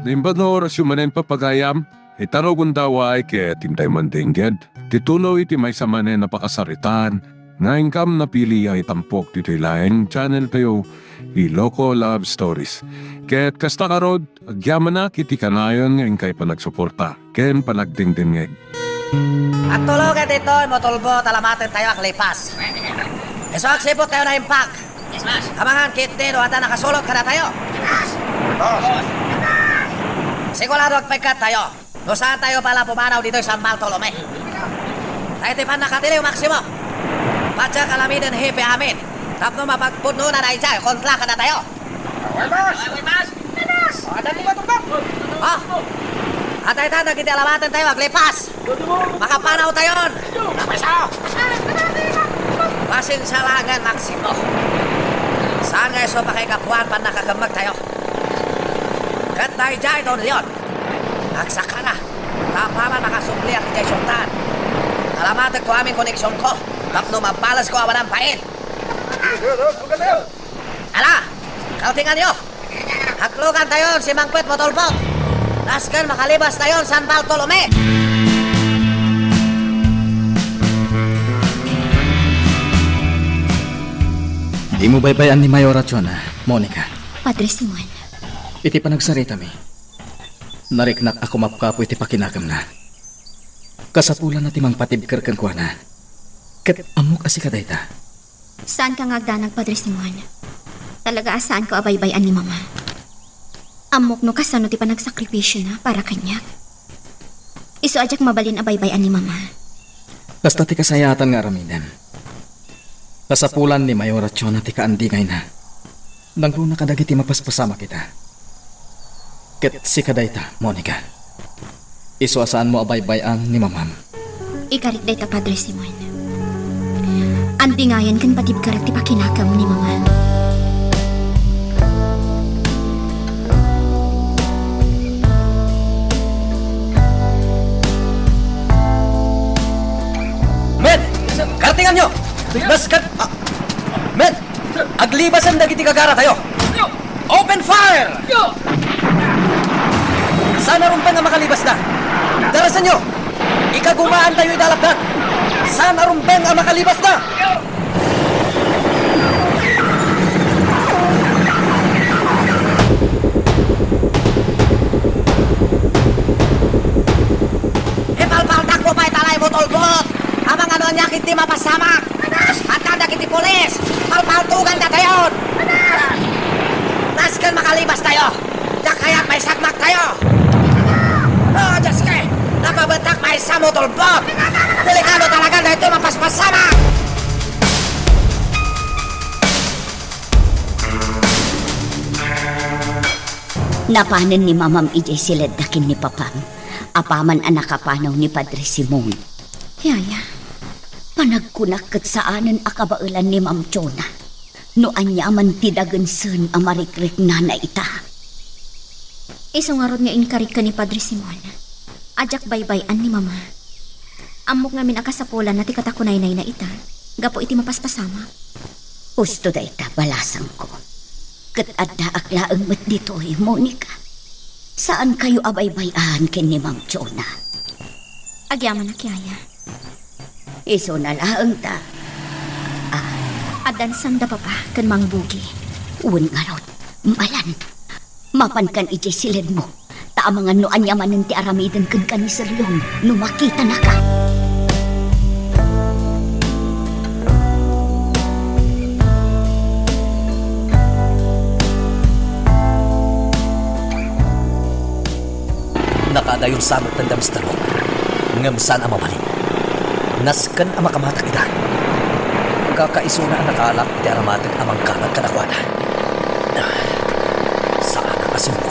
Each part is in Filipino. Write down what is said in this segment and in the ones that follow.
Nimbano oras yung manen papagayam, itarogon daw ay kaya tintay mandingged. Tituloy iti may sa manen napakasaritan, nga ingkam napili ay tampok dito ilaeng channel kayo, Iloko Love Stories. Kaya't kasta karod, agyaman na kiti kanayon nga ingkay panagsuporta, ken panagdingdingeg. At tulog at ito, motulbo, talamatin tayo ak lipas. Eso aksipot tayo na impak. Hamangan kit din o hata nakasulot ka na tayo. Sigurado agpagkat tayo. No saan tayo pala pumanaw dito sa San Bartolome. Tayo tipan nakatili yung maksimo. Patsa kalamitin hipi amin. Tapno mapagpuno na dahil siya, kontra ka na tayo. Away, boss! Ada di ba tumbak? Oh! Atay ta, nagiti alamatin tayo, aglipas! Makapanaw tayo! Pasensya langan, Maximo. Saan nga iso pa kay kapuan pa nakagamag tayo? Kat tayo dyan doon yun. Nagsaka na. Kapaman makasupli ang kay Sultan. Alamatin ko aming koneksyon ko. Tapno mabalas ko awan ang pain. Ala! Kautingan nyo! Haklukan tayo si Mangpet Motolpok! Naskan makalibas tayo San Bartolome! Di mo baybayan ni Mayora Chona, Monica. Padre Simon. Iti panagsarita mi. Nariknak ako mapkapo iti pakinagam na. Kasapulan na timang patibkar kan kuha na. Kat amok asi kadayta. Saan ka ngagdanag, Padre Simon? Talaga asaan ko abaybayan ni Mama? Amok no kasano ti panagsakripisyo na para kanya. Iso ajak mabalin abaybayan ni Mama. Kasta ti kasayatan nga ramidan. Kasapulan ni Mayora Chona ti kaandigay na. Nangruna kadagiti mapaspasama kita. Ket si kadayta, Monica. Iso asaan mo abaybayan ni Mamam. Ikarik dayta, Padre Simon. Andingayan kan patibkarat ti pakinakam ni Mama. Men! Kartingan nyo! Baskat! Men! Aglibasan dagiti kagara tayo! Open fire! Sana rumpen nga makalibas na! Darasan nyo! Ikagumaan tayo idalapdan! Sana rumpen nga makalibas na! Ipalpaltak mo pa italay mo tolbot! Amang ano niya kiti mapasamak! At nanda kiti pulis! Palpaltugan na tayo! Naskan makalibas tayo! Dakayak may sagmak tayo! Oh, Diyos ka! Napabatak may samutulbot! Delikado talaga na ito mapaspasamak! Napanan ni Mamam ijay silad dakin ni Papam. Apaman anak kapanaw ni Padre Simon. Yaya. Panagkunak kat saanan akabailan ni Ma'am Chona. No anya man tidagansan amarikrik na ita. Iso nga rod nga inkarik ka ni Padre Simon. Ajak baybayan ni Mama. Amok nga minakasapulan na ti katakunay na ita. Gapo iti mapaspasama. Usto da ita balasang ko. Kat adda aklaang mat dito'y Monica. Saan kayo abaybayan ken ni Ma'am Chona? Agyaman na kiyaya. Iso na laang ta. Adan sanda pa kan Mang Bugi. Uwan nga rod, malan. Mapan kan ijay silid mo. Taamangan no anyaman ng ti aramidan kan kanisaryong no makita na ka. Nakadayon samot ng damstaro. Ngamsan ang mabalin. Naskan ang makamata kita. Kakaisuna ang nakalak iti aramatag amang kamat kadakwana. Saan ang asimpo?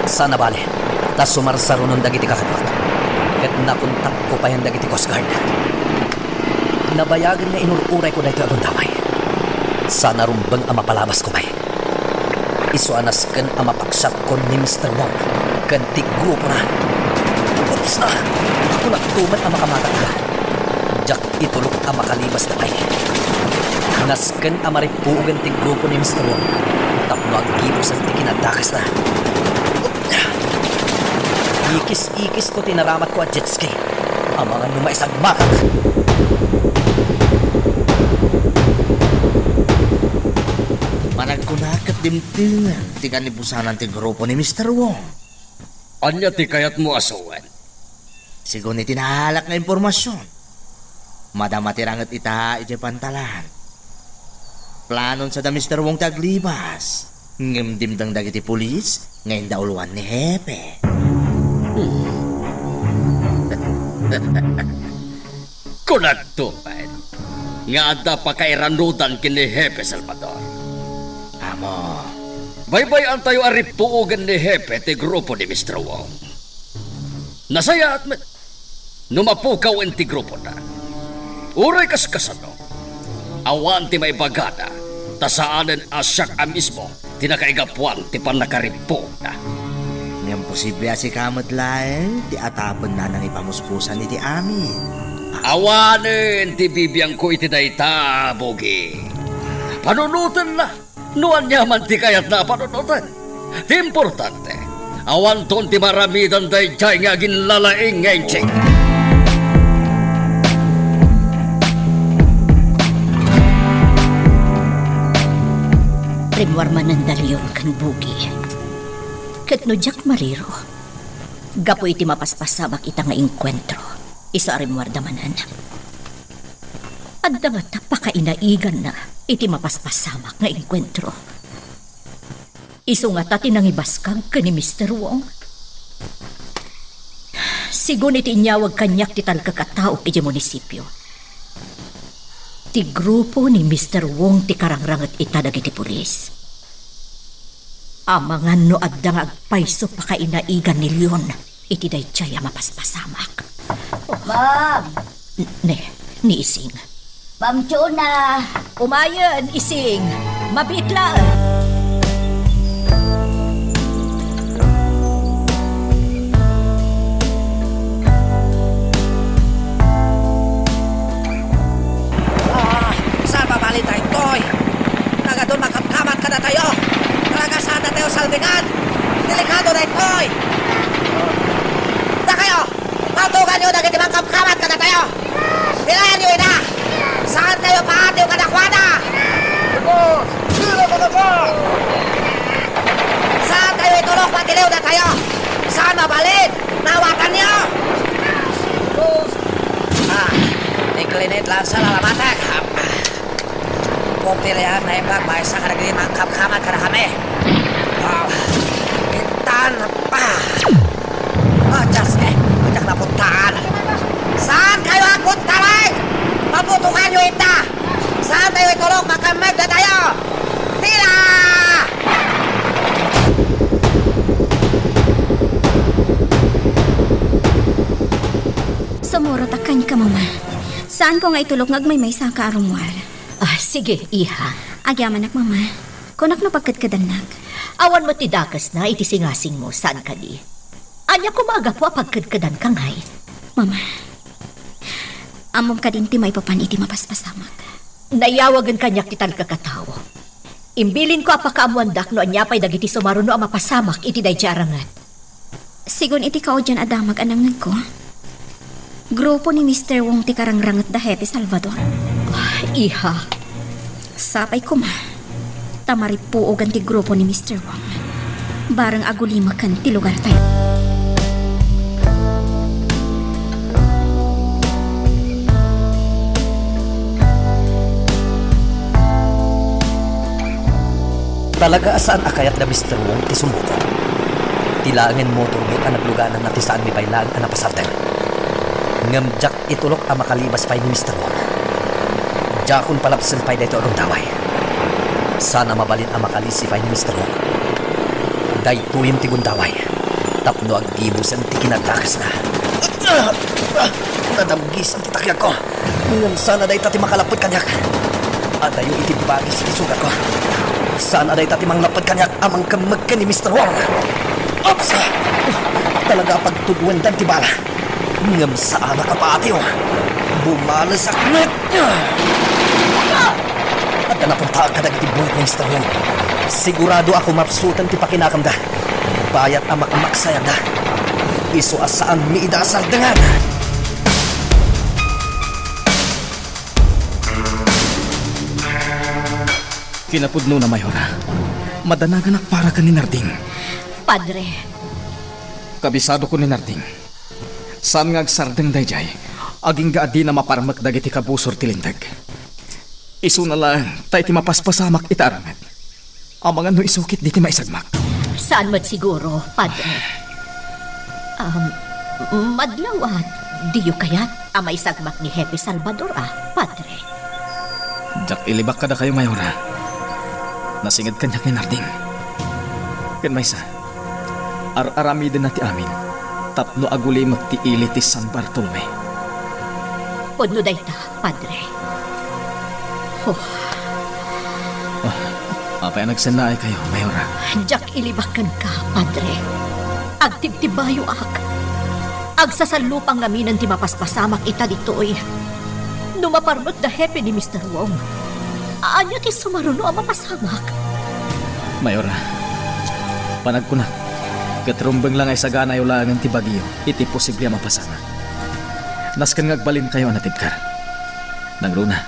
Sa nabali, tas sumarsaro ng dagiti kakabot. Kat nakuntak ko pa yung dagiti Coast Guard. Nabayagan nga inururay ko na ito agong damay. Sana rumbang ang mapalabas ko pa'y. Isuanas kan ang mapaksyat ko ni Mr. Wong. Kantig grupo na. Oops na! Ako nagtuman ang makamata ka. Jak itulok ang makalibas na ay. Naskan ang maripugan tig grupo ni Mr. Wong. Tapno ang gibos ang tikinadakas na. Ikis-ikis ko tinaramat ko at jet ski. Ang mga numaisang makak. Manag ko na kat dimtingan. Tiga nibusanan ti grupo ni Mr. Wong. Anya ti kayat mo asawan? Sigun iti nahalak nga impormasyon. Madamatirangat ita iti pantalan. Planon sa da Mr. Wong taglibas. Ngimdimdang dagiti pulis ngayon dauluan ni Hepe. Kunagtuman. Nga ada pa kairanudan kini Hepe Salvador. Amo, Baybay tayo aripuugan ni Hepe ti grupo ni Mr. Wong. Nasaya at numapukaw ang ti grupo na. Uray kaskasano. Awan ti may bagada. Tasaanan asyak a mismo. Tinakaigapuan ti panakaripo na. ngayon posible si kamot laeng ti atapon na nang ipamuspusan iti amin. Awanin ti bibiyang ko iti dayta, Bogi. Panunutan na. Nuan niya man ti kayat na panunutan. Ti importante. Awan ton ti maramidan day jay nga ginlalaing ngayon. Rimwar manandaliyon kan bugi. Ket no jak mariro. Gapo iti mapaspasabak ita nga inkwentro. Iso arimwar damanan. Adda nga tapakainaigan na iti mapaspasamak nga inkwentro. Iso nga tati nang ibaskag ka ni Mr. Wong. Sigun iti inyawag kanyak ti talkakatao iti munisipyo. Ti grupo ni Mr. Wong ti karangrangat ita dagiti pulis. Amangan no adda nga agpayso pakainaigan ni Leon iti dayjay mapaspasamak. Ma'am! Ni Ising. Ma'am Chona! Umayan, Ising! Mabitla! Saan babali tayo, Toy? Nagadun magkapkamat ka na tayo. Talaga saan na tayo salbingan? Delikado na, Toy! Na kayo! Matugan nyo na giti magkapkamat ka na tayo! Nilayan nyo ina! Saan kayo paatiw ka na kwana? Saan kayo itulog matiliw na tayo? Saan mabalid? Nawatan nyo! Iklinit lang sa lalamatak. Kung tilihan na ibang may sa karagin mangkapkamat ka na kami. Kintan pa! Diyos eh! Kajak na puntaan! Saan kayo ang puntaran? Paputukan nyo ita! Saan tayo itulog? Makamag na tayo! Tila! Sumurot akan ka, mama. Saan ko nga itulog ngagmay sa kaarumwar? Sige, iha. Agyaman ak, mama. Kunak no pagkadkadanag. Awan mo ti dakas na iti singasing mo saan ka di. Anya kumaga po pagkadkadan kang hay. Mama, amom ka din ti may papan iti mapaspasamak. Nayawagan kanyak ti talkakatawo. Imbilin ko apakaamuandak no anya pa'y dagiti sumaro no ang mapasamak iti dayjarangan. Sigun iti kao dyan adamag anangag ko. Grupo ni Mr. Wong ti karangrangat da Hepe Salvador. Iha. Sapay ko ma. Tamaripuogan ti grupo ni Mr. Wong. Barang agulima kan ti lugar tayo. Talaga saan akayat na Mr. Wong ti sumuko? Tilangan motor ni anagluganan na ti saan mi bailaan ang napasartel. Ngamjak itulok ang makalibas pa'y ni Mr. Wong. Jakon palapsan pa'y dito ang taway. Sana mabalin ang makalisi pa'y ni Mr. Wong. Daytoyin ti gundaway. Tapno ang gibusan ti kinatakas na. Nadamgis ang titakyak ko. Ngam sana day tati makalapot kanyak. Adayo iti bagis ti sugat ko. Sana day tati manglapot kanyak amang kamag ka ni Mr. Wong. Ops! Talaga pagtuguan dan ti bala. Ngam saan nakapati o. Bumalas akmet. At napunta ka dagiti buhay ni Mr. Wong. Sigurado ako mapsutan ti pakinakamda. Bayat ang makamaksayag na. Isu asaan miidasal dengan. Kinapudno na Mayora. Madanagan para ka ni Narding. Padre, Kabisado ko ni Narding. Saan nga agsardeng dayjay, aging gaadi na maparmak dagiti kabusor tilindag. Isu na lang, tayo ti mapaspasamak itaramet. Ang mga no isukit di ti maisagmak. saan mo't siguro, Padre? Madlawat, diyo kayat amay sagmak ni Hepe Salvador, Padre. Jak ilibak kada kayo Mayora. Nasingad kanyak ni Narding. Ken maysa, arami din nati amin. Tapno aguli magtiili ti San Bartolome. Podno dayta, Padre. Apay nagsanay kayo, Mayora. Jak ilibakan ka, Padre. Agtibtibayo ak. Agsasalupang ngaminan ti mapaspasamak ita ditoy. Numaparmot da hepe ni Mr. Wong. Anya ti sumaruno ang mapasamak. Mayora, panagkunak. Katrumbeng lang ay sagana yung langan ti bagyo. Iti posible mapasama. Naskan ngagbalin kayo natibkar. Nangruna,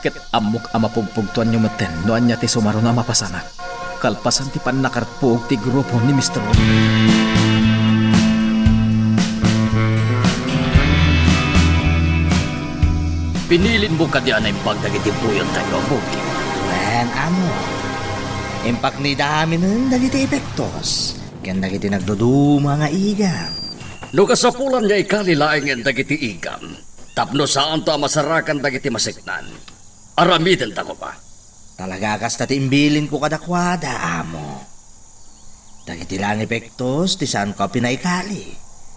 ket amok amapugpugtuan nyo maten noan niya ti sumaruno ang mapasama. Kalpasan ti panakarpug ti grupo ni Mr. Wong. Pinilin mo kadyan ay pagdagiti puyon tayo, Bugi. Wen, amo. Impak ni dami ng dagiti epektos. Ken dagiti nagduduma nga igam. No kasapulan niya ikalilaing ang dagiti igam. Tapno saan to masarakan dagiti masiknan. Aramitin ta ko ba? Talaga kas tati imbilin ko kadakwada, amo. Dagiti lang epektos, ti saan ko pinaikali.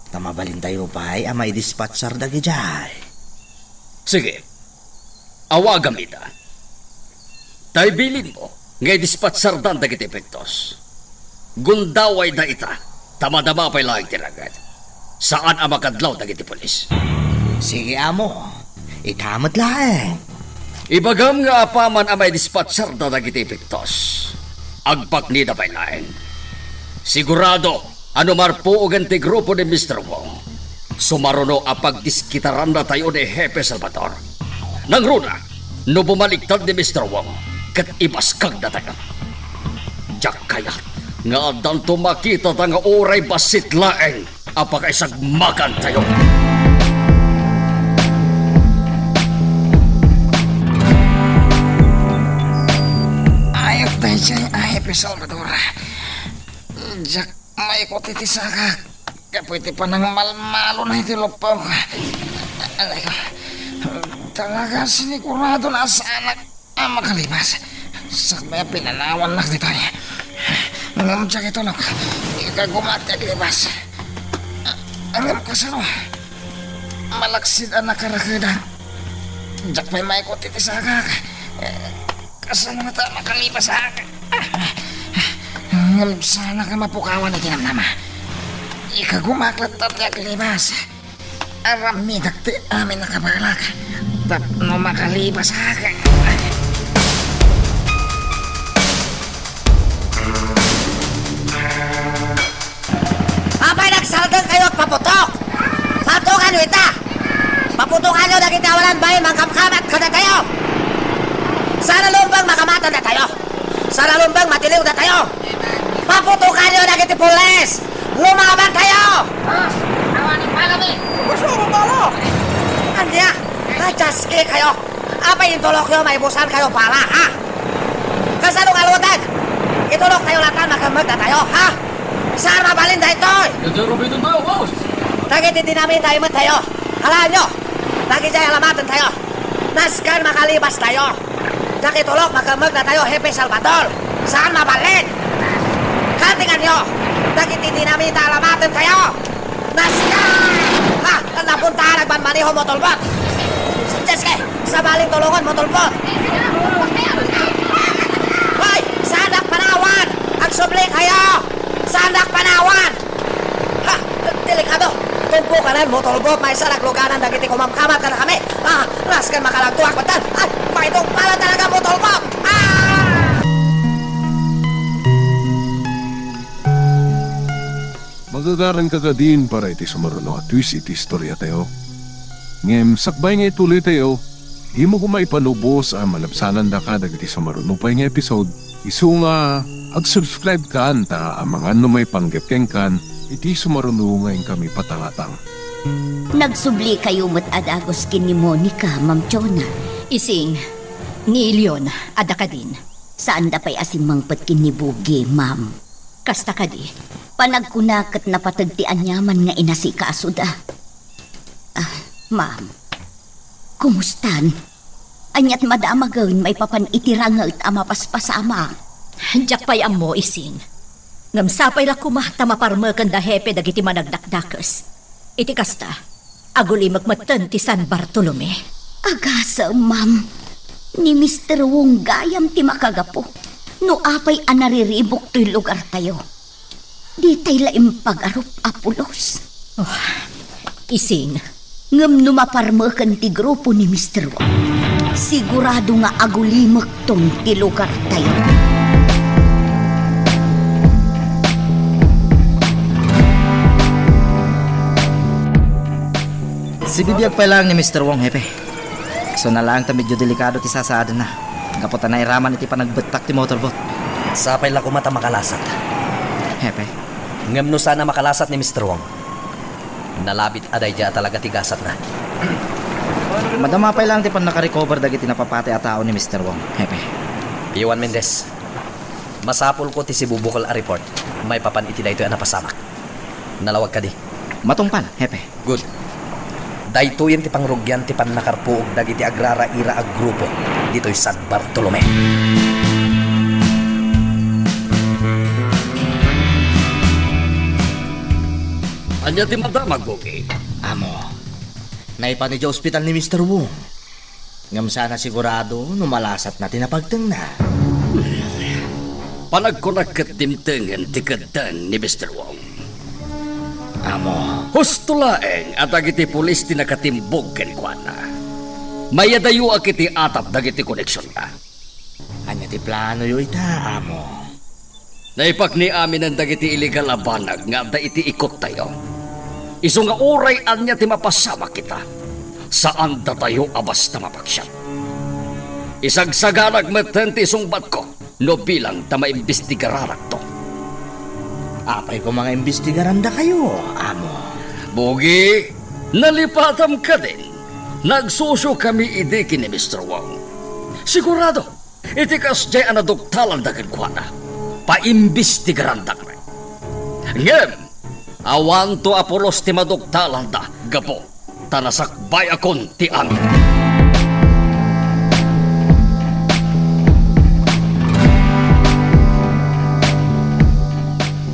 Tamabalin tayo pa'y amay dispatsar dagi jay. Sige, awagam ita. Tay bilin mo, ngay dispatsardan dagiti epektos. Gundaway da ita, tamadama pa'y lahing tiragat. Saan ang makadlaw dagiti polis? Sige, amo. Itamat lang. Ibagam nga apaman ang may dispatsarda dagiti epektos. Agpaknida pa'y lahing. Sigurado, ano marpuogan ti grupo ni Mr. Wong. Sumaruno apag diskitaran na tayo ni Hepe Salvador. Nangruna, no bumaliktad ni Mr. Wong, kat ibaskag na tayo. Diyak kaya, nga adan tumakita ta nga oray basit laeng, apag isagmagan tayo. Ayok tayo siya ay Hepe Salvador. Jak may kutitisakak. Pwede pa nang malmalo na iti lupaw. Alay ko, talaga sinigurado na sa anak ang makalibas. Sakbaya pinanawan lang dito niya. Ngamdyak ito lang, ikagumati ang libas. Alam ka sa malaksid ang nakarakadan. Diyak pa'y may kutit isa ka. Kasano na tayo makalibas sa akin. Sana ka mapukawan na tinamnama. Ikagumaklat at libas. Arami dakti amin nakabalak. Tapno makalibas akin. Apay nagsalgang kayo at paputok! Patukan nyo ita! Paputukan nyo na kitawalan ba'y mangkamkamat ka na tayo! Sana lumbang makamatan na tayo! Sana lumbang matiliw na tayo! Paputukan nyo na kitipulis! Lumaban tayo! Awanin palami! Gusto mo pala? Andya, najaski kayo! Apay intulok nyo, may busan kayo pala, ha? Kasanong alutan? Itulok tayo latan, makamag na tayo, ha? Saan mabalin na ito? Nagdarubitin tayo, boss! Nagititinamin tayo mo tayo. Halaan nyo, nagijay alamatan tayo. Naskan makalibas tayo. Nakitulok, makamag na tayo, Hepe Salvador. Saan mabalin? Katingan nyo, nagititinamin tayo alamatan tayo. Naskan! Ha, napunta nagbanmaniho mo tulbot. Jeske, sa baling tulungan mo tulbot. Hoy, sandak panawan! Agsubli kayo! Sandak panawan! Ha, delikado. Tumpo ka nan mo tulbot, may sarak luganan dagiti kumamkamat ka na kami. Ah, naskan makalagtuak batan. Ay, may itong pala talaga mo tulbot. nagagaran ka din para iti sumaruno at twist iti istorya tayo. Ngem sakbay nga ituloy tayo, imo ko maipanubos ang malabsanan da ka dagiti sumaruno pa nga episode. Isu nga ag-subscribe ka ta ang mga may panggapkeng kan iti sumaruno ngayon kami patangatang. Nagsubli kayo mat adagos kin ni Monica, Ma'am Chona. Ising, ni Leon, ada ka din. Saan da pa'y asimangpat kin ni Bugi, Ma'am? Kasta ka di. Panagkunakat na patagtian yaman nga inasi kaasuda. Ma'am, kumustan? Anyat madamagawin may papan itirangat ama paspasama. Diyak pa'y mo, Ising. Ngamsapay la kumahta maparmakan da hepe dagiti managdakdakas. Iti kasta, aguli magmatan ti San Bartolome. Agasa, Ma'am. Ni Mr. Wong gayam ti makagapo. No apay anariribok to'y lugar tayo. Di tayo laim pag-arup apulos. Ising, ngam numaparmakan ti grupo ni Mr. Wong. Sigurado nga agulimak tong ti lugar tayo. Si bibiyag pa lang ni Mr. Wong, hepe. So na lang ta medyo delikado ti sasada na. Kaputan na iraman iti panagbetak ti motorboat. Sapay la kumata makalasat. Hepe. Ngam no sana makalasat ni Mr. Wong. Nalabit aday dya talaga tigasat na. Madamapay lang ti pan nakarecover dagiti napapati a tao ni Mr. Wong, hepe. Iwan Mendez. Masapol ko ti si Bubukol a report. May papan iti dayto na pasamak. Nalawag ka di. Matungpal, hepe. Good. Dayto yan ti pangrugyan ti pan nakarpuog dagiti agrara ira ag grupo dito'y San Bartolome. Anya ti madamag, Bugi? Amo, naipan iti ospital ni Mr. Wong. Ngam sana sigurado numalasat na tinapagteng na. Panagkunakat dimtengen ti kadan ni Mr. Wong. Amo, Husto laeng at agiti pulis ti nakatimbog ken kuana. Mayadayo akiti atap dagiti koneksyon na. anya ti plano yo ita, amo. Naipak ni amin ang dagiti illegal a banag nga da iti ikot tayo. Iso nga oray anya ti mapasama kita. Saan da tayo abas na mapaksyat. Isagsaganag meten ti sungbat ko no bilang ta maimbestigararak to. Apay ko mga imbestigaran da kayo, amo. Bugi, nalipatam ka din. Nagsusyo kami idiki ni Mr. Wong. Sigurado, itikas jay anadoktalan da kagwana. Paimbestigaran da kami. Ngem, awan to apulos ti madoktalan da, gapo, tanasakbay akon ti amin.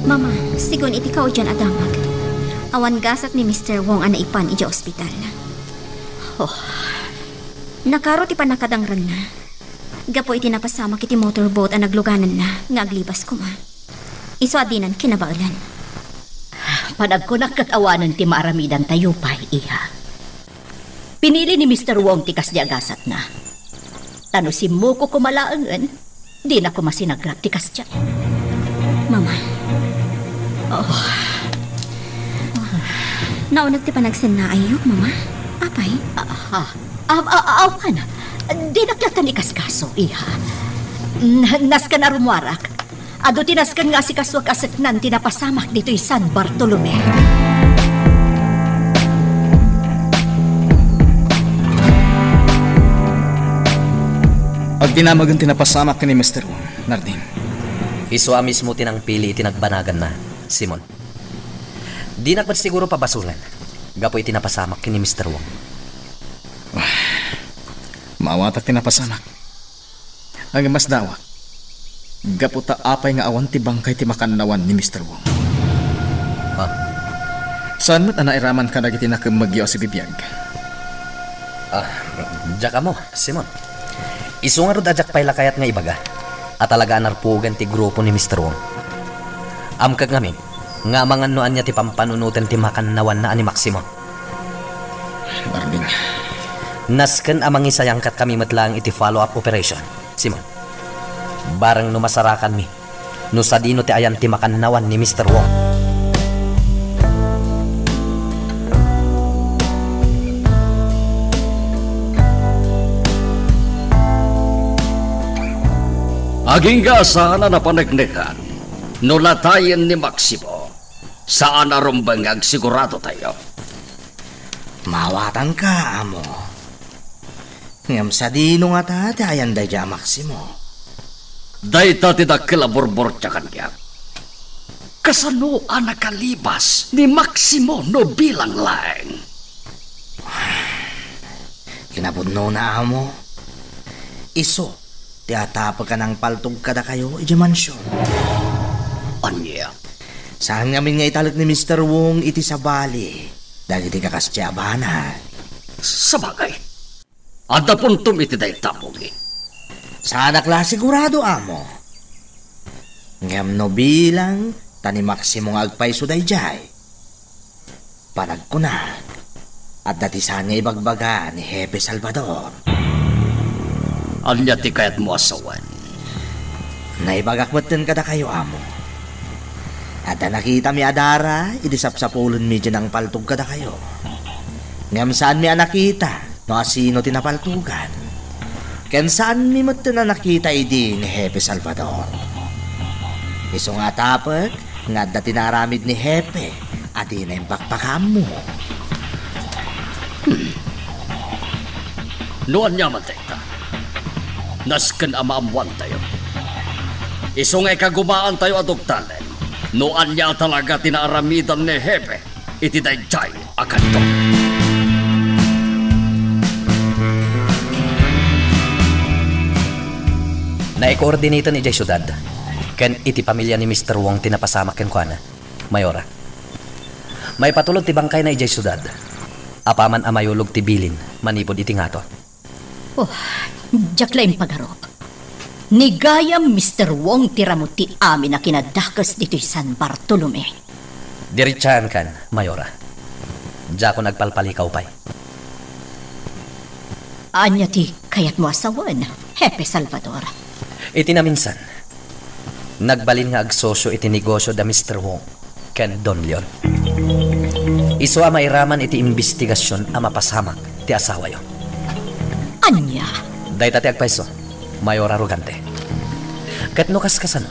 Mama, sigon iti kao dyan adamag. Awan gasat ni Mr. Wong ang naipan iti ospital. Nakaro ti panakadangran na. Gapo iti napasama kiti motorboat ang nagluganan na nga aglibas ko ma. Iso adinan kinabaulan. Panagkunak katawanan ti maaramidan tayo pa, iha. Pinili ni Mr. Wong ti kasdi agasat na. Tano si Muko kumalaangan, di na ko masinagrap ti kasdi. Mama. Naunag ti panagsin na ayo, mama. Apay? Awan. Di naklatan ni kaskaso, iha. Naskan na rumwarak. Ado tinaskan nga si kaswag aseknan tinapasamak dito'y San Bartolome. Pag dinamagan tinapasamak ka ni Mr. Wong, Nardin. Iswa mismo tinangpili tinagbanagan na, Simon. Di nakbat siguro pabasulan. Gapoy tinapasamak kini Mr. Wong. Maawatak tinapasamak. Ang mas dawa. Gaputa apay nga awan ti bangkay ti makanawan ni Mr. Wong. Ha? Saan mo't anairaman ka nagiti na kumagyo si bibiyag? Diyak mo, Simon. Iso nga rodadyak pay lakayat nga ibaga. At talaga narpugan ti grupo ni Mr. Wong. Amkag ngamin, nga mangan noan niya ti pampanunutan ti makanawan na ani Maximo. Nardin. Nasken amang isayangkat kami matlang iti follow-up operation, Simon. Barang numasarakan mi, no sa dino ti ayan ti makanawan ni Mr. Wong. Aging gasa na napanagnikan, nulatayan ni Maximo, saan arumbangag sigurado tayo. Mawatan ka, amo. Ngam sa dino nga tati ayan day dya, Maximo. Dahita tidak kilaborbor tya kanya. Kasano ang nakalibas ni Maximo no bilang laeng? Kinabudno na, amo. Iso, tiatapag ka ng paltog kada kayo, iji mansyon. Anya? Saan ngamin nga italag ni Mr. Wong iti sa bali? Dahil iti kakasya abana. Sabagay. Ada puntum iti day tapogi. Sana klase sigurado, amo. Ngam no bilang, tani Maximo nga agpay suday jay. Panag ko na. At dati saan nga ibagbaga ni Hepe Salvador. Anya ti kayat mo asawan. Naibagakbatan kada kayo, amo. At da nakita mi adara, idisapsapulon mi dyan ang paltog kada kayo. Ngam saan mi nakita, no asino tinapaltugan. Ken saan mi mo na nakita idi ni Hepe Salvador. Iso nga tapag, nga da tinaramid ni Hepe, at na yung bakbakam mo. Noan niya man tayo. Nasken amaamuan tayo. Iso nga ikagumaan tayo adugtanen. Noan niya talaga tinaaramidan ni Hepe, iti dayjay akan to. Naikoordinatan ni Jay Syudad. Ken iti pamilya ni Mr. Wong tinapasamak ken kuana. Mayora. May patulog ti bangkay na Jay Syudad. Apaman amayulog ti bilin, manipod iti ngato. Oh, jaklaim pagarop. Nigayam Mr. Wong tiramuti amin na kinadakas dito San Bartolome. Diritsahan kan, Mayora. Diya ko nagpalpalikaw pa'y. Anya ti kayat mo asawan, Hepe Salvador. Iti na minsan, nagbalin nga agsosyo iti negosyo da Mr. Wong, ken Don Leon. Iso a mairaman iti investigasyon a mapasamak ti asawa yo. Anya? Dahil tati agpaiso, Mayor Arrogante. Kat no kaskasano,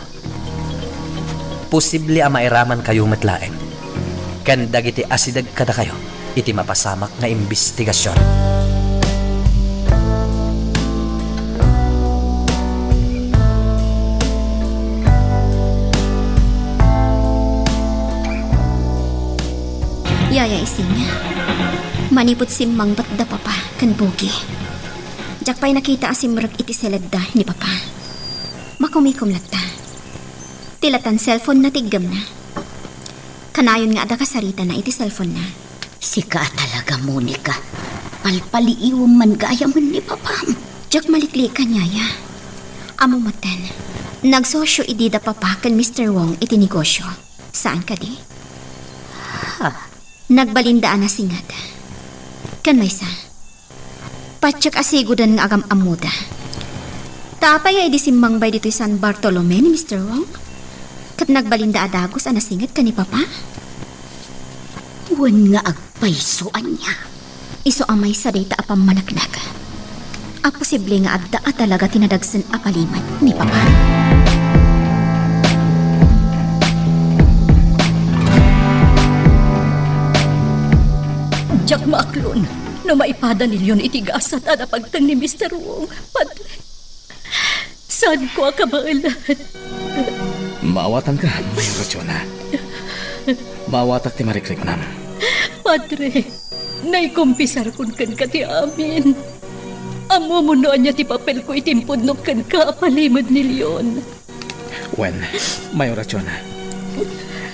posible a mairaman kayo matlaeng, ken dagiti asidag kada kayo, iti mapasamak nga investigasyon. Yaya isin niya. Manipot simmang ba't da papa, kan bugi. Jak pa'y nakita asimrag iti seledda ni papa. Makumikom latta. Tilatan cellphone na tiggam na. Kanayon nga ada kasarita na iti cellphone na. Sika talaga, Monica. Palpaliiwam man gaya mo ni papa. Jak malikli ka niya, amo matan. Nagsosyo idi da papa kan Mr. Wong iti negosyo. Saan ka di? Ha? Nagbalindaan na singat. Kan may sa. Patsak asigudan nga agam amuda. Tapay ay disimbang bay dito San Bartolome ni Mr. Wong. Kat nagbalinda adagos anasingat ka ni papa. Wan nga agpaysoan niya. Iso amay sa data apam managnaga. A posible nga adda at talaga tinadagsan apaliman ni papa. Jak maaklon, no maipada nilyon itigasat at pagtang ni Mr. Wong, Padre. Saan ko akabaalan? Maawatan ka, Mayor Rachona. Maawatak ti marikriknam. Padre, naikumpisar kun kan ka ti amin. Amo mo noon niya ti papel ko itimpod no kan ka apalimad ni Leon. Wen, Mayor Rachona.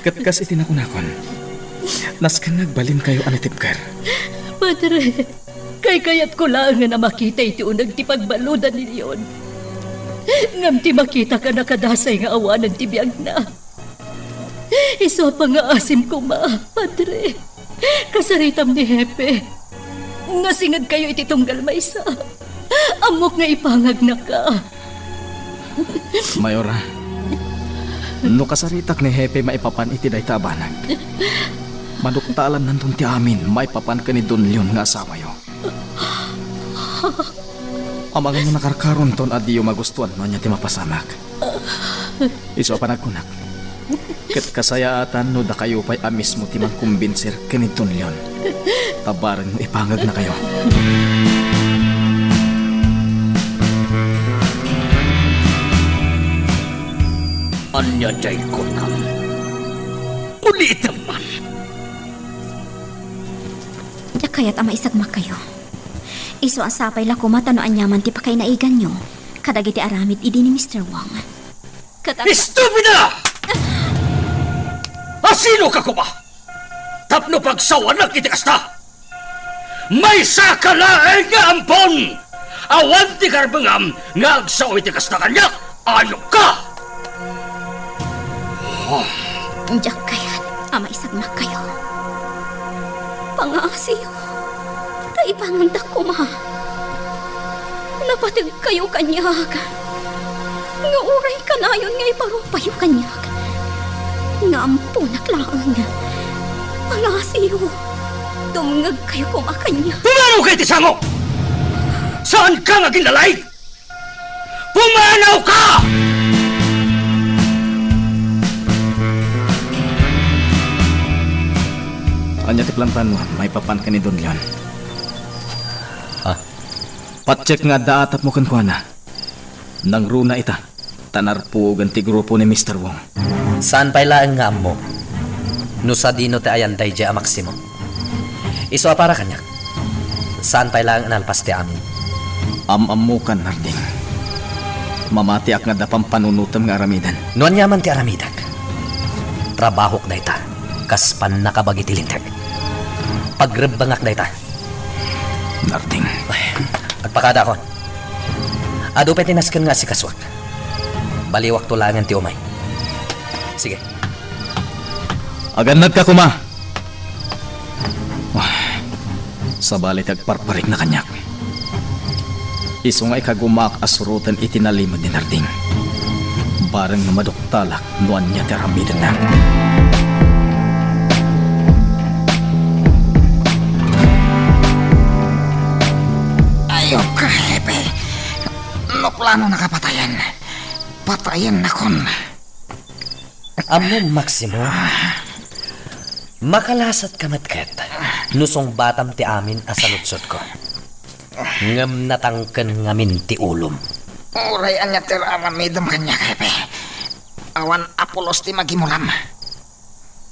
Katkas itinakunakon. Naskan nagbalin kayo anitipkar. Padre, kayat ko lang nga na makita iti unag ti pagbaludan ni Leon. Ngam ti makita ka nakadasay nga awanan ti biyag na. Iso pa nga asim ko Padre. Kasaritam ni Hepe. Nasingad kayo iti tunggal maysa. Amok nga ipangag na ka. Mayora, no kasaritak ni Hepe maipapan iti day tabanag. Manuktalan nandun ti amin, maipapan ka ni Don Leon nga asawa yo. Amangan mo nakarkaron ton adiyo magustuhan mo niya ti mapasamak. Iso pa nagkunak. Ket kasayaatan no da kayo pa'y amis mo ti magkumbinsir kaniton leon. Tabaran mo ipangag na kayo. Anya jay ko na. Ulit naman. Da kaya't ama isagmak kayo. Iso asapay la kumatano anyaman ti pakay naigan nyo. Kadagiti aramid idi ni Mr. Wong. Estupida! Asino ka ko ba? Tapno pagsawan na kiti kasta! May sakalaeng nga ampon! Awan ti karbangam nga agsaw iti kasta kanya! Ayok ka! Diyak kaya't ama isagmak kayo. Pangasiyo. Taipanganda ko ma. Napatig kayo kanyag. Nga uray kanayon nga iparupayo kanyag. Nga ampunak laang. Pangasiyo. Tumngag kayo kumakanya. Pumanaw kayo tisango! Saan ka nga ginalay? Pumanaw ka! Anya ti plantan mo, may papan ka ni Don Leon. Patcheck nga daatap mo kan kuana. Nang runa ita, tanarpugan ti grupo ni Mr. Wong. Saan pa'y laang nga mo? No sa dino ti ayan day a Maximo. Iso para kanyak. Saan pa'y laang analpas ti amin? Amamukan, Narding. Mamatiak nga dapang panunutam nga aramidan. Noan yaman ti aramidag. Trabahok na ita. Kaspan nakabagi ti lintag. Pagrebangak na ita. Narding. Agpakada ko. Ado pa tinaskan nga si Kaswak. Baliwak tulangan ti umay. Sige. Agannad ka kuma. Sa balit agparparik na kanyak. Iso nga ikagumak asurutan itinalimod ni Narding. Barang namadoktalak nuan niya teramidan na. Ayok ka, Hepe. No plano nakapatayan. Patayin na kon. Amo, Maximo. Makalasat ka matket. Nusong batam ti amin asalutsot ko. Ngam natangken ngamin ti ulom. Uray anya ter aramidam kanya, Hepe. Awan apulos ti magimulam.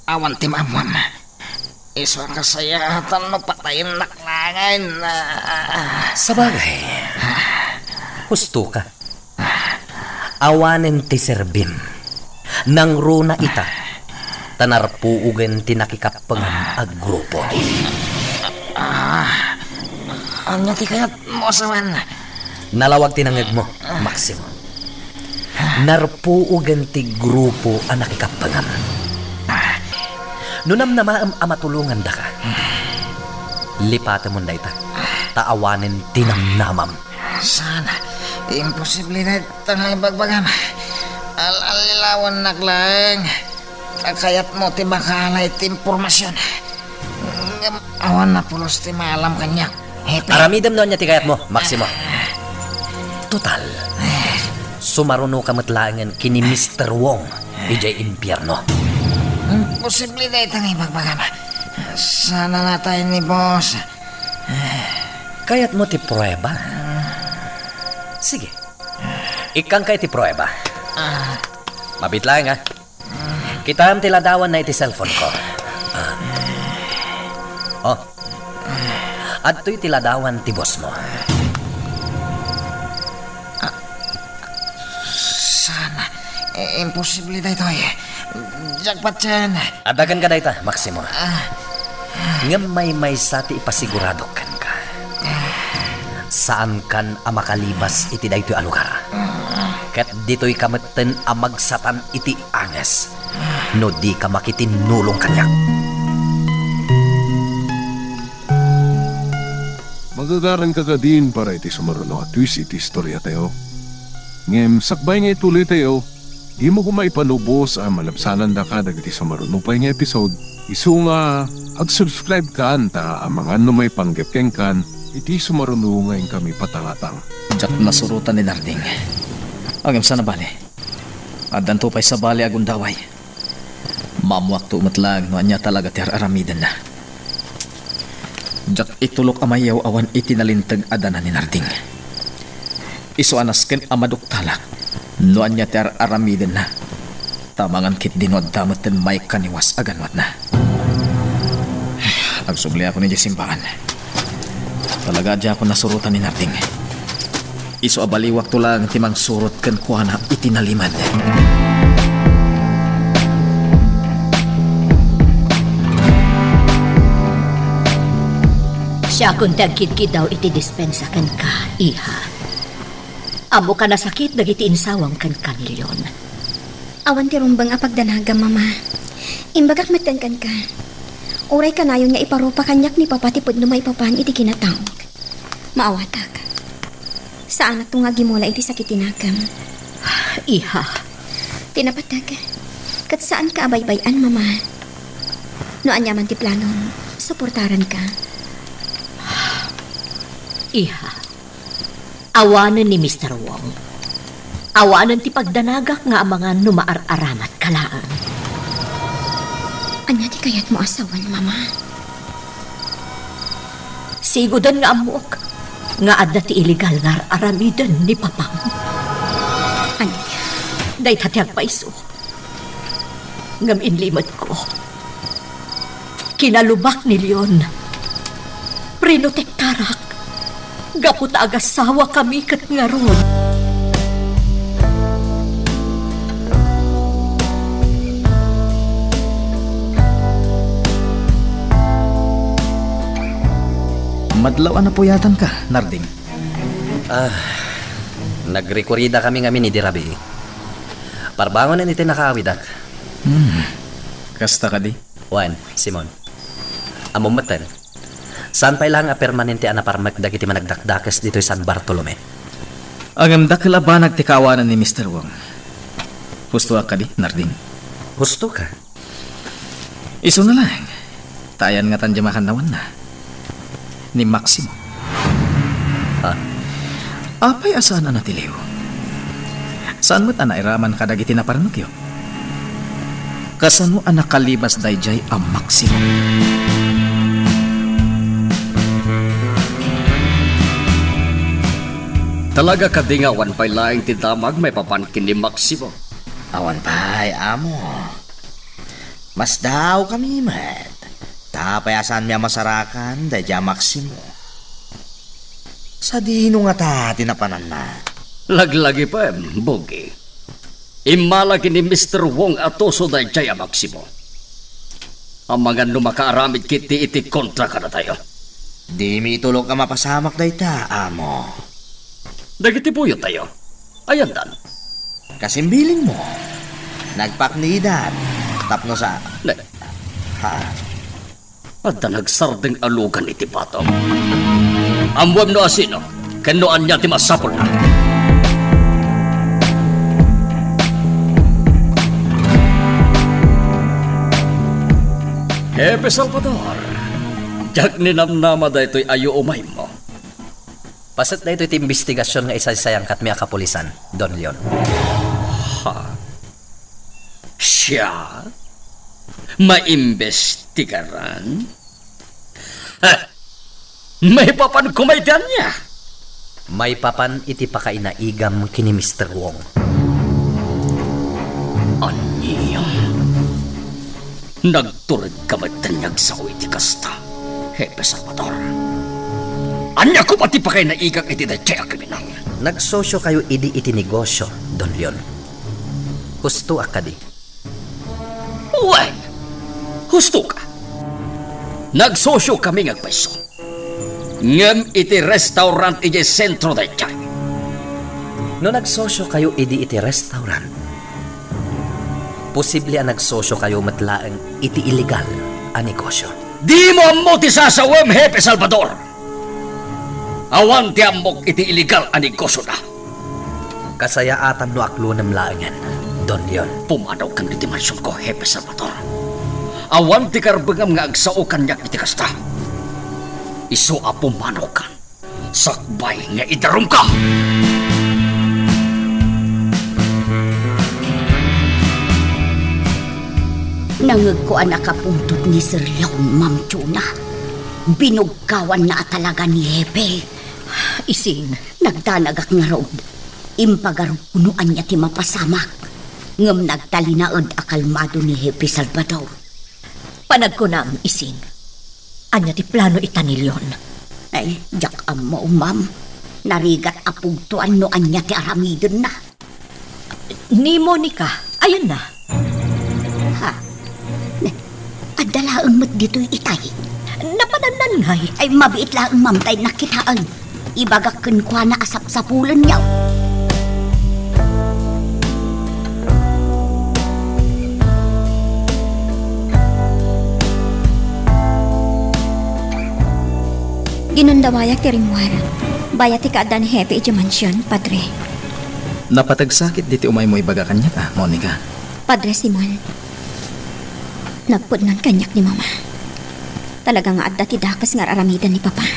Awan ti mamam. Iswa kasayatan no patayin naklangan na. Sabagay. Husto ka. Awanen ti serbim. Nang runa ita. Tanarpuugan ti nakikapangan ag grupo. Anya ti kayat mo sawan. Nalawag tinangag mo, Maximo. Narpuugan ti grupo ang nakikapangan. Nunam na maam amatulungan da ka. Lipate mo na ita. Taawanin tinamnamam. Sana. Imposible na ito nga ibagbagam. Alalilawan naklang. Kayat mo ti bakalay ti impormasyon. Awan na pulos ti maalam kanya. Aramidam noon niya ti kayat mo, Maximo. Total. Sumaruno kamatlangan kini Mr. Wong. Ijay impyerno. Imposible na ito nga ibagbagam. Sana na tayo ni boss. Kayat mo ti prueba? Sige. Ikang kay ti prueba. Mabit lang ha. Kita am tiladawan na iti cellphone ko. At to'y tiladawan ti boss mo. Sana. Imposible na ito eh. Jagpat yan. Adagan ka na ita, Maximo. Ngam may sati ipasigurado kan ka. Saan kan amakalibas iti daytoy a lugar. Ket dito'y kameten amagsatan iti anges. No di ka makitinulong kanya. Magagaran ka din para iti sumaruno at twist iti istorya tayo. Ngem sakbay nga ituloy tayo. Di mo kumaipanubos ang malabsanan da ka dagiti sumaruno pa nga episode. Isu nga ag-subscribe ka ta ang mga may panggap kan iti sumarunungayin kami patalatang. Jak nasurutan ni Narding. Agam sana bali. Adan to pay sa bali agundaway. Mamuak to umatlag no anya talaga ti aramidan na. Jak itulok amayaw awan itinalintag adana ni Narding. Iso anas ken amadok talak no anya ti aramidan na. Tamangan kit dinod damat ten may kaniwas aganwat na. Agsubli ako ni simbahan. Talaga di ako nasurutan ni Narding. Iso abaliwak to lang timang surot ken kuana itinaliman. Siya kung dagkid-kid daw iti dispensa kan ka, iha. Amo ka na sakit dagiti insawang kan kanilyon. Awan ti rumbang apagdanaga, mama. Imbagak matangkan ka. Uray ka na yun nga iparupa kanyak ni papatipod no may papan iti kinatawag. Maawatag. Saan at nga gimula iti sakitinagam? Iha. Tinapatag. Kat saan ka abaybayan, mama? No anyaman ti planong suportaran ka. Iha. Awanan ni Mr. Wong. Awanan ti pagdanagak nga mga numaar-aramat kalaan. Anya ti kayat mo asawan, mama? Sigudan nga amok. Nga adda ti illegal nga aramidan ni Papang. Anya? Day tatyag pa iso. Ngam inlimad ko. Kinalubak ni Leon. Prinotektarak. Gaputa agasawa kami kat nga ron. Madlawan na puyatan ka, Narding. Nagrekorida kami ngamin ni Dirabi. Parbangon na niti nakawidak. Kasta ka di? Juan, Simon. Amumatan. Saan pa ilang permanente anaparmak dagiti managdakdakas dito San Bartolome? Agam dakila ba nagtikawanan ni Mr. Wong? Husto ka di, Narding? Husto ka? Iso na lang. Tayan nga tanjamakan nawan na. Ni Maximo. Ha? Apay asana na tiliw? Saan mo't anairaman kadagiti na paranukyo? Kasano anak kalibas dayjay ang Maximo? Talaga kadingawan pa'y laing tidamag may papankin ni Maximo. Awan pa'y, amo. Mas daw kami, mat. Tapay asan miya masarakan, dadya Maximo. Sa dino nga ta, tinapanan na. Laglagi pa, Bogi. Imalagi ni Mr. Wong atoso da jaya Maximo. Ang mga numakaaramid kiti iti kontra ka na tayo. Di mi itulog ka mapasamak da ita, amo. Dagiti puyo tayo. Ayan dan. Kasimbiling mo. Nagpaknidan. Tapno sa... Ha? At nagsardeng alugan iti patong. Amwam no asino. Kanoan niya ti masapol na. Hepe Salvador. Jak ninamnama da ito'y ayo umay mo. Pasat na ito iti investigasyon nga isa-sayang katmiya kapulisan, Don Leon. Ha? Siya? Maimbestigaran? Ha? May papan kumaydan niya? May papan iti pakainaigam kini Mr. Wong. Anyong? Nagturag kamatanyag sa iti kasta, Hepe Salvador. Anya ko pati pa kayo naigag iti da tiyag kaminang. Nagsosyo kayo iti negosyo, Don Leon. Husto akadi. Wen, husto ka. Nagsosyo kami ngagpaiso. Ngem iti restaurant iti sentro da tiyag. No nagsosyo kayo iti restaurant, posible ang nagsosyo kayo matlaang iti illegal ang negosyo. Di mo mo ti sasawam, Hepe Salvador. Awan ti amok iti illegal ang negosyo na. Kasayaatan no aklo ng laangan, Don Leon. Pumanaw kang di dimansyon ko, Hepe Salvador. Awan ti karbagam nga agsao kanyak iti kasta. Iso a pumanaw kan. Sakbay nga idarom ka! Nangag ko ang nakapuntot ni Sir Leon, Ma'am Chuna. Binugkawan na talaga ni Hepe. Ising, Nagdanagak nga raw. Impagarog punuan niya ti mapasamak. Ngam nagtalinaod akalmado ni Hepe Salvador. panagkunam ising. Anya ti plano itanilyon. Ay, jak mo, ma'am. Narigat apugtuan no anya ti aramidon na. Ni Monica, ayun na. Ha? Adalaang mat dito'y itay. Napananangay. Ay, mabiit lang ma'am tay nakitaan. Ibagak kwa na asap sa pulan niyaw. Ginundawayak ti rimwar. Bayat ti kaadaan ni Hepe iti mansyon, Padre. Napatagsakit diti umay mo ibaga kanya ka, Monica. Padre Simon. Nagpudnan kanyak ni Mama. Talaga nga adda ti dakas nga aramidan ni Papa.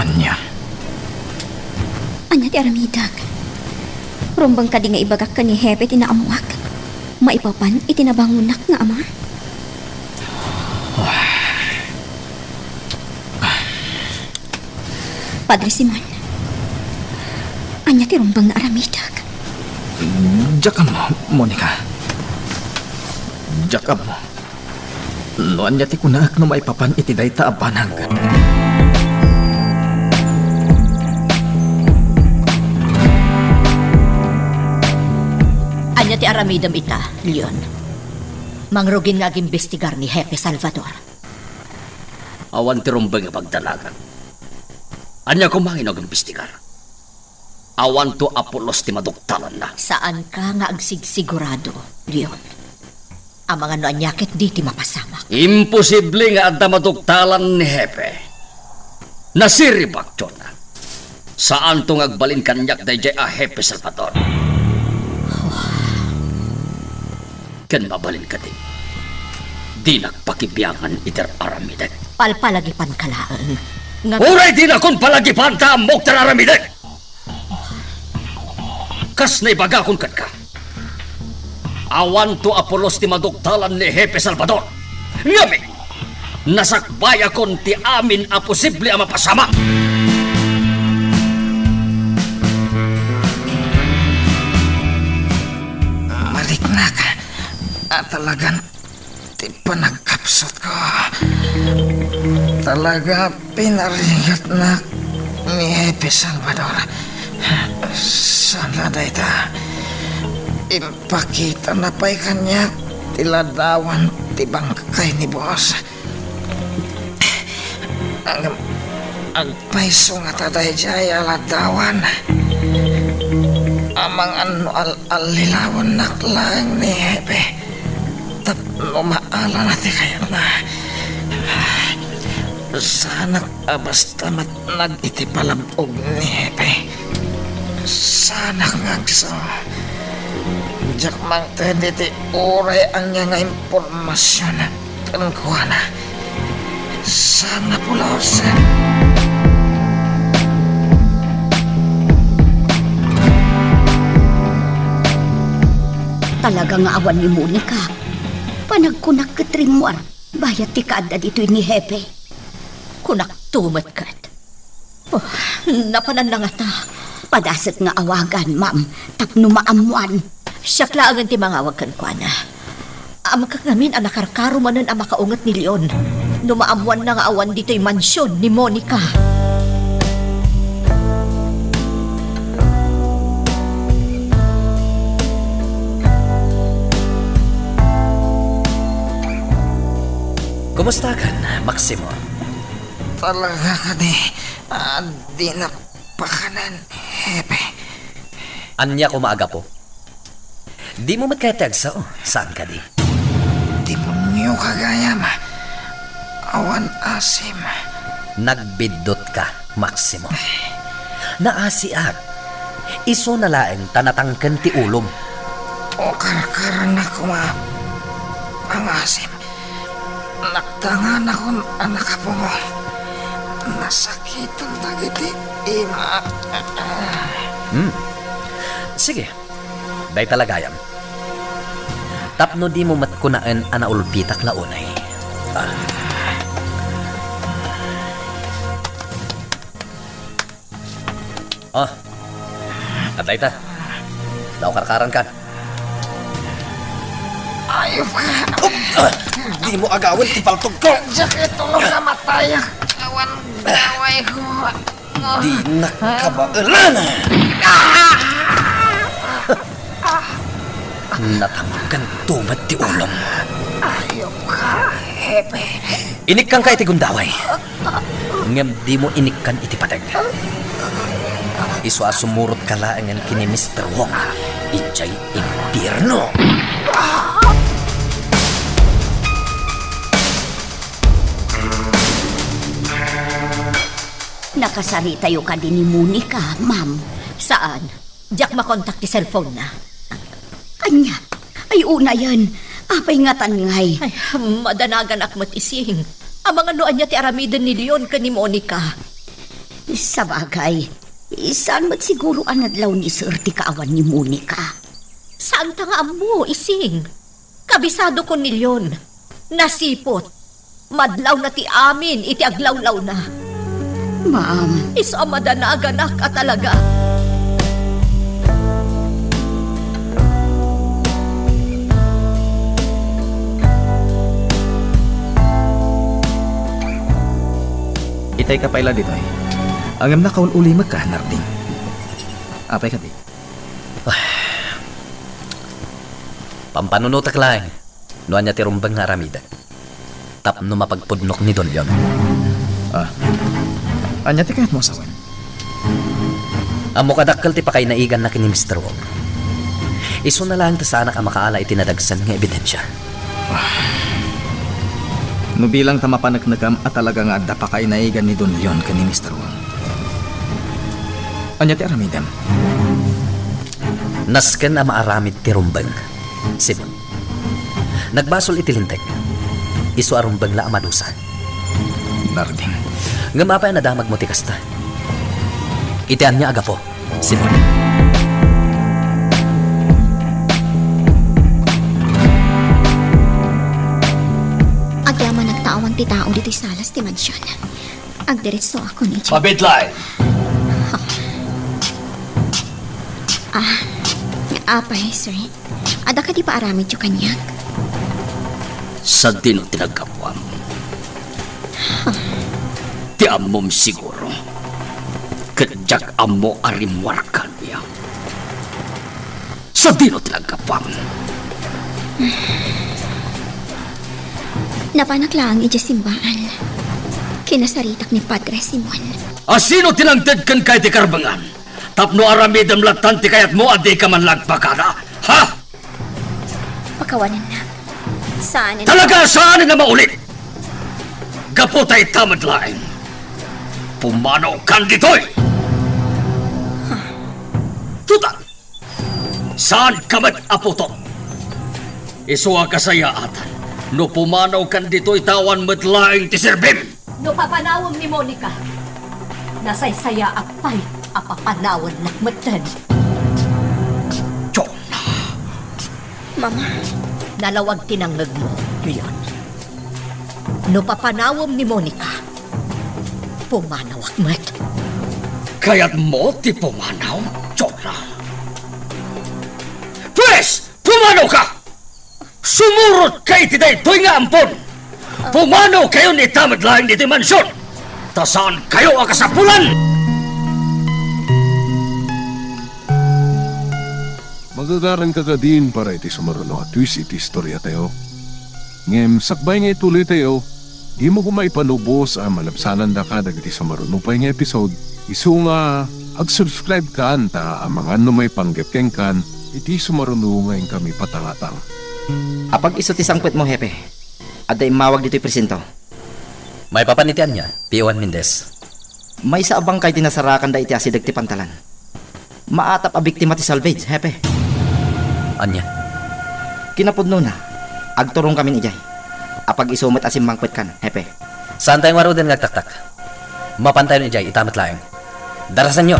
Anya? Anya ti aramidag. Rumbang ka di nga ibagak ka ni Hepe tinaamuak. Maipapan itinabangunak nga ama. Padre Simon. Anya ti rumbang na aramidag. Diyakan mo, Monica. Diyakan mo. No anya ti kunaak no maipapan iti dayta abanag. Anya ti aramidam ita, Leon. Mangrugin nga gimbestigar ni Hepe Salvador. Awan ti rumbang nga pagdalagan. Anya kumangin og imbestigar. Awan to Apolos ti maduktalan na. Saan ka nga agsigsigurado, Leon? Ang mga noanyakit di ti mapasamak. Imposible nga adda maduktalan ni Hepe. Nasiribak na. Saan to ngagbalin kanyak dayjay a Hepe Salvador? Kan mabalin ka din. Di nagpakibiyangan iter aramidag. Palpalagipan kalaan. Uray din akong palagipan ta amok iter aramidag! Kas na ibagakon kat ka. Awan to Apolos ti maduktalan ni Hepe Salvador. Ngami, nasakbay akon ti amin a posible a mapasama. Maliknak. Talagang ti panagkapsot ko. Talaga pinarigat na ni Hepe Salvador. Sana dayta ipakita na pa'y kanya tiladawan ti bangkay ni boss. Agpaiso nga taday jay aladawan. Amang ano alilawan naklang ni Hepe. Tapno maala na ti kaya na. Sana basta nag-iti palabog ni Hepe. Sana ngagso. Diyak mang tenditi oray ang niya nga impormasyon kan kuha na. Sana pulos. Talaga nga awan ni Monica. Panagkunak katrimwar. Bayat ti kaadda dito'y ni Hepe. Kunak tumat kat. Oh, napanan na nga ta. Padasat nga awagan, ma'am. Tapno maamuan. Siya klaangan ti mga awag kan kwa na. Ang kagamin ang nakarkarumanan ang makaungat ni Leon. Numaamuan na nga awan dito'y mansyon ni Monica. Kumusta ka na, Maximo? Talaga ka di na pakanan, Hepe. Anya ko maaga po. Di mo magkatagsa, saan ka di? Demonyo kagayam. Awan asim. Nagbidot ka, Maximo. Naasiat. Iso na laeng tanatangkan ti ulom. O karkaran ako ang asim. Naktangan akong anak po mo. Nasakitan dagiti ima. Sige. Day talaga yan. Tapno di mo matkunaan anaulpitak launay. Atay ta. Daw karkaran ka. Ayaw ka. Di mo agawin, tipaltog ko. Sakit tulog ka mataya. Awan gaway ko. Di nakabailan. Natangkan tumat ti ulam. Ayaw ka, Hepe. Inik kang kay ti gundaway. Ngem di mo inik kan iti pateg. Iswa sumurot ka laangan kini Mr. Wong. Ijay impyerno. Nakasari tayo ka din ni Monica, ma'am. Saan? Diyak makontak ti cellphone na. Anya, ay una yan. Apay nga tangay. Ay, madanagan akmat ising. Ang mga noan niya ti aramidan ni Leon ka ni Monica. Sa bagay, saan mat siguro anadlaw ni Sir ti kaawan ni Monica? Saan ta nga mo, ising? Kabisado ko ni Leon. Nasipot. Madlaw na ti amin, iti aglawlaw na. Ma'am. Iso ang madanagan ka talaga. Itay ka paila dito eh. Angam na kaun uli magka, Narding. Apay ka di? Pampanunutak lang. Nuan niya ti rumbang nga aramida. Tapno mapagpudnok ni Don Leon. Anya ti kahit mo asawan. Amo kadakkel ti pakay naigan na kini Mr. Wong. Iso na lang ta sana ka makaala itinadagsan nga ebidensya. No bilang tamapanagnagam at talaga nga adda pakay naigan ni Don Leon kani Mr. Wong. Anya ti aramidam? Nasken a maaramid ti rumbang. Simon. Nagbasol iti lintek. Iso a rumbang la amadusa. Narding. Nga mapay na damag mo ti kasta. Itian niya aga po, Simon. Agyaman nagtaawang ti tao dito salas ti mansyon. Agdiretso ako ni Jim. Pabidlay! Apay, sir. Ada ka di pa aramid yung kanyak? Sa dino tinagkapwam. Ti amom siguro. Kadyak amo arimwarkan niya. Sa dino tinagkapwam. Napanaklang iti simbaan. Kinasaritak ni Padre Simon. Asino tinangtad kan kay ti karbangan? Tapno aramidam latan ti kayat mo adi ka man lagpakada. Ha? Pakawanan na. Saan na? Talaga saan na maulit? Gapotay tamad laing. Pumanaw kan ditoy. Tutal. Saan kamat aputo? Isuwa kasayaatan. No pumanaw kan ditoy tawan matlaing ti serbim. No papanawag ni Monica. Nasaysaya apay apapanawan na matan. Chona. Mama. Nalawag tinangag mo, Leon. No papanawam ni Monica. Pumanawak mat. Kaya't mo ti pumanaw, Chona. Pwes, pumanaw ka! Sumurot kay ti daytoy nga ampon. Pumanaw kayo ni tamad lang ni ti mansyon. Tasaan kayo akasapulan! Magagaran ka ka din para iti sumaruno at twist iti istorya tayo. Ngem, sakbay nga ituloy tayo, di mo kumay panubos ang malapsanan da ka dagiti sumaruno pa nga episode. Isu nga, ag-subscribe ka anta ang mga may panggepkeng kan, iti sumaruno ngayon kami patangatang. Apag iso ti sangpet mo, Hepe. Aday mawag dito'y presento. May papanitian niya, P1 Mendez. May sa abang kay dinasarakan da iti asidag ti pantalan. Maatap a biktima ti salvage, Hepe. Anya? Kinapudno na. Agturong kami ni Jay. Apag isumat asim mangpet kan, Hepe. Saan tayong marudan ngagtaktak? Mapantay ni Jay, itamat lang. Darasan nyo.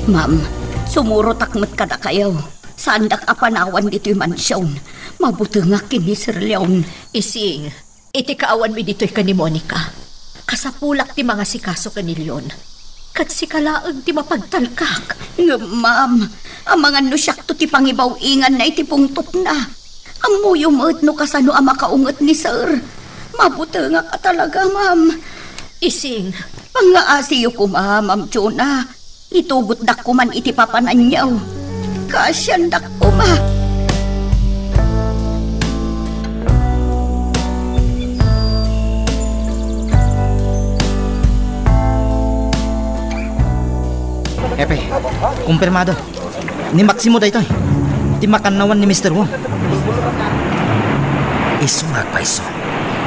Ma'am, sumurot akmat ka na kayo. Sandak apanawan dito'y mansyon. Mabuti nga kini Sir Leon. Ising, iti kaawan mi dito'y ka ni Monica. Kasapulak ti mga sikaso ka ni Leon. Kat si kalaag ti mapagtalkak. Nga, ma'am, ang mga nusyak to ti pangibaw ingan na iti pungtot na. Ang muyo maat no kasano ang makaungat ni Sir. Mabuti nga ka talaga, ma'am. Ising, Pangaasiyo ko, ma'am Chona. Itugot dak ko man iti papananyaw. Kasyan dak ko, ma. Epe, kumpirmado. Ni Maximo da ito eh. Ti makanawan ni Mr. Wong. Iso magpaiso.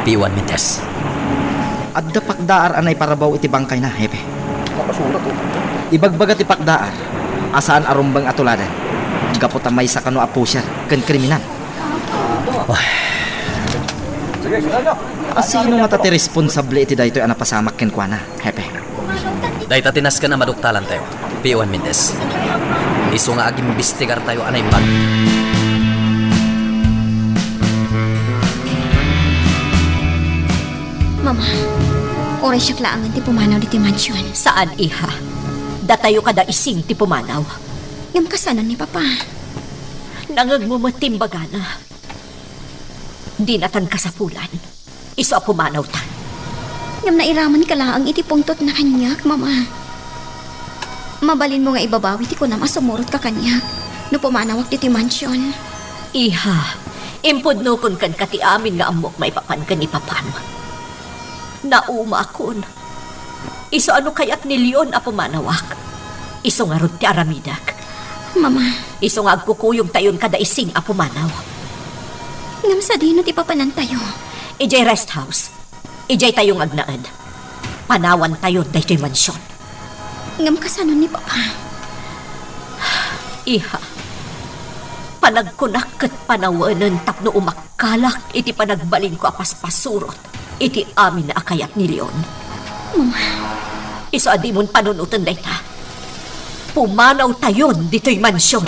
P1 Mintes. Adda pakdaar anay parabaw iti bangkay na, Epe. Ibagbaga ti pakdaar. Asaan arumbang atuladan. Gaputamay sa kano apo siya. Ken kriminal. Asino nga tati responsable iti daytoy anapasamak ken kuana, Epe. Dahil tatinas ka na maduktalan tayo. P1 Mintes. Iso nga aging bistigar tayo anay mag... Mama, oray siya klaangan ti pumanaw di ti mansyon. saan iha? Datayo kada ising ti pumanaw. Ngam kasanan ni Papa. Nangagmumatimbagana. Di natan kasapulan. Iso a pumanaw ta. Ngam nairaman ka laang iti pungtot na kanyak, Mama. Mabalin mo nga ibabawi ti ko na masumurot ka kanyak. No pumanawag ti mansyon. Iha, impod no kun kan kati amin nga amok maipapan ka ni Papan. Nauma akon. Iso ano kayat ni Leon a pumanawak. Iso nga rod ti aramidak. Mama. Iso nga agkukuyong tayon kada ising a pumanaw. Ngam sa dino ti papanan tayo. Ijay rest house. Ijay tayong agnaad. Panawan tayo dahil mansyon. Ngam kasano ni Papa. Iha, panagkunak kat panawanan tapno umakkalak iti panagbalin ko apaspasurot iti amin na akayat ni Leon. Mama. Iso adi mon panunutan day ta. Pumanaw tayon dito'y mansyon.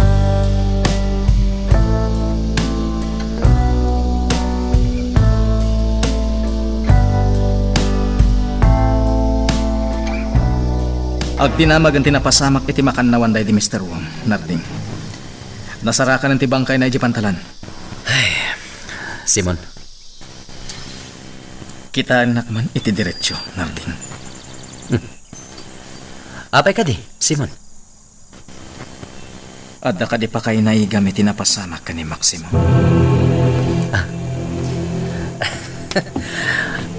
Ag tinamag ang tinapasamak iti makanawan day di Mr. Wong, Narding. Nasarakan ang tibangkay na iti pantalan. Ay, Simon. Kita anak man iti diretsyo, Narding. Apay ka di, Simon. Adda ka di pa kayo naigamit tinapasamak ka ni Maximo.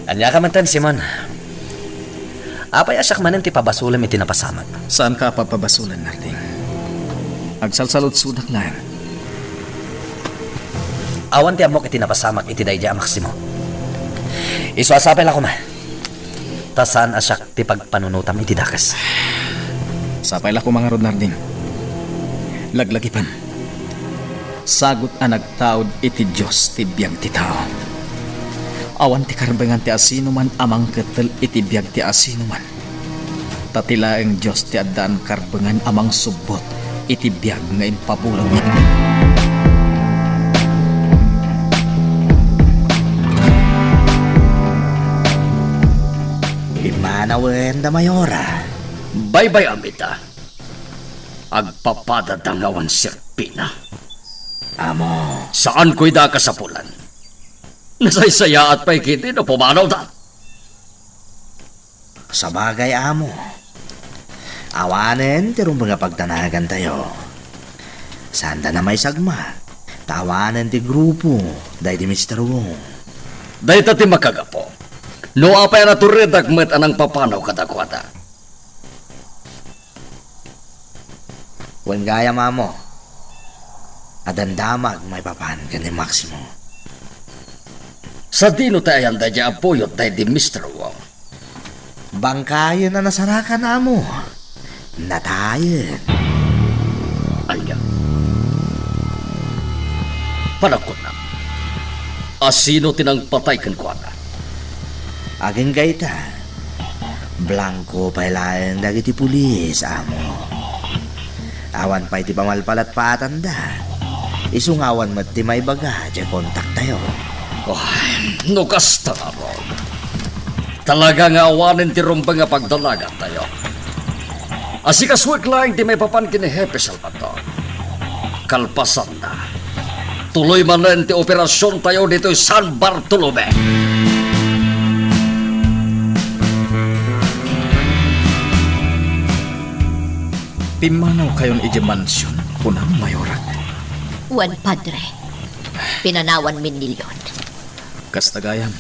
Anya ka man tan, Simon. Apay asyak manan ti pabasulam iti napasamak. Saan ka papabasulan, Narding? Agsalsalot sudak na. Awan ti amok iti napasamak iti dayja Maximo. Isuasapay lang ko ma. Tasaan asyak ti pagpanunutam iti dakas. Sapay lang ko mga rod, Narding. Laglagipan. Sagot ang nagtaod iti Diyos ti biyag ti tao. Awan ti karbangan ti asino man amang ketel iti biyag ti asino man. Tatila ang Diyos ti addaan karbangan amang subot iti biyag nga impabulong niya. Imanawen da Mayora. Bye-bye, Amita. Agpapadadangawan sirpina. Amo. Saan ko'y da kasapulan? Nasaysaya at pa'y kiti na pumanaw da. Sa bagay, amo. Awanen, tirong mga pagtanagan tayo. Sanda na may sagma. Tawanan ti grupo, dahi di Mr. Wong. Dahi ti makagapo. No apay na turidagmet anang papanaw kadakwata. Wen gaya mamo. Adandamag may papan ka ni Maximo. Sa dino tayo da dya apoyot dahi di Mr. Wong. Bangkayan na nasarakan na mo. Natayan. Anya. Panakot na. Asino tinang patay kan ko na? Aging gaita. Blanco pa ilayan dagiti pulis, amo. Awan pa iti pamalpalat patanda. Isungawan mo't ti may baga, di kontak tayo. No kasta nga ron. Talaga nga awanin ti rumbang nga pagdalagan tayo. Asikaswag lang ti may papankin ni Hepe Salvador. Kalpasan na. Tuloy man rin ti operasyon tayo dito San Bartolome. Pimanaw kayon iti mansyon, punang Mayora. Wan, Padre. Pinanawan min nilyon. Kastagayan,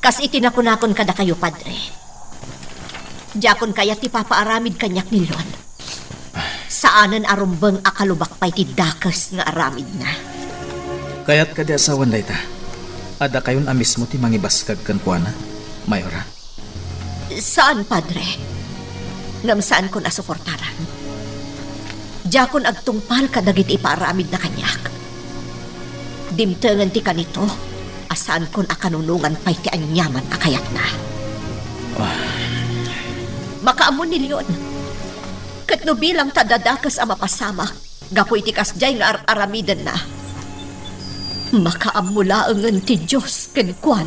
Kas itinakunakon kada kayo, Padre. Diyakon kaya ti papaaramid kanyak nilyon. Saanan arumbang akalubak pa'y ti dakas nga aramid na. kaya't kadi asawan dayta. Ada kayon amis mo ti mangibaskag kan kuana, Mayora. Saan, Padre? Ngam saan ko nasuportaran? Diyakon agtungpal kadagit ipaaramid na kanyak. Dimtengan ti kanito, asaan kon akanunungan pa'y ti anyaman akayat na. Makaamon nilyon. Kat no bilang tadadakas ang mapasamak, gapoy ti kasjay nga aramidan na. Makaamulaangan ti Diyos kenkwan.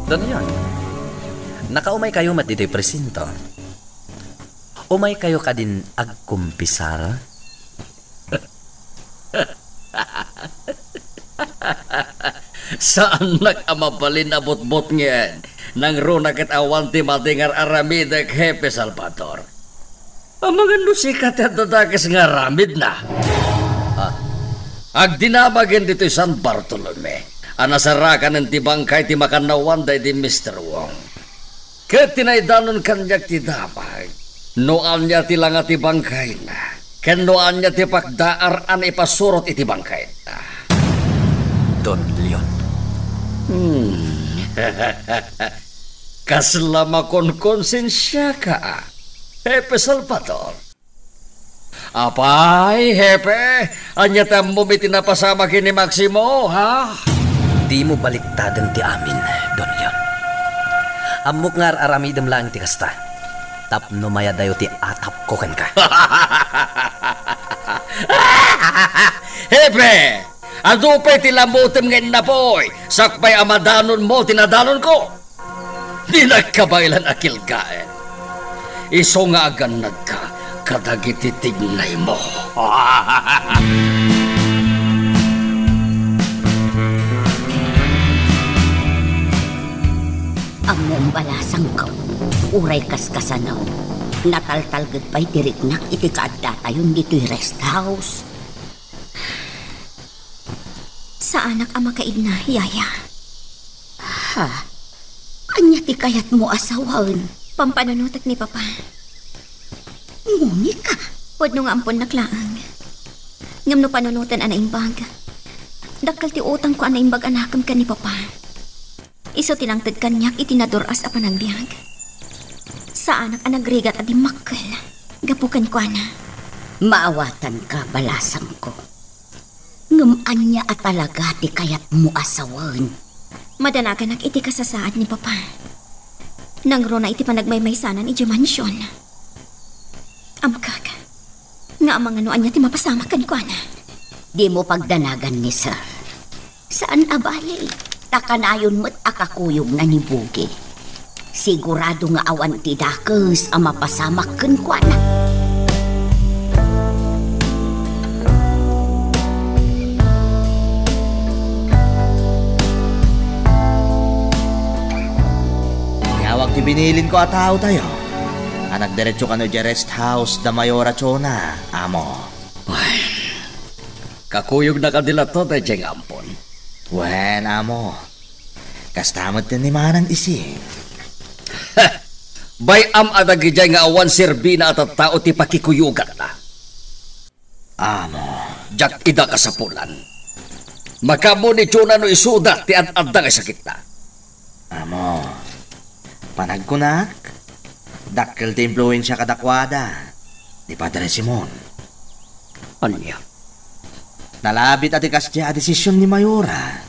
Doon yun. Nakaumay kayo matito'y presinto. Umay kayo ka din agkumpisar. Saan nag-amabalin na bot-bot ngayon nang runa kat awan ti matingar aramid Hepe Salvador? Ang mga nusikat at dadakas nga aramid na. Agdinabagin dito San Bartolome. Anasarakan ng tibangkay ti makanawan day di Mr. Wong. Kat tinaydanon kanyak ti damay. Noan niya ti langa ti bangkay na. Ken noan niya ti pakdaar an ipasurot iti bangkay na. Don Leon. Kaslama kon konsensya ka, Hepe Salvador. Apay, Hepe, anya mo may tinapasama kini Maximo, ha? Di mo baliktadan ti amin, Don Leon. Amok nga aramidem lang ti kasta. Tapno maya dayo ti atap ko kan ka. Hepe! Adupay ti lamutem ngayon na po'y sakpay amadanon mo tinadanon ko. Di nagkabaylan akil kaen. Iso nga agan nagka kadagiti tignay mo. Among balasang ko, uray kaskasanaw. Nataltalgad pa'y diriknak iti kaadda tayon dito'y rest house. Sa anak ama kaid na, Yaya. Ha? Anya ti kayat mo asawan? Pampanunutak ni Papa. Nguni ka? Pwede nga ampon naklaang. Ngam no panunutan anaimbag. Dakal ti utang ko anaimbag anakam ka ni Papa. Iso tinangtad kanyak itinadoras a panagbiag. Sa anak anagrigat at imakal. Gapukan ko na. Maawatan ka, balasang ko. Ngam anya at talaga ti kayat mo asawan. Madanagan iti kasasaad ni Papa. Nangro na iti panagmaymaysanan iti mansyon. Amkag. Nga amang anuan niya ti mapasamakan ko na. Di mo pagdanagan ni sir. Saan abali? Takanayon mo't akakuyog na ni Bugi. Sigurado nga awan ti dakes ang mapasamakan ko na. Ngawag ti binilin ko at tao tayo. Nagdiretso ka no di rest house da Mayora Chona, amo. Kakuyog na kadila to tayo diyang ampon. Wen, amo. Kastamot din ni manang isi. Bayam adagijay nga awan serbina at tao ti pakikuyugan na. Amo. Jak ida kasapulan. Makamo ni Chona no isuda ti ad-adda nga sakit na. Amo, panagkunak, dakkel ti impluensya kadakwada ni Padre Simon. Anya? Nalabit ati kasya a desisyon ni Mayora.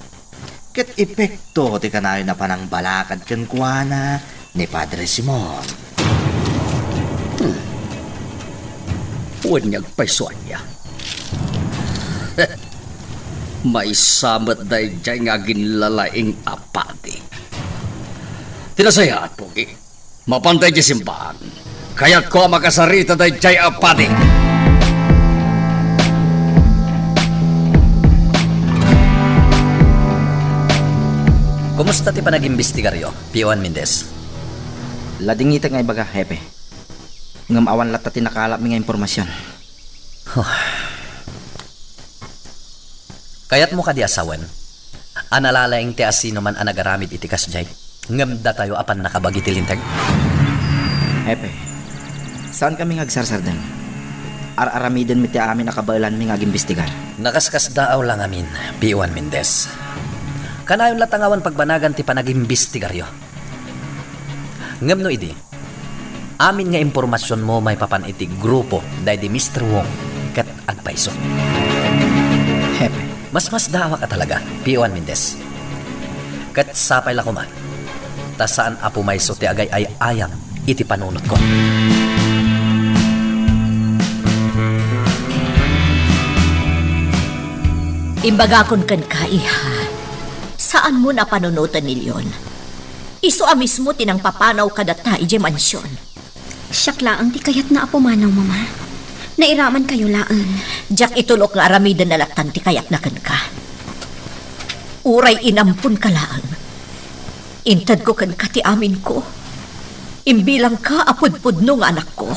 Ket epekto ti kanayon na panang balakad ken kuana ni Padre Simon. Huwag niyag paisuan niya. May samat dahi dyan nga ginlalaing apati. Tinasaya at pugi. Mapantay di simbahan. Kaya't ko makasarita dahi dyan apati. Kumusta ti panag-imbestigaryo, P1 Mendez? Lading ita nga ibaga, hepe. Ngam awan lata tinakalap mi nga impormasyon. Kaya't mo ka di asawan. Analalaing ti asino man anagaramid iti kasjay. Ngam da tayo apan nakabagi ti lintag. Hepe, saan kami ngagsarsardan? Ar-aramiden mi ti amin nakabailan mi ngagimbestigar. Nakaskas daaw lang amin, P1 Mendez. Kanayon latangawan pagbanagan ti panag-imbestigaryo. Ngam no idi, amin nga impormasyon mo may papan iti grupo dahi di Mr. Wong kat agpaiso. Hepe, Mas dawa ka talaga, P1 Mendez. Kat sapay la ko man, ta saan apo may so ti agay ay ayang iti panunot ko. Imbagakon kan kaiha. Saan mo na panunutan ni Leon? Iso a mismo tinang papanaw kadata ije mansyon. Siyak laang ti kayat na apo manaw, mama. Nairaman kayo laan. Jak itulok nga aramidan na latan ti kayak na ka. Uray inampun ka laang. Intad ko kan ka ti amin ko. Imbilang ka apudpudno nga anak ko.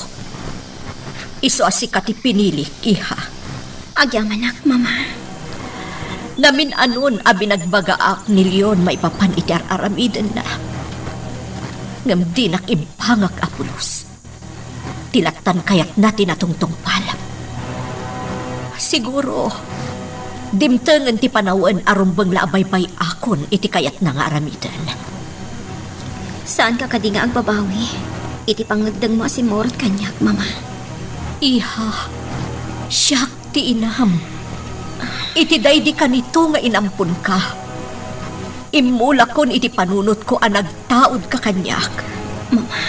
Iso asi ka ti pinilik, iha. Agyamanak, mama. Namin anon a binagbagaak ni Leon may papan iti aramidan na. Ngam di nakibhangak apulos. Tilatan kayak natin atungtong pala. Siguro, dimtengan ti panawan arumbang laabay-bay akon iti kayat na nga aramidan. Saan ka kadi nga agbabawi? Iti pangagdang mo si Morot kanyak, mama. Iha, siyak ti inam. Iti daydi ka nito nga inampun ka. Imula kon iti panunot ko ang nagtaod ka kanyak. Mama,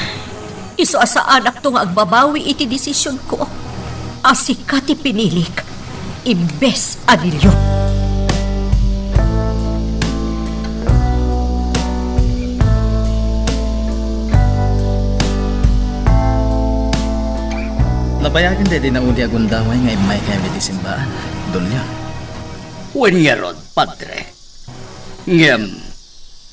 iso asa anak to nga agbabawi iti desisyon ko. Asika ti pinilik. Imbes adilyo. Nabayagan din na uli agundaway nga imay kaya di simbaan. Doon niya. Wen nga ron, Padre. Ngem,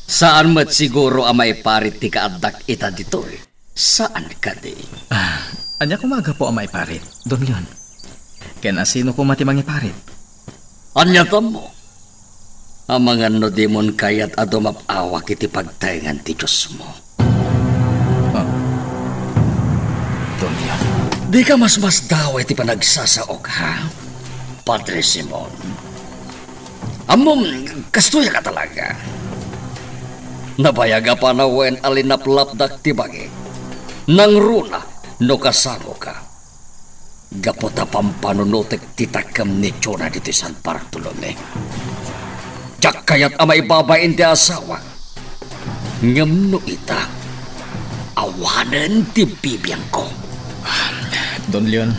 saan mat siguro amay parit ti kaadak ita dito eh? Saan ka di? Anya kumaga po ang may parit. Doon yun. Kaya sino ko matimangi parit? Anya mo? Ang mga no demon kayat adumapawa kiti pagtayangan ti Diyos mo. Doon yun. Di ka mas daway ti panagsasaok, ha? Padre Simon. Amom, kastuya ka talaga. Nabayaga pa na wen alinaplapdak ti bagi. Nang runa, no kasano ka. Gapota pampanunutek titakam ni Chona dito San Bartolome. Diyak kayat amay babain ti asawa. Ngam no ita, awanan ti bibiyang ko. Don Leon,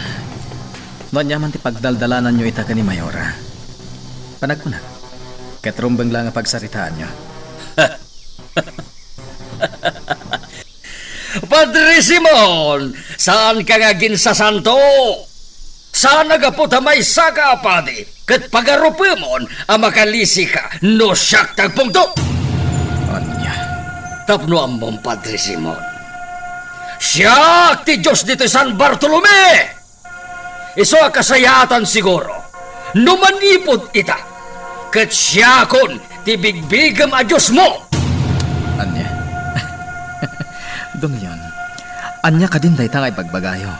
doon yaman ti pagdaldalanan nyo ita ka ni Mayora. Panag ko na. Katrumbang lang ang pagsaritaan nyo. Padre Simon, saan ka nga ginsasanto? Saan nagaputa may saka apadi? Kat pagarupimon ang makalisi ka no siyak tagpungto? Anya? Tapno ang mong Padre Simon. Siyak ti Diyos dito San Bartolome! Iso kasayatan siguro. Numanipod ita. Kat siyakon ti bigbigam a Diyos mo. Anya? Don yun. Anya ka din dayta ngay pagbagayo.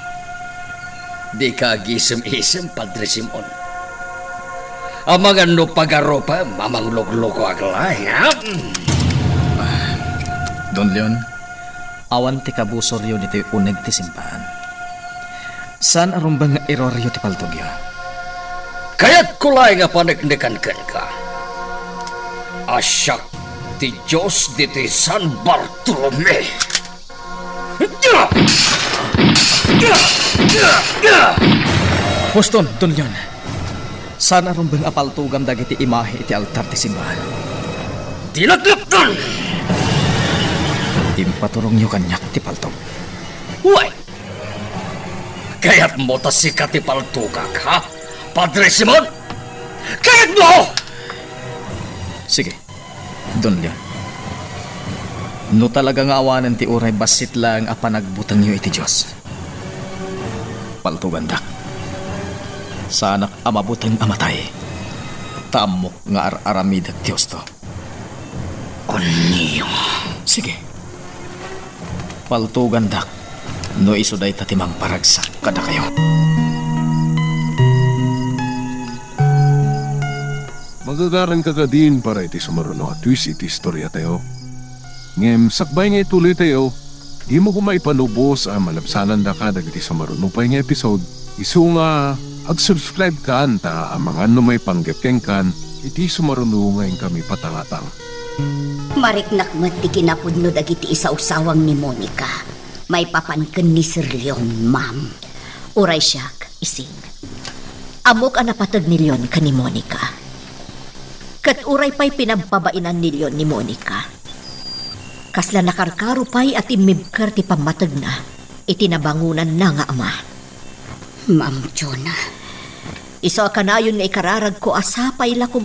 Di ka gisem-isem, Padre Simon. Ang mga no pagaropa, mamang loko aglay, ha? Don Leon, awan ti kabusoryo dito'y uneg ti simbahan. Saan arumbang nga iroryo ti paltogyo? Kaya't kulay nga panagnikan ka. Asyak ti Diyos diti San Bartolome. Huston, Don Leon. Saan arumbang apaltugam dagiti imahe iti altar ti simbahan? Tilaglaptan! Impaturong nyo kanyak ti paltog. Uy! Kaya't mo ta si katipaltugak, ha? Padre Simon? Kaya't mo! Sige, Don Leon. No talaga nga awanan ti uray basit lang a panagbutang nyo iti Diyos. Paltugan dak. Sanak amabutang amatay. Tamok nga ar-aramid ti Diyos to. Oniyo. Sige. Paltugan dak. No isuday tatimang paragsak kada kayo. Magagaran ka din para iti sumaruno at twist iti istorya tayo. Ngem sakbay nga ituloy tayo, di mo kumay panubos ang malabsanan da ka dagiti sumaruno pa nga episode. Isu nga ag-subscribe ka ta ang mga numay panggapkeng kan iti sumaruno ngayon kami patangatang. Mariknak mat ti kinapudno dagiti isa-usawang ni Monica. May papanken ni Sir Leon, ma'am. Uray siyak, ising. Amok ang napatag ni Leon ka ni Monica. Kat uray pa'y pinagpabainan ni Leon ni Monica. Kasla nakarkaro pa'y at imibkar ti pamatag na, itinabangunan na nga ama. Ma'am Jonah. Iso kanayon nga ikararag ko asapay lakum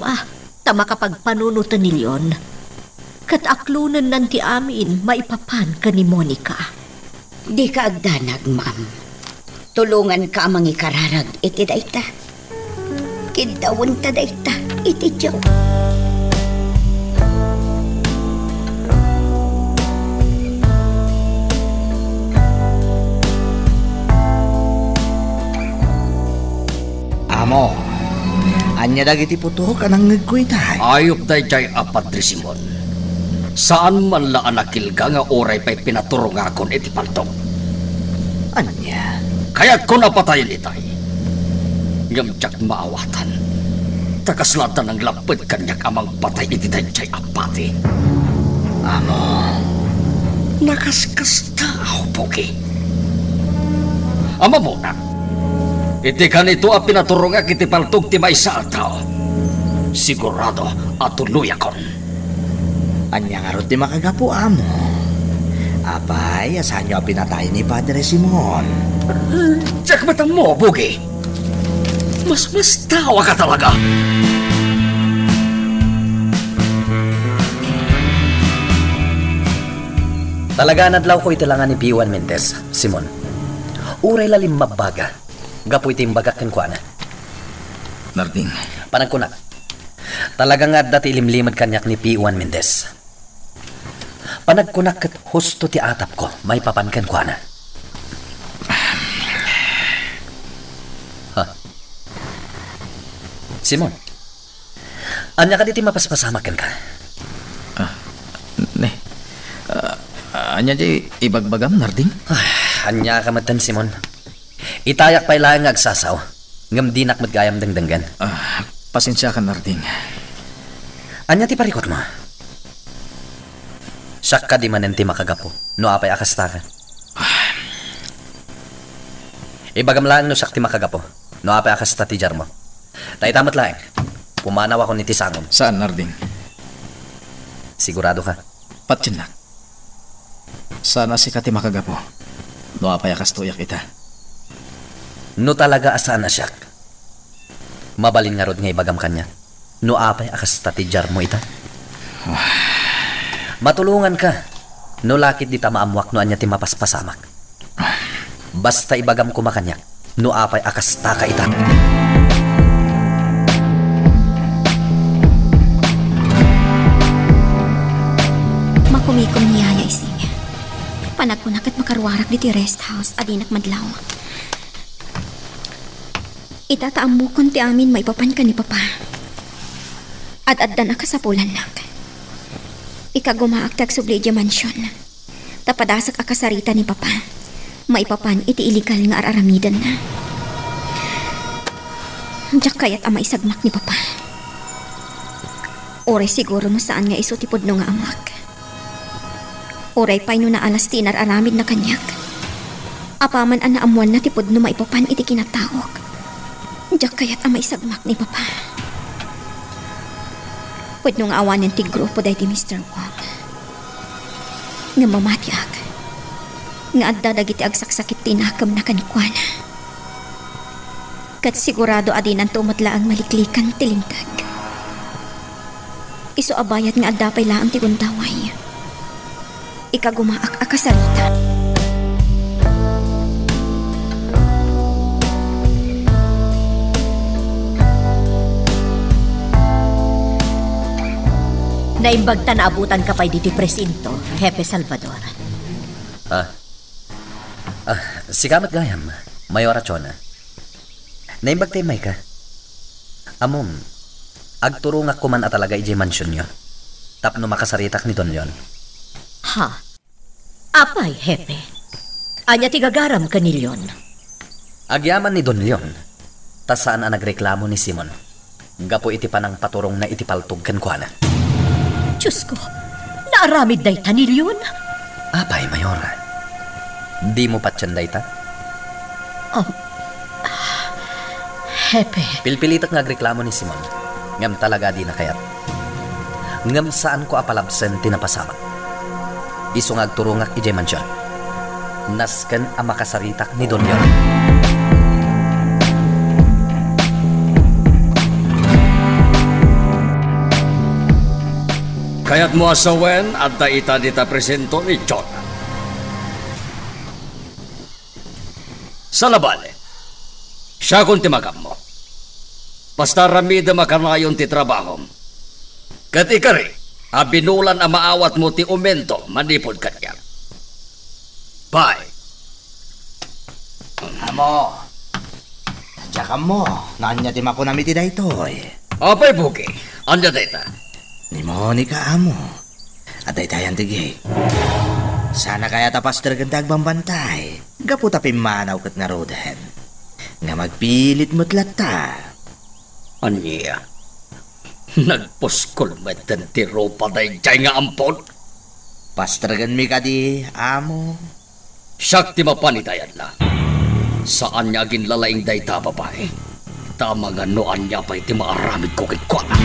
tama kapag panunutan ni Leon. Kat aklunan nanti amin maipapan ka ni Monica. Di ka agdanag, ma'am. Tulungan ka amang ikararag iti dayta. Kidawan ta dayta iti Diyo. Amo, anya dagiti puto ka nang ngagkoy tayo. Ayop day jay Padre Simon. Saan man la anakilga nga oray pa'y pinaturong akon iti paltong. Anya? Kaya't ko napatayin itay. Ngamtsak maawatan. Takaslatan ng lapad kanyak amang patay iti day jay apati. Amo, Nakaskas tao, Pogi. Ama mo na. Iti kanito a pinaturong ak iti paltog ti may sa tao. Sigurado at tuloy akon. anya nga ron ti makagapu, amo. Apay, asan nyo pinatay ni Padre Simon? Tsak matang mo, Pogi. Mas tawa ka talaga. Talaga nadlaw ko itilangan ni P1 Mendez, Simon. Uray lalim mabaga. Gapo iti imbagak kan kuana. Narding. Panagkunak. Talaga nga dati limlimad kanyak ni P1 Mendez. Panagkunak kat husto ti atap ko, may papankan kuana. Ha? Simon. Anya ka diti mapaspasamakan ka? Anya di ibagbagam, Narding? Anya ka matan, Simon. Itayak pa'y lang agsasaw. Ngam dinak matgayam dengdenggan. Pasensya ka, Narding. Anya ti parikot mo? Siyak ka di manen ti makagapo. No apay akasta ka. Ibagam lang no siyak ti makagapo. No apay akasta ti jar mo. Taitamat lang. Pumanaw ako ni ti sangom. Saan, Narding? Sigurado ka? Patyanak. Sana si kati makagapo. No apay akastuyak ita. No talaga asaan na siyak. Mabalin nga rod nga ibagam kanya. No apay akasta ti jar mo ita. Matulungan ka. No lakit di tamaamwak no anya ti mapaspasamak. Basta ibagam ko makanya. No apay akasta ka ita. Makumikom niyaya ising. Panagkunak at makarwarak diti rest house adinak madlaw. Itataam mo kon ti amin maipapan ka ni Papa. Ad-adda na kasapulan nak. Ikagumaak tag subli di mansyon. Tapadasak akasarita ni Papa. Maipapan iti illegal nga araramidan na. Diyak kayat ama isagmak ni Papa. Oray siguro no saan nga iso tipod no nga amak. Oray pa'y no na alas tinar aramid na kanyak. Apaman ang naamuan na tipod no maipapan iti kinatawag. Diyak kayat ama isagmak ni Papa. Pwede nung awanan ti grupo dahi ti Mr. Wong. Nga mamati ak. Nga adda dagiti agsaksakit tinakam na kanikwan. Kat sigurado adin ang tumatla ang maliklikan tilintag. Iso abayat nga adda pay laang ti guntaway. Ikagumaak akasarita. Naimbagta na abutan ka pa'y diti presinto, Hepe Salvador. Sigamat gayam, Mayora Chona. Naimbagtay may ka. Amom, agturo nga kuman at talaga iji mansyon nyo. Tapno makasaritak ni Don Leon. Ha? Apay, Hepe. Anya tigagaram ka ni Leon. Agyaman ni Don Leon, tas saan ang nagreklamo ni Simon. Gapo iti panang paturong na itipaltog kan kuana. Diyos ko, naaramid day ta ni Leon? Apay, Mayora. Di mo patyan day ta? Hepe. Pilpilitak nga agreklamo ni Simon. Ngam talaga di na kayat. Ngam saan ko apalabsen tinapasamak. Iso nga agturungak ije mansyon. Nasken ang makasaritak ni Don Leon. Kaya't mo asawen at daita dita presento ni John. Sa labale, siya kung timagam mo. Basta ramida makanayon ti trabaho. Kat ikari, abinulan ang maawat mo ti umento, manipod kanya. Bye. Amo, tsaka mo, naanya ti makunami ti daytoy. Apay buki, anya data. Ni Monica amo, at daytayan tigay. Sana kaya tapas tergantag bambantay, gapu tapi manaw kat nga roden. Nga magpilit mo't lata. Anya, nagpuskol metan ti ropa day jay nga ampon. Pastragan mi ka di, amo. Siyak ti mapanitayan na. Saan niya ginlalaing day ta babae? Tama nga noan niya pa'y ti maaramid ko kay Kwana.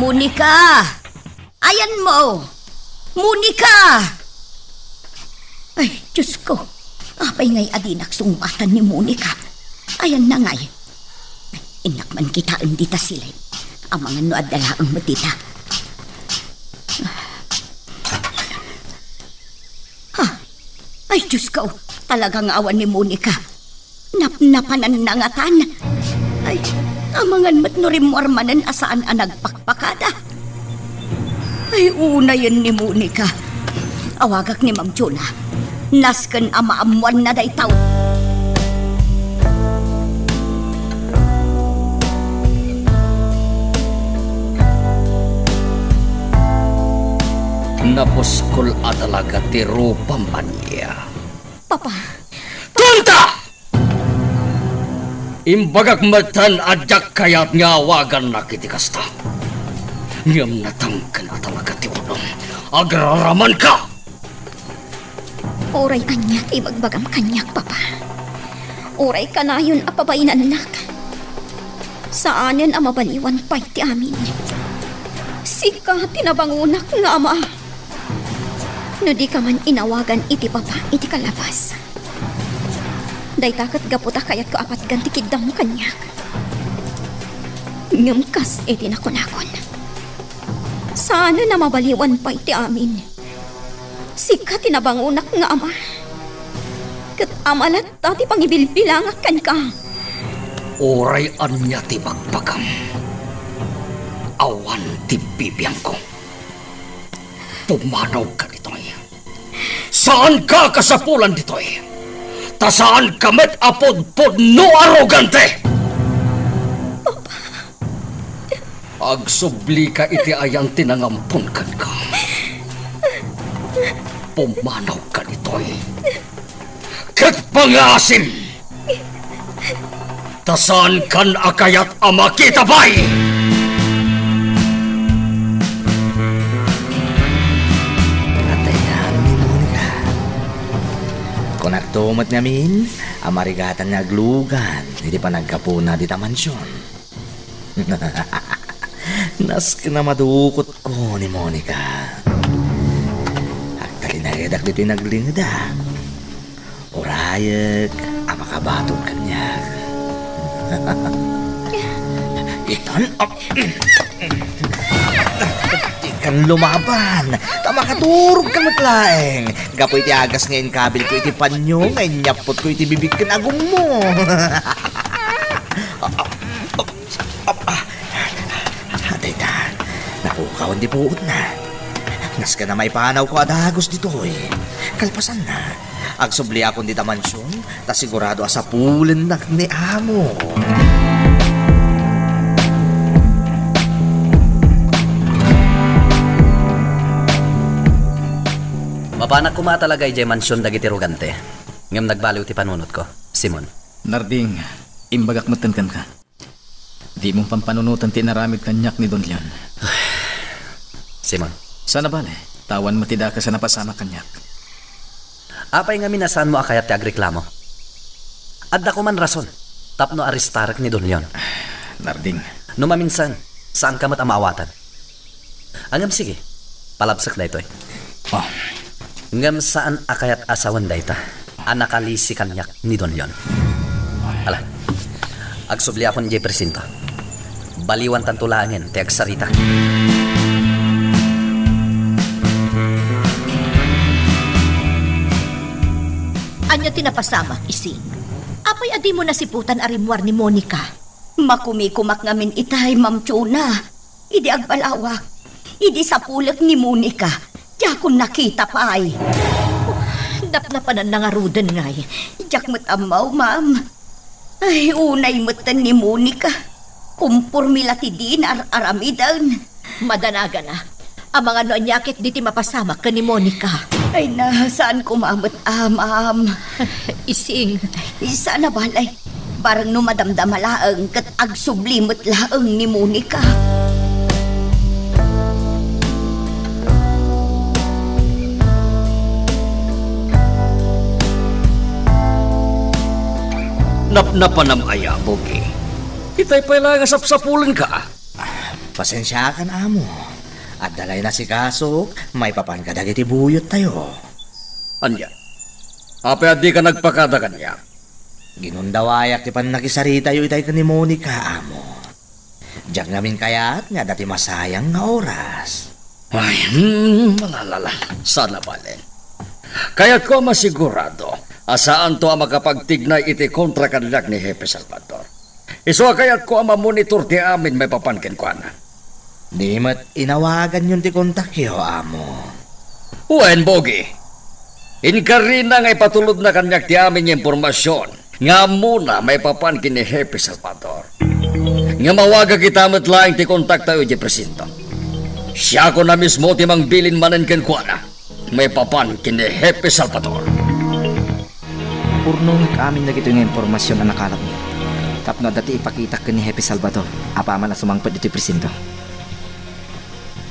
Monica! Ayan mo! Monica! Ay, Diyos ko. Apay ngay adinak sumbatan ni Monica. Ayan na ngay. Inak man kita dita sila. Ang mga no adalaang matita. Ha? Ay, Diyos ko. Talagang awan ni Monica. Napnapanan na ngatan. Ay, amangan matnurim mo armanan asaan ang nagpakpakada. Ay, una yun ni Monica. Awagak ni Ma'am Juna. Nasken ama amuan na daytaw. Napuskol atalaga ti rupam anya. Papa. Tunta! Imbagak matan ajak kayat ngawagan na kitikasta. Ngam natangkan atalaga ti unong. Agraraman ka! Oray anyat ibagbagam kanyak, Papa. Oray kanayon apabayinan nak. Saanin ang mabaliwan pa'y ti amin. Sika tinabangunak nga ama. No di ka man inawagan iti Papa iti kalabas. Daytakat gaputa kayat ko apat ganti kidam mo kanyak. Ngamkas iti nakunakon. Sana na mabaliwan pa'y ti amin. Sika tinabangunak nga ama. Kat amalat tati pangibilbilangak kan ka. Oray anya ti magpagam. Awan ti bibiyang ko. Pumanaw ka dito'y. Saan ka kasapulan dito'y? Tasaan kamet apod-pod no arogante! Agsubli ka iti ayang tinangampun kan ka. Pumanaw ka nito'y. Kat pangasim! Tasaan kan akayat ama kita bay! Katayan ni Monica. Kung nagtumat namin, amarigatan nga aglugan, hindi pa nagkapuna di tamansyon. Nas ka na madukot ko ni Monica. Agtali na redak dito'y naglingda. Urayag, amakabatog kanya. Itan, ikan lumaban. Tamakaturog ka matlaeng. Gapoy iti agas ngayon kabil ko iti panyo. Ngayon nyapot ko iti bibig ka nagong mo. Napukaw hindi puot na. Nas ka na may panaw ko adagos dito eh. Kalpasan na. Agsubli akong di tamansyon, ta sigurado asa pulen na ni amo. Mapanak ko talaga ijay mansyon dagiti rugante. Ngam nagbaliw ti panunot ko, Simon. Narding, imbagak matankan ka. Di mong pampanunutan tinaramid kanyak ni Don Leon. Simon. Sana bale, tawan matida ka sa napasama kanyak. Apay nga minasan mo akayat ti agreklamo. Adda ko man rason, tapno aristarek ni Don Leon. Narding. Numaminsan, saan ka mat amawatan? Angam sige, palabsak na ito eh. Oh. Ngam saan akayat asawan dayta, anakalisi kanyak ni Don Leon. Ala, agsubli ako ni Jay Presinto. Baliwan tantulangin, ti agsarita. Anya tinapasama, ising. Apay adi mo nasiputan arimwar ni Monica. Makumikumak ngamin itay, Ma'am Chuna. Idi agbalawak. Idi sa pulak ni Monica. Diya kong nakita pa ay. Naplapanan na nga ruden ngay. Diyak mo't amaw, ma'am. Ay, unay mo'tan ni Monica. Kumpurmila ti din aramidan. Madanaga na. Ang mga noanyakit di ti mapasama ka ni Monica. Ay na, saan kumamot, ma'am? Ising. Sana balay. Barang no madamdamalaang kat agsublimot laang ni Monica. Napnapanam aya, Bogi. Itay pala nga sapsapulan ka. Pasensya ka na amo. At dalay na si Kasok, may papan ka dagiti buyot tayo. Anya, apay di ka nagpakada kanya. Ginundawayak ti pan nakisarita yu itay ka ni Monica, amo. Diyak ngamin kayat nga dati masayang nga oras. Ay, malalala. Sana balen. Kaya't ko masigurado, asaan to ang makapagtignay iti kontra kanilak ni Hepe Salvador. Iso kaya't ko ang mamonitor ti amin may papankin ko na. Di mat inawagan yun ti kontak yo, amo. Uen, Bogi. Inkarina nga ipatulod na kanyak ti amin yung impormasyon. Nga muna may papankin ni Hepe Salvador. Nga mawaga kita matlaing ti kontak tayo di presinto. Siya ko na mismo ti mangbilin manen ken ko na. May papankin ni Hepe Salvador. Purnong amin na gito yung impormasyon na nakalap niya. Tapno dati ipakita ka ni Hepe Salvador. Apaman na sumangpad dito presinto.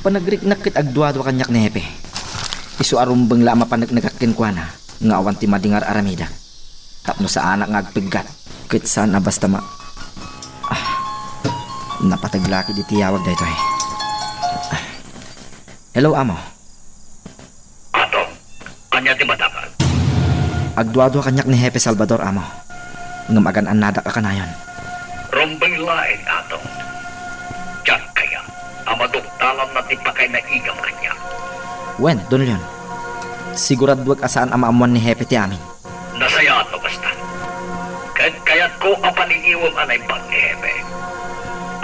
Panagriknak kit agduado kanyak ni Hepe. Isu arumbang lama panagnagakin kwa na. Nga awan ti madingar aramida. Tapno sa anak nga agpigat. Kit saan na basta napataglaki di tiyawag dito eh. Hello, amo. Ato, kanya ti madapat. Agduado kanyak ni Hepe Salvador, amo. Ngamagan anada ka kanayon. Rombeng laing ato. Diyak kaya, amadoktalam na ti pakay na igam kanya. Wen, Don Leon. Sigurad wag asaan amaamuan ni Hepe ti amin. Nasaya ato basta. Kaya't ko apaniiwam anay pang ni Hepe.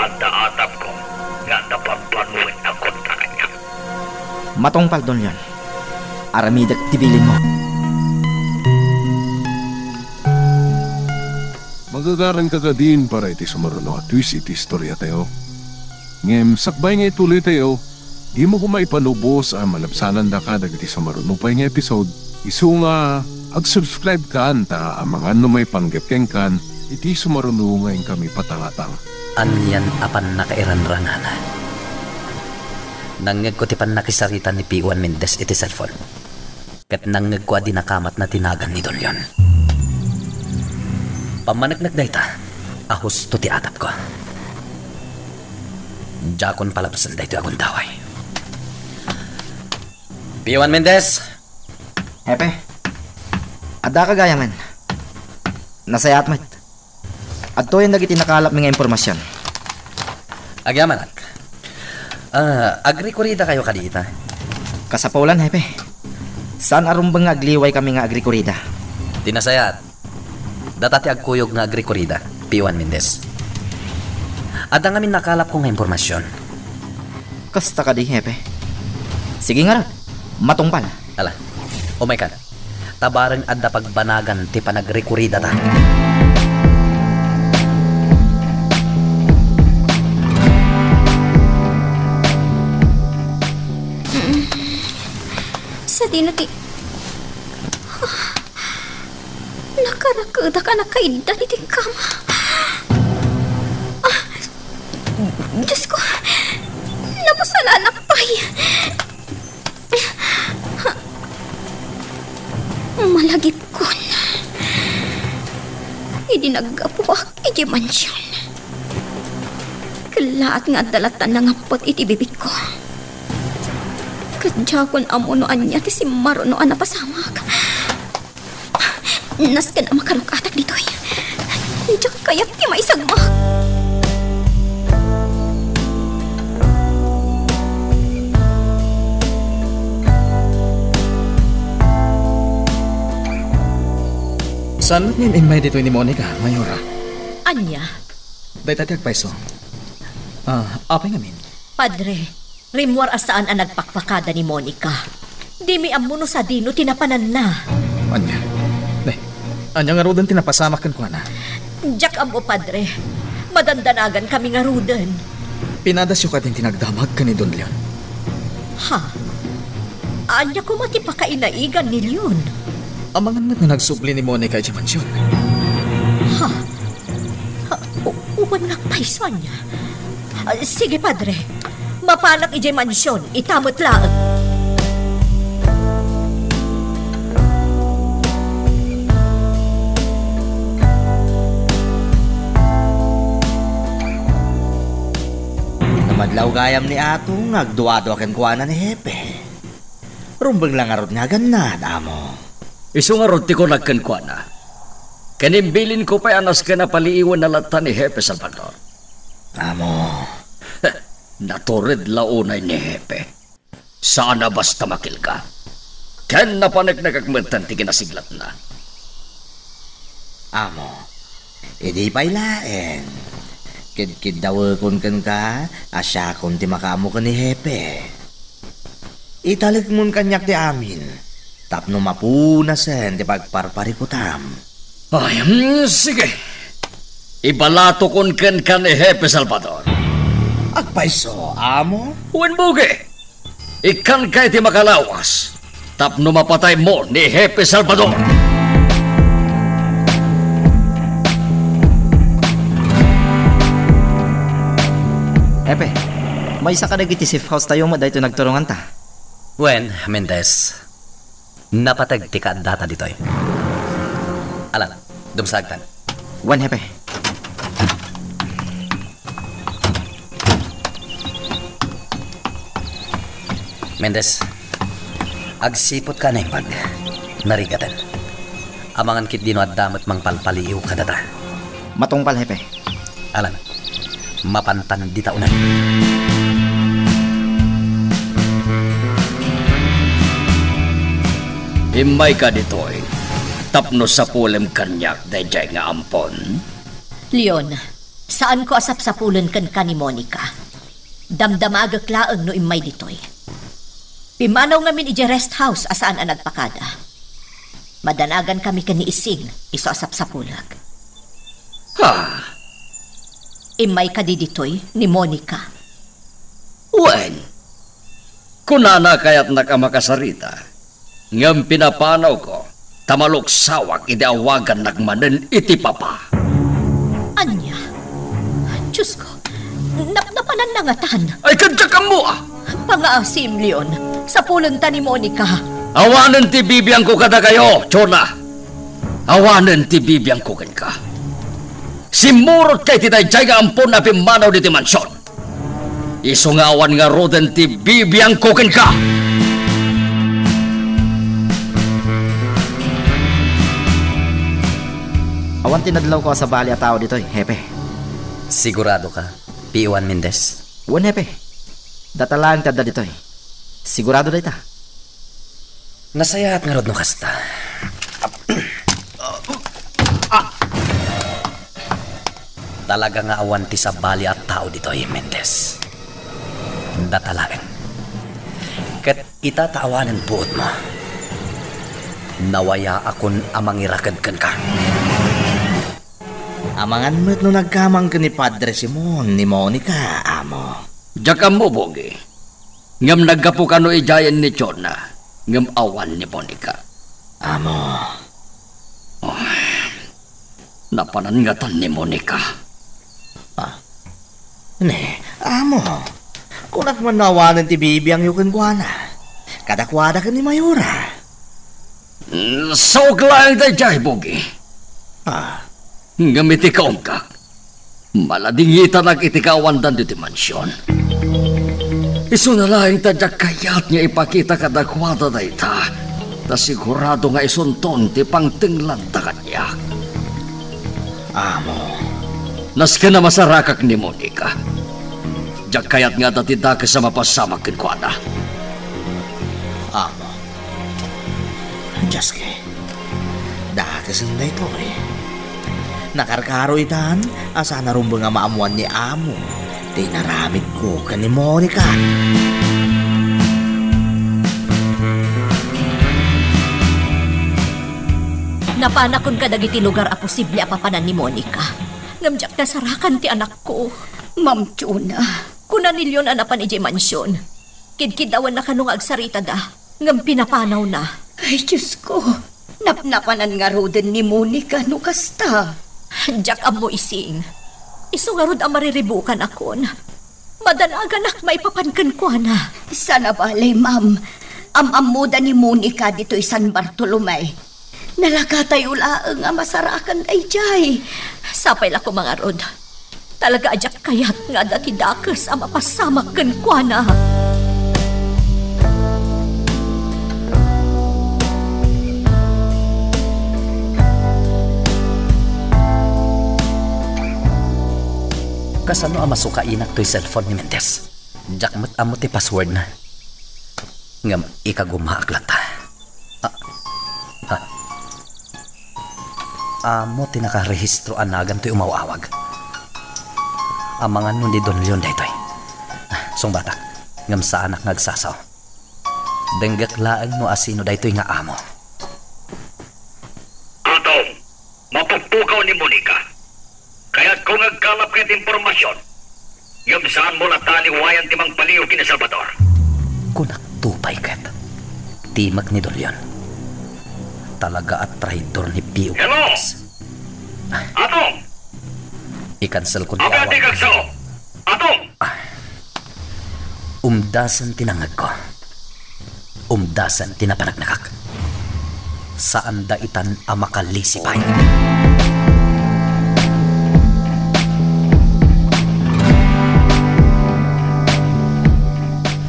At naatap ko nga napamplanuin ang kontra kanya. Matongpal, Don Leon. Aramidak tibilin mo. Magagaran ka din para iti sumaruno at twist iti istorya tayo. Ngem, sakbay nga ituloy tayo, di mo kumay panubos ang malabsanan da ka dagiti sumaruno pa nga episode. Isu nga, ag-subscribe ka ta ang mga may panggapkeng kan, iti sumaruno ngayon kami patangatang. Anyan apan nakairanranan. Nangag ko ti pan nakisaritan ni P1 Mendez iti cellphone. Kat nangag ko adi nakamat na tinagan ni Dolyon. Pamanagnak dayta, ahos to ti atap ko. Jakon palabasan dayto akong daway. P1 Mendez! Hepe, ada ka gaya man. Nasayat mat. At to yung nagiti nakalap mga impormasyon. Agyaman ak. Agrikorida kayo kadita. Kasapulan, Hepe. Saan arumbang nga agliway kami nga agrikorida? Tinasayat. Datati agkuyog nga agrikorida, P1 Mendez. Ada ngamin nakalap ko nga impormasyon. Kasta ka di, Hepe. Sige nga rat, matungpal. Ala, umay ka. Tabarang adda pagbanagan ti panagrikorida ta. Sa dino ti... Nakarakada ka na kaida ni ti kama. Diyos ko, napasalanak pa'y. Malagip ko na. Idinagapuak iti mansyon. Kalaat nga dalatan na ngapot iti bibig ko. Kadya kon amunoan niya ti si marunoan na pasamag. Nas ka na makarukatak dito'y. Diyak kayak ti maisagma. Saan mo imay dito ni Monica, Mayora? Anya? Day tati agpaiso. Apay ngamin. Padre, rimwar asaan ang nagpakpakada ni Monica. Di mi amuno sa dino tinapanan na. Anya? Anya nga rudan tinapasama kan ko na. Jack amo, Padre. Madandanagan kami nga rudan. Pinadasyo ka din tinagdamag ka ni Don Leon. Ha? Anya ko mati pakainaigan ni Leon. Amangan na nagsubli ni Monica di mansyon. Ha? Uwan nagpaiso niya. Sige, Padre. Mapanak ije mansyon. Itamot lang. Namadlaw gayam ni Ato, nagduwado akin kuwana ni Hepe. Rumbang lang arot nga ganad, amo. Iso nga roti ko nagkankwa na. Kanimbilin ko pa anas ka na paliiwan na lata ni Hepe Salvador. Amo. Naturid launay ni Hepe. Sana basta makil ka. Ken na panik nagagmantan ti kinasiglat na. Amo. Idi pa'y laen. Kid daw kun ka, asya kun ti makaamo ka ni Hepe. Italik mun kanyak ti amin. Tapno mapunasen ti pagparparikutam. Ay, sige. Ibalato kon ken ka ni Hepe Salvador. Agpaiso, amo? Uwan bugi. Ikan kay ti makalawas. Tapno mapatay mo ni Hepe Salvador. Hepe, may isa ka nagiti safe house tayo mo dahito nagturungan ta. Wen, Mendez. Napatag ti data dito'y. Alam, dumsagtan. Wan, Hepe. Mendez, agsipot ka na yung pag narigatan. Amangan kit dino at damot mang palpaliw ka data. Matungpal, Hepe. Alam, mapantan di taunan. Himay ka dito'y. Tapno sa pulem kanyak dayjay nga ampon. Leon, saan ko asap sa pulen kan ka ni Monica? Damdamagak laang no imay ditoy. Pimanaw ngamin ije rest house asaan ang nagpakada. Madanagan kami kan ni Ising, iso asap sa pulag. Ha? Imay ka ditoy ni Monica. Wen, kunana kaya't nakamakasarita. Ngam pinapanaw ko, tamalok sawak ideawagan nagmanen iti papa. Anya? Diyos ko, napanan nangatan. Ay kadyakan mo ah! Pangaasim, Leon, sa pulunta ni Monica. Awanan ti bibiyang ko kada kayo, Chona. Awanan ti bibiyang ko kan ka. Simurot kay titay nga ampon na pimanaw di ti mansyon. Isungawan nga roden ti bibiyang ko kan ka. Awan tinadlaw ko sa bali at tao dito, Hepe. Sigurado ka, P1 Mendez? Wan, Hepe. Datalaan ka da dito, sigurado da ita. Nasaya at nga rod no kasta. Talaga nga awan ti sa bali at tao dito, Mendez. Datalaan. Kat itataawanan buot mo. Nawaya akon amangirakad kan ka. Amangan mo't no nagkamang ka ni Padre Simon ni Monica, amo. Diyakam mo, Bogi. Ngam nagkapo ka no ijayan ni Chona. Ngam awan ni Monica. Amo. Oh, napanangatan ni Monica. Ne, amo. Kung nakmanawanan ti bibiyang yukan kuana, kadakwada ka ni Mayura. So lang tayo dyan, Bogi. Ngam itikaong ka. Maladingitan ang itikawan dan diti mansyon. Isu na lang tadyak kayat niya ipakita kadakwada na ita. Na sigurado nga isunton ti pangtinglan ta kanya. Amo. Naska na masarakak ni Monica. Diyak kayat nga dati daka sa mapasamak kinkwada. Amo. Diyos ke. Dakasan na ito eh. Nakarkaro itan, asa na rumbo nga maamuan ni Amo. Di naramid ko ka ni Monica. Napanakon ka dagiti lugar a posible apapanan ni Monica. Ngamjak na sarakan ti anak ko. Ma'am Chona. Kuna nilyon anapan iji mansyon. Kidkidawan na kanong agsarita da. Ngam pinapanaw na. Ay, Diyos ko. Napnapanan nga roden ni Monica no kasta. Diyak am mo ising. Isu nga rod ang mariribukan akon. Madanagan ak maipapankan ko na. Sana balay, ma'am. Am-amuda ni Monica dito San Bartolomé. Nalakatay ulaang nga masarakan ay jay. Sapay la ko mga rod. Talaga ajak kayat nga dati dakas ang mapasamak kan ko na. Kasano ang masukainak to'y cellphone ni Mendez? Diyak mo't amo ti password na. Ngam ikagumaaklat ta. Amo ti nakarehistro anagan to'y umawawag. Amangan nun di Don Leon daytoy. Song bata, ngam sa anak ngagsasaw. Denggak laang no asino daytoy nga amo. Atong, mapagpukaw ni Monica. Kaya't kung nagkalap kayo impormasyon, ngam saan mo natali wayan timang paliw kina Salvador. Kunak tupay kat. Timak ni Don Leon. Talaga at traidor ni Pio. Hello? Atong! I-cancel ko di Abati awan. kagso! Atong! Umdasan tinangag ko. Umdasan tinapanagnakak. Saan da itan ang makalisipay.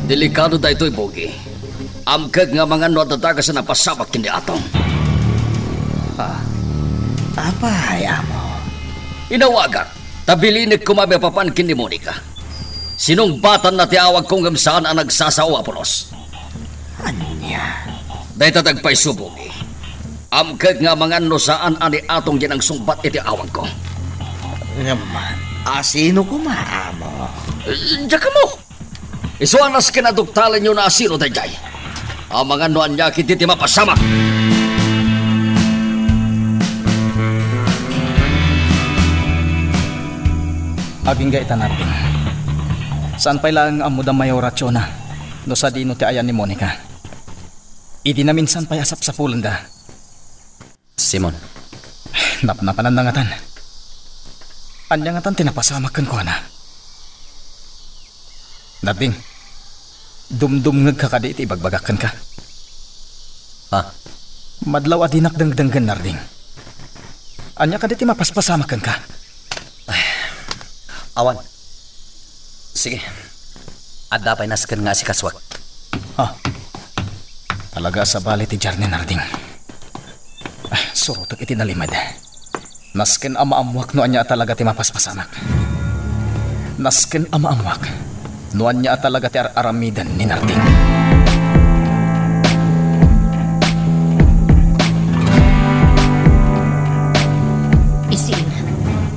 Delikado da ito'y Bogi. Amkag nga mga no dadaga sa napasamak kindi Atong. Apay, Amo. Inawagak, tabilinig kumabi papan kindi Monica. Sinong batan na tiawag kung gamsaan ang nagsasawa pulos? Anya? Dahil tatagpay subugi. Amkag nga mga no saan ani Atong yan ang sumbat iti awag ko. Ngaman, asino ko maamo? Diyan ka mo! Isuanas kinaduktalan nyo na asino dayjay. Ang mga no anya kiti ti mapasamak. Aging gaita natin. Saan pa lang ang mudang mayorasyon na no sa dino ti ayan ni Monica. Idi na minsan pa yasap sa pulanda. Simon. Napnapanan na ngatan. Anya ngatan tinapasamakan ko na. Narding. Dumdum kakadi iti ibagbagakan ka. Ha? Madlaw adinak dangdanggan Narding. Anya kaditi mapaspasamakan ka. Awan. Sige. Adda pa'y naskan nga si Kaswag. Ha? Talaga sa bali ti Jarne Narding. Surutok iti nalimad. Nasken amaamwak no anya talaga ti mapaspasamak. Nasken amaamwak no anya talaga ti aramidan ni Narding. Ising,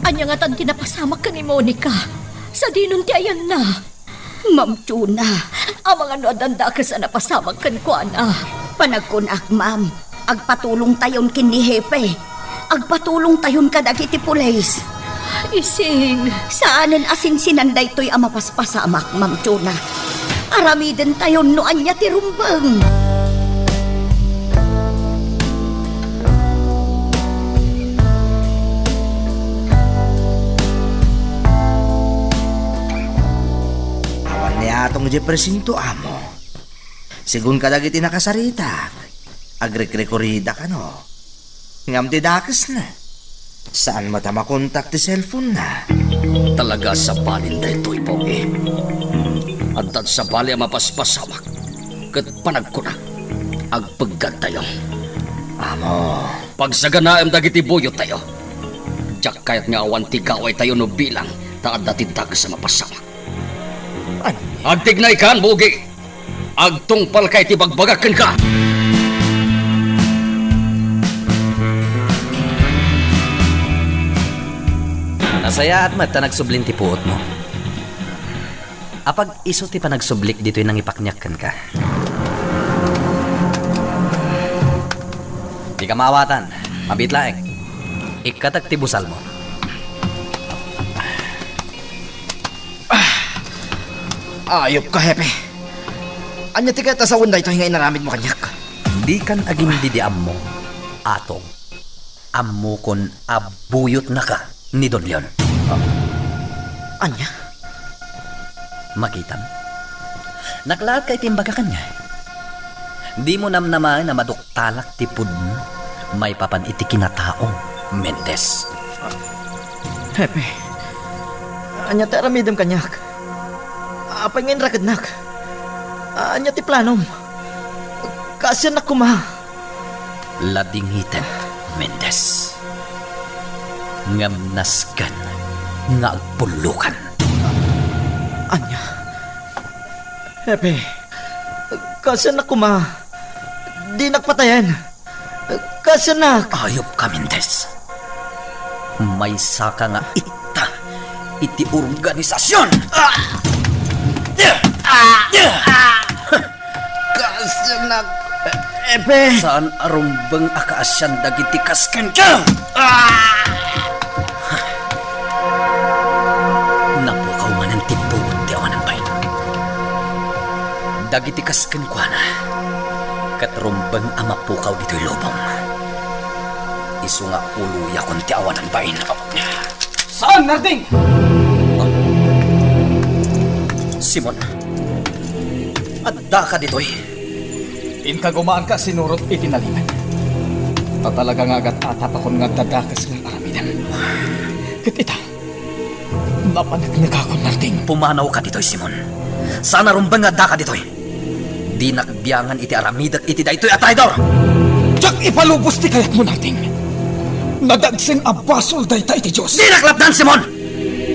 anya nga tan tinapasamak ka ni Monica. Sa dinon ti ayan na. Ma'am Tuna, Ang mga noadanda ka sa napasamak kan ko, ana. panagkunak ma'am, agpatulong tayon kin ni Hepe. Agpatulong tayon ka dagiti pulis. Ising, Saanen asin sinanday to'y amapaspasamak, Ma'am Tuna. Aramiden tayon no anya ti rumbang. Awan niya atong di presinto amo. Sigun ka dagiti nakasarita. Agrikrekorida ka no. Ngam ti dakas na. Saan mo ta makontak ti cellphone na? Talaga sa balin tayo ito'y pogi. At sa bali ang mapaspasamak. Kat panagkunak. Agpaggan tayo. Amo. Pagsaganaam dagiti buyo tayo. Diyak kaya't nga awan tigaway tayo no bilang taad dati dagas sa mapasamak. Ano? Agtignay kan, bugi. Agtungpal kay tibagbagakan ka. Nasaya at mata nagsubling ti puot mo. Apag iso ti panagsublik dito'y nangipaknyakan ka. Di ka maawatan, mabitlaeng. Ikatag ti busal mo. Ayop ka, Hepe. Anya ti kata sa unday ito hingay naramid mo kanyak. Di kan aging didiam mo, atong. Ammo kon abuyot na ka ni Don Leon. Anya? Makita mo? Naklaat kay timbaga kanya. Di mo namnaman na maduktalak tipod mo may papan iti kinataong Mendez. Hepe. Anya ti aramidem kanyak. Apay ngayon rakadnak. Anya ti planom. Kasyan na kuma. Ladingitan Mendez. Ngamnaskan nga agpulukan. Anya? Hepe. Kasyan na kuma. Di nakpatayan. Kasyan na. Ayop ka, Mendez. May saka nga ita iti organisasyon. Kasyan na. Hepe. Saan arumbang akaasyan dagiti kasken ka? Napukaw man ang tipuot ti awan ang bayan. Dagiti kasken ko na. Katrumbang amapukaw dito'y lobong. Isu nga uluya kon ti awan ang bayan. Saan, Narding? Simon, adda ka dito'y. Inkagumaan ka sinurot itinaliman. Tatalaga nga agat atap akong nagdadakas ng aramidan. Kat ita, napanagnaga ako Narding. Pumanaw ka dito'y, Simon. Sana rumbang adda ka dito'y. Di nakbiyangan iti aramidat iti daytoy ataydor. Diyak ipalubos ti kayat mo Narding. Nadagsen abasol dayta iti Diyos. Di naklapdan, Simon!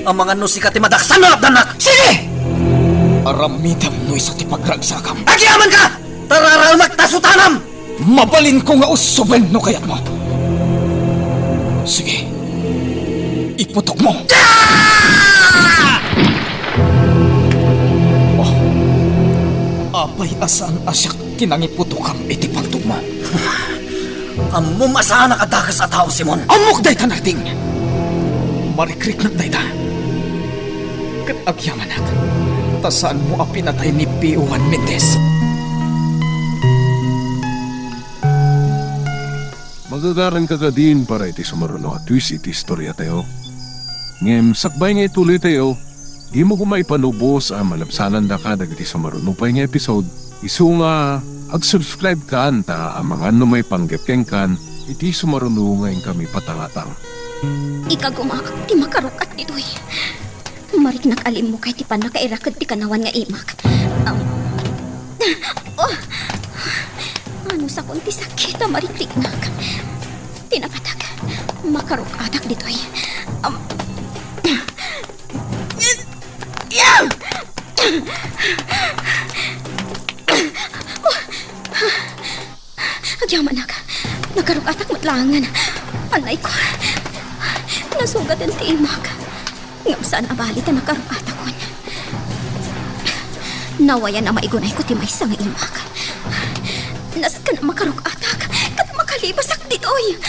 Ang mga nusika ti madaksan na lapdan nak. Sige! Aramidam no iso ti pagragsakam. Agiaman ka! Tararalmak tasutanam! Mabalin ko nga usuben no kayat mo. Sige. Iputok mo. Oh. Apay asaan asyak kinangiputukam iti pagtugma. Amom asahan nakadakas at tao, Simon. Amok dayta Narding. Marikrik na dayta. Kat agyaman ak, tasaan mo ang pinatay ni P.O.Juan Mendez. Magagaran ka din para iti sumaruno at twist iti istorya tayo. Ngem, sakbay nga ituloy tayo, di mo kumaipanubos ang malabsanan da ka dagiti sumaruno pa nga episode. Isu nga, ag-subscribe ka ta ang mga may panggapkeng kan, iti sumaruno ngayon kami patangatang. Ikagumak, ti makarukat ditoy. Marik nakalim mo kay ti panakairakad ti kanawan nga imak. Ano sa kunti sakit, marikliknak. Tinapatag, makarukatak ditoy. Agyaman ka, nakarukatak matlangan. Anay ko, nasugat ang ti imak. Ngam saan abali ta nakarukatak ko. Nawayan na maigunay ko ti may sang imak. Nas ka na makarukatak, kat makalibasak ditoy.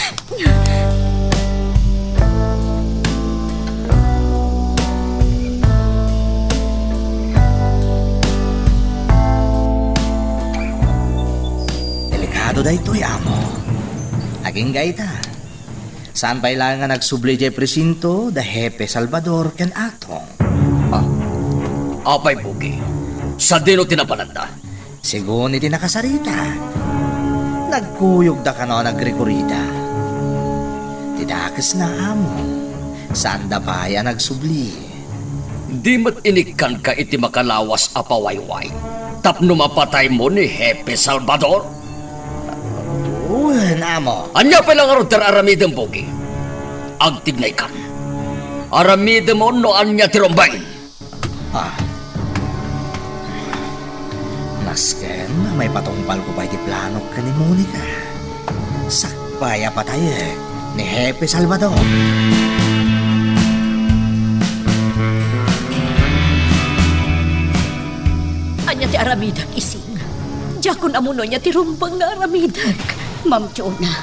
Delikado da ito'y amo. Aging gaita. Saan pa ilang nga nagsubli jay presinto, da Hepe Salvador ken atong. Apay Bugi, sa dino tinapananda? Sigun iti nakasarita. Nagkuyog da ka no nagrekorida. Tidakas na amo. Saan da pa ya nagsubli? Di mat inikan ka iti makalawas apawayway. Tapno mapatay mo ni Hepe Salvador? Amo. Anya pa lang aron aramidem Bugi. Agtignay kan. Aramidem mo no anya tirombay. Nasken, may patungpal ko pa iti plano ka ni Monica. Sakpaya patayek ni Hepe Salvador. Anya ti aramidak ising. Diyakon amuno niya ti rumbang nga aramidak. Ma'am Jonah,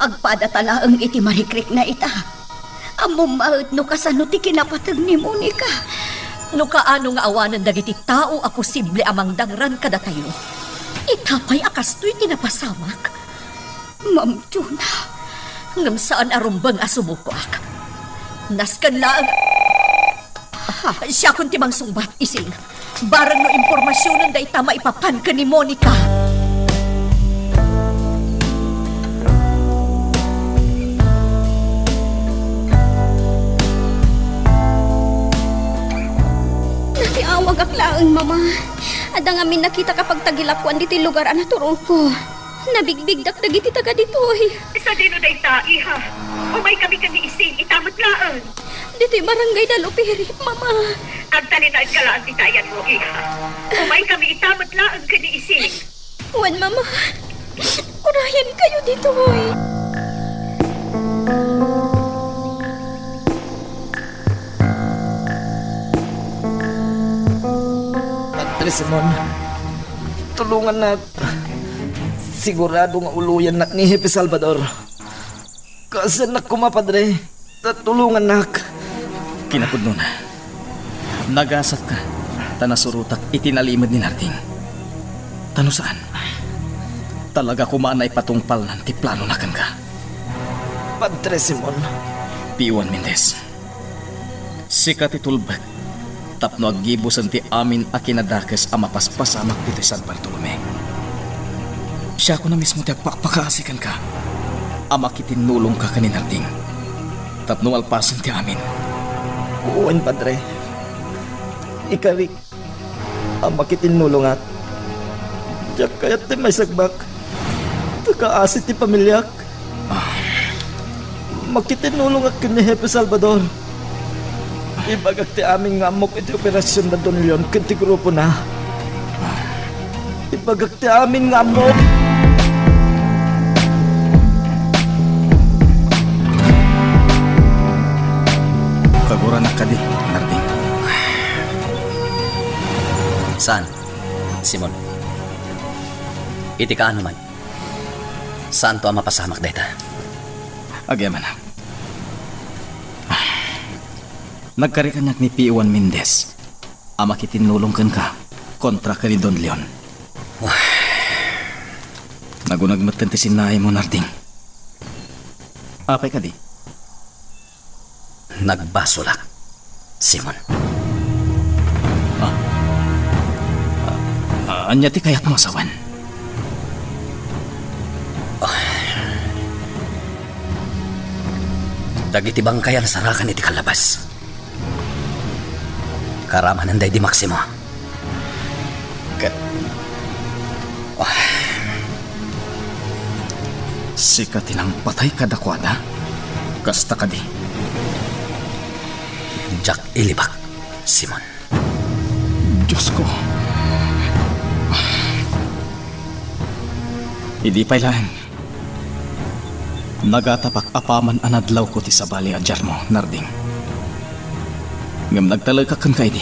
agpada talaang iti marikrik na ita. Among maut no kasano ti kinapatag ni Monica. No kaano nga awanan dagiti tao a posible amang dangran kada tayo. Itapay akastoy tinapasamak. Ma'am Jonah, ngam saan arumbang asumukwak. Naskan lang. Siya kun timang sungbat ising. Barang no impormasyonan da itama ipapan ka ni Monica. Natiawag aklaang mama. Ada nga min nakita kapag tagilakwan diti lugar ana turong ko. Nabigbigdak dagiti taga ditoy. Sa dino da ita, iha. Umay kami kani ising itamot laan. Dito'y barangay Dalupiri, mama. Agtalinaan ka lang titayan mo, iha. Umay kami itamot laan kani ising. Wan, mama. Urayan kayo ditoy. Padre Simon, tulungan na. Sigurado nga uluyan nak ni Hepe Salvador. Kasi nak kuma, Padre. Tulungan nak. Kinapod nun, nagasat ka, tanasurutak itinalimad ni Narding. Tano saan? Talaga kumaanay patungpal ng tiplano na kan ka. Padre Simon. P.O.Juan Mendez. Sikat itulbag. Tapno aggibusan ti amin a kinadakas a mapaspasamak dito San Bartolome. Siya ko na mismo ti agpakpakaasikan ka. Ama kitinulong ka kanin Narding. Tapno alpasan ti amin. Uwan, Padre. Ikarik. Ama kitinulong at. Diyak kaya't ti may sagbak. Takaasit ti pamilyak. Makitinulong at kini Hepe Salvador. Ibagak ti aming ngamok iti operasyon na Don Leon kinti grupo na. Ibagak ti aming ngamok. Kagura na ka di, Narding. Saan? Simon. Iti ka ano man. Saan to ang mapasamak deta? Agyaman na. Nagkarikanyak ni P.O.Juan Mendez ama kitinulong ka kontra ka ni Don Leon. Nagunagmatan ti sinay mo, Narding. Apay ka di? Nagbasulak, Simon. Anya ti kayat mo asawan? Dagiti bangkayan sarakan iti kalabas. Karamanan day di Maximo. Sika tinang patay kadakwada? Kasta ka di? Jack ilibak, Simon. Diyos ko. Hindi pa'y laeng. Nagatapak apaman anadlaw ko ti sabali adjar mo, Narding. Ngam nagtalag ka kan kay di.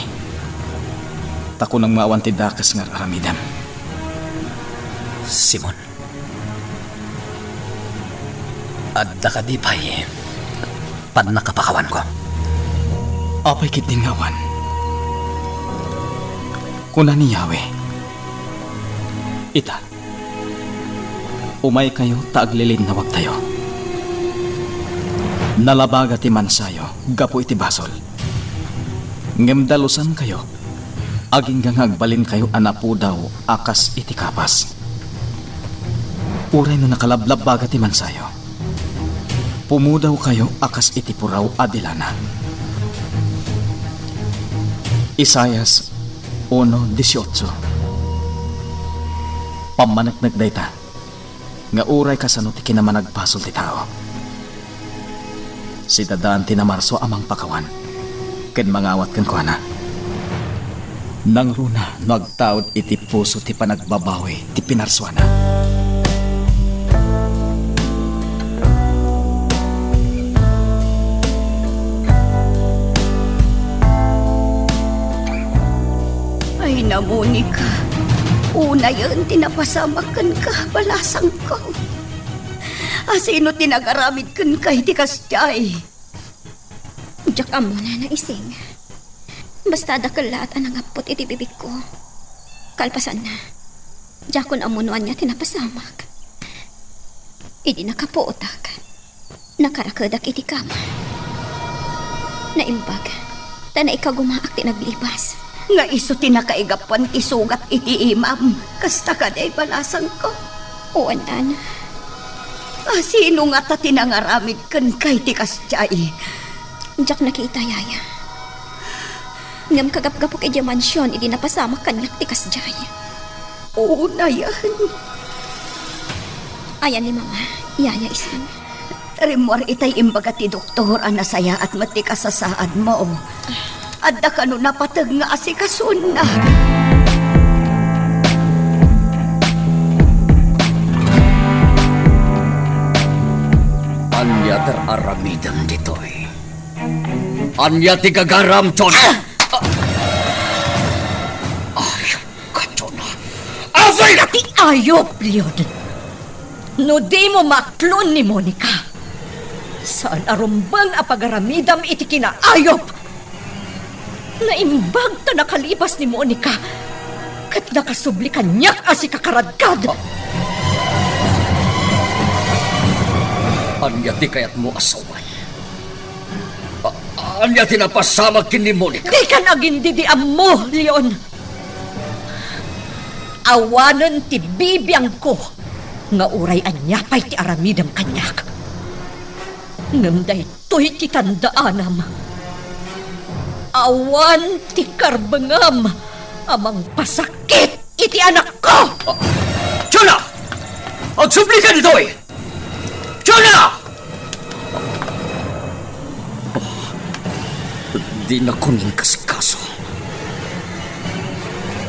Tako nang maawan ti dakas nga aramidam. Simon. Adda ka di pa'y pad nakapakawan ko. Apay kit din ngawan. Kuna ni Yahweh. Ita. Umay kayo taaglilin na wag tayo. Nalabaga ti mansayo, gapo iti basol. Ngemdalusan kayo, aging gangagbalin kayo anapu daw akas iti kapas. Uray no nakalablab baga ti mansayo. Pumudaw kayo akas iti puraw adilana. Isayas 1:18. Pamanagnag dayta. Nga uray kasano ti kinamanagpasol ti tao. Si dadaan ti namarso amang pakawan. Ken mangawat ken kuana. Nang runa nagtaod iti puso ti panagbabawi ti pinarswana. Ay na, Monica. Una yun, tinapasamakan ka, balasang ko. Asino tinagaramid kan kay tikas jay. Diyak amo na naising. Basta dakalat ang apot iti bibig ko. Kalpasan na. Diyak kon amunuan niya tinapasamak. Idi nakapuotak. Nakarakadak iti kama. Naimbag. Tana ikagumaak tinaglibas. Nga iso tinakaigapan isugat iti imam. Kasta ka day balasang ko. Uwan-an. Sino nga ta tinangaramid kan kay tikas jay? Diyak nakita yaya. Ngam kagap-gapok iti mansyon, idi napasamak kanyak tikas jay. Una yan. Ayan ni mama, yaya isang. Rimwar itay imbaga ti doktor anasaya at matikasasaad mo. Adda ka no napatag nga asikasun na. Anya ter aramidam ditoy. Anya ti gagaram chon. Ayop ka chona. Asay na Ti ayop, Leon. No di mo maklon ni Monica. Saan arumbang apagaramidam iti kinaayop? Naimbag ta nakalibas ni Monica. Kat nakasubli kanyak asi kakaradkad. Anya ti kayat mo asawan. Anya ti napasamag kin ni Monica. Di ka nagindidiam mo, Leon. Awanan ti bibiyang ko. Nga uray anya pa'y ti aramidam kanyak. Ngamday to'y ti tandaanam. Awan ti karbangam. Amang pasakit iti anak ko. Chona! Agsubli ka dito eh! Chona! Di na kuning kasikaso.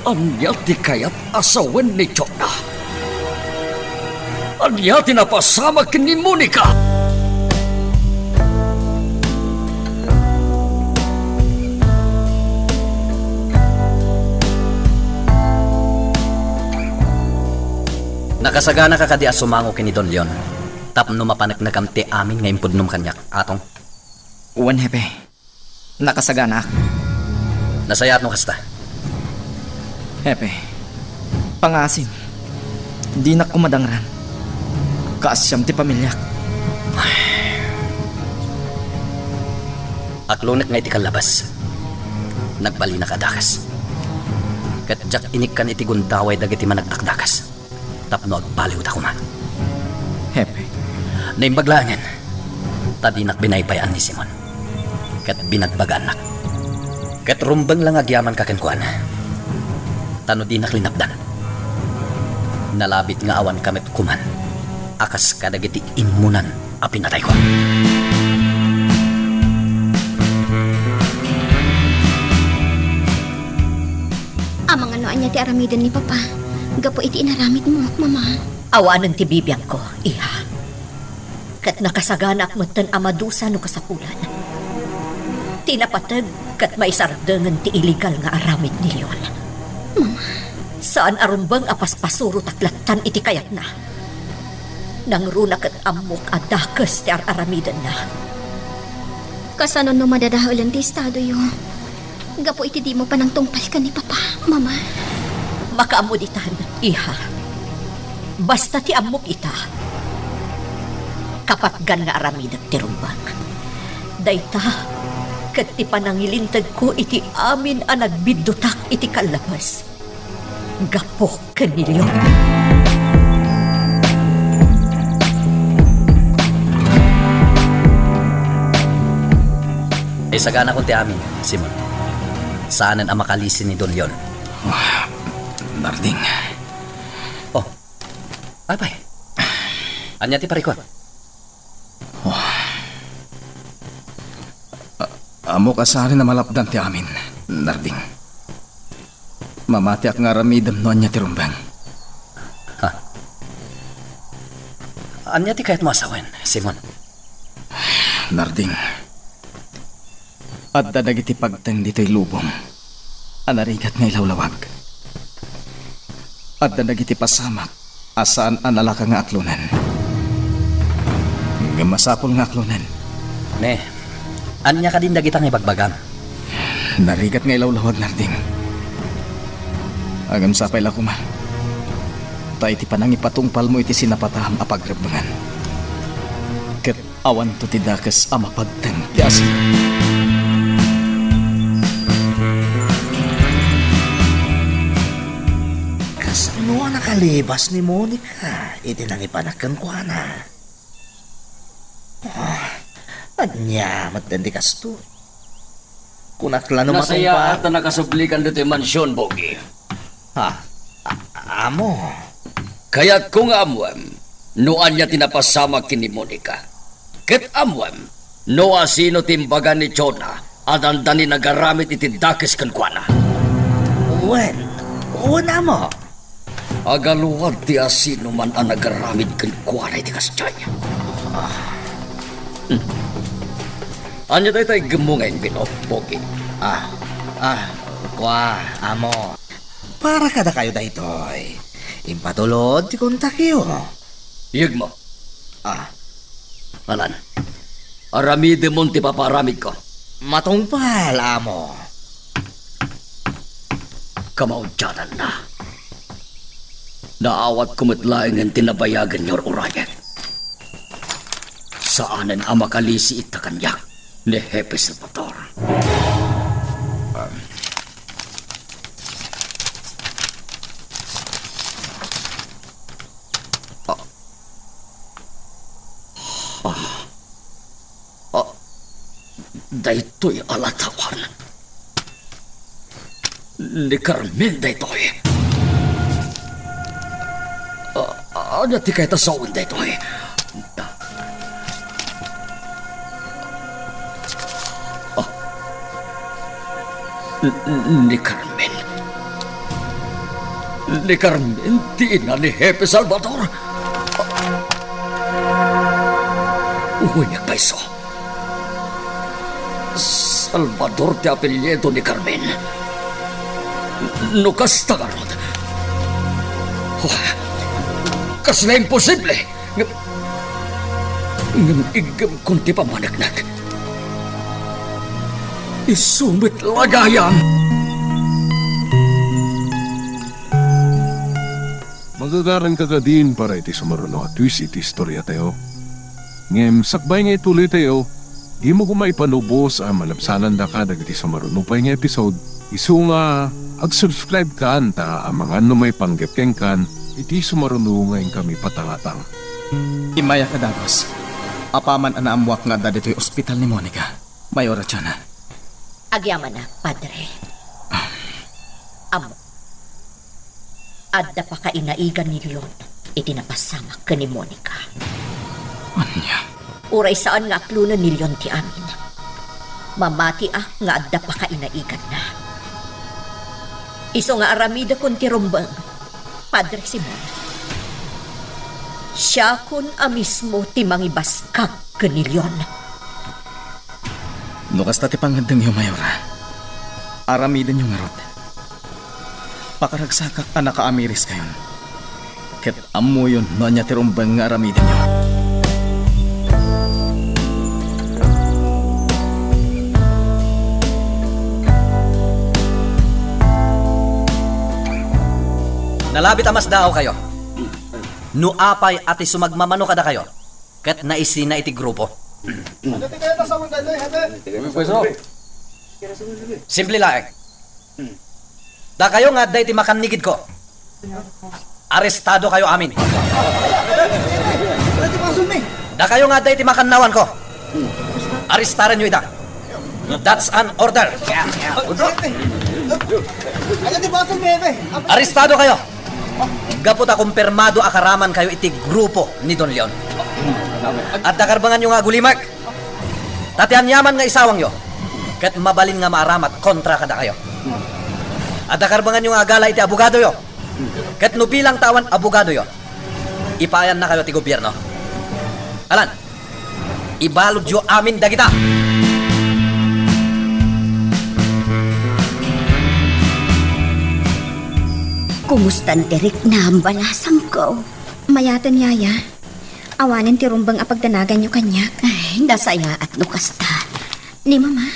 Anya ti kayat asawan ni Chona. Anya ti napasama kin ni Monica. Nakasagana ka kadi asumango kini Don Leon. Tapno mapanagnagam ti amin ngayon pudnom kanyak, atong. Uwan, hepe. Nakasagana. Nasayat mo kasta. Hepe, pangasim. Di na kumadangran. Kaasyam ti pamilyak. Aklunat nga iti kalabas. Nagbali na kadakas. Katjak inikan iti guntaway dagiti managtakdakas. Tapno agbaliw ta kuma. Hepe, Naimbaglangan. Tadinak binaypayan ni Simon. Kat binagbaganak. Kat rumbang lang agyaman kakenkuan. Tano di naklinapdan. Nalabit nga awan kamit kuman. Akas kadagiti imunan a pinatay ko. Amang anoan niya ti aramidan ni Papa. Gapo iti inaramid mo, Mama. Awanan ti bibiyang ko, iha. Kat nakasaganak mo tan amadusa no kasapulan. Tinapatag kat maisardangan ti illegal nga aramid niyon. Mama. Saan arumbang apaspasuro taklatan iti kayat na. Nang runa kat amok adakas ti aramidan na. Kasano no madadahulan ti estado yo. Gapo iti di mo pa nang tungpal ka ni Papa, Mama. Makaamuditan, iha. Basta ti amok ita. Kapatgan nga aramidan ti rumbang. Dayta, kat ti panangilintag ko iti amin a nagbiddutak iti kalabas. Gapo kanilyo. Sagana ko ti amin, Simon. Saanan ang makalisin ni Don Leon? Narding. Oh, ay. Anya ti parikot? Amo kasari na malapdan ti amin, Narding. Mamati ak nga ramidam no anya ti rumbang. Ha? Anya ti kayat mo asawen, Simon? Narding. At dadagiti pagtang dito'y lubong. Anarigat nga ilawlawag. At dadagiti pasamak. Asaan analaka nga aklunan. Nga masapol nga aklunan. Ne, anya ka din dagitang ibagbagang. Narigat nga ilawlawag, Narding. Agam sapay la kuma. Ta iti panang ipatungpal mo iti sinapataham apagrebangan. Ket awan to ti dakas amapagtang ti asin. Kasano nakalibas ni Monica? Iti nang ipanakan ko na. Anya, matandi kasto. Kunakla no Nasaya matungpa. at nakasublikan dito yung mansyon, Bogi. Ha? Amo? Kaya't kung amuam, noan niya tinapasama kini Monica. Ket amuam, noa sino timbaga ni Chona, at andani nagaramit itindakis kan kuana. Una mo. Agaluwag ti asino man ang nagaramit kan kuana iti kasjaya. Anya tayo tayo gemungain, Bogi. Amo. Para kada kayo daytoy. Impatulod ti kontakyo. Iyag mo. Alan, aramide mon ti paparamid ko. Matungpal, amo. Kamaudyanan na. Naawat kumitlaing ang tinabayagan niyor urayat. Saanan ang makalisi ita kanyak ni Hepe Salvador. Daytoy alatawan. Ni Carmen daytoy. Ano ti kay tasawin daytoy? Ni Carmen. Ni Carmen, di ina ni Hepe Salvador. Uy, paiso. Salvador ti apelyedo ni Carmen. Nukas tagarod. Kasla imposible. Ngam igam kunti pamanagnak. Isumit lagayan. Magagaran ka din para iti sumaruno at twist iti istorya tayo. Ngem, sakbay nga ituloy tayo, di mo kumay panubos ang malabsanan da ka dagiti sumaruno pa nga episode. Isu nga, ag-subscribe ka ta ang mga may panggapkeng kan, iti sumaruno ngayon kami patangatang. Imaya ka dagos. Apaman anaamwak nga da dito'y ospital ni Monica. Mayora Chana. Agyaman na, Padre. Amo. Adda pa ka inaigan ni Leon, itinapasama ka ni Monica. Anya? Uray saan nga aklunan ni Leon ti amin. Mamati nga adda pa ka inaigan na. Iso nga aramida kun ti rumbang, Padre Simon. Siya kun mismo ti mangibaskag ka ni Leon. Nukas ta ti panghadang yung Mayora. Aramidan yung ngarot. Pakaragsakak anak ka-amiris kayon. Ket amo yun no niya tirumbang nga aramidan nyo. Nalabit amas dao kayo. Nuapay ati sumagmamano kada kayo. Ket naisina iti grupo. Simple laeng. Da kayo nga day ti makanigid ko. Arestado kayo amin. Da kayo nga day ti makannawan ko. Arestaran nyo ita. That's an order. Arestado kayo. Gapot kumpirmado akaraman kayo iti grupo ni Don Leon. At nakarbangan nyo nga gulimag. Tatian yaman nga isawang yo. Ket mabalin nga maaramat kontra kada kayo. At nakarbangan nyo nga gala iti abogado yo. Ket no bilang tawan abogado yo. Ipayan na kayo ti gobyerno. Alan, ibalod yo amin dagita. Kumustan tirik na ang balasang ko? Mayatan, Yaya. Awanin ti rumbang apagdanagan nyo kanyak. Ay, nasaya at nukasta. Ni Mama.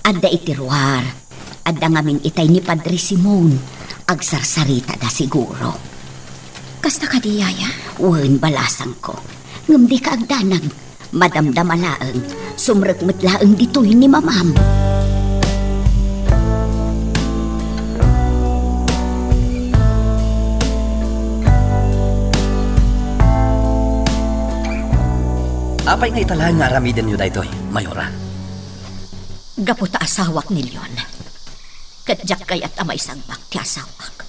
Adda itiruar. Adda ngamin itay ni Padre Simon. Agsarsarita da siguro. Kasta ka di, Yaya? Wen balasang ko. Ngam di ka agdanag. Madamdamalaang. Sumrekmetlaang ditoy ni Mamam. Apay nga italahan nga aramiden nyo daytoy, Mayora. Gaputa asawak ni Leon. Kadyak kayat amay sagbak ti asawak.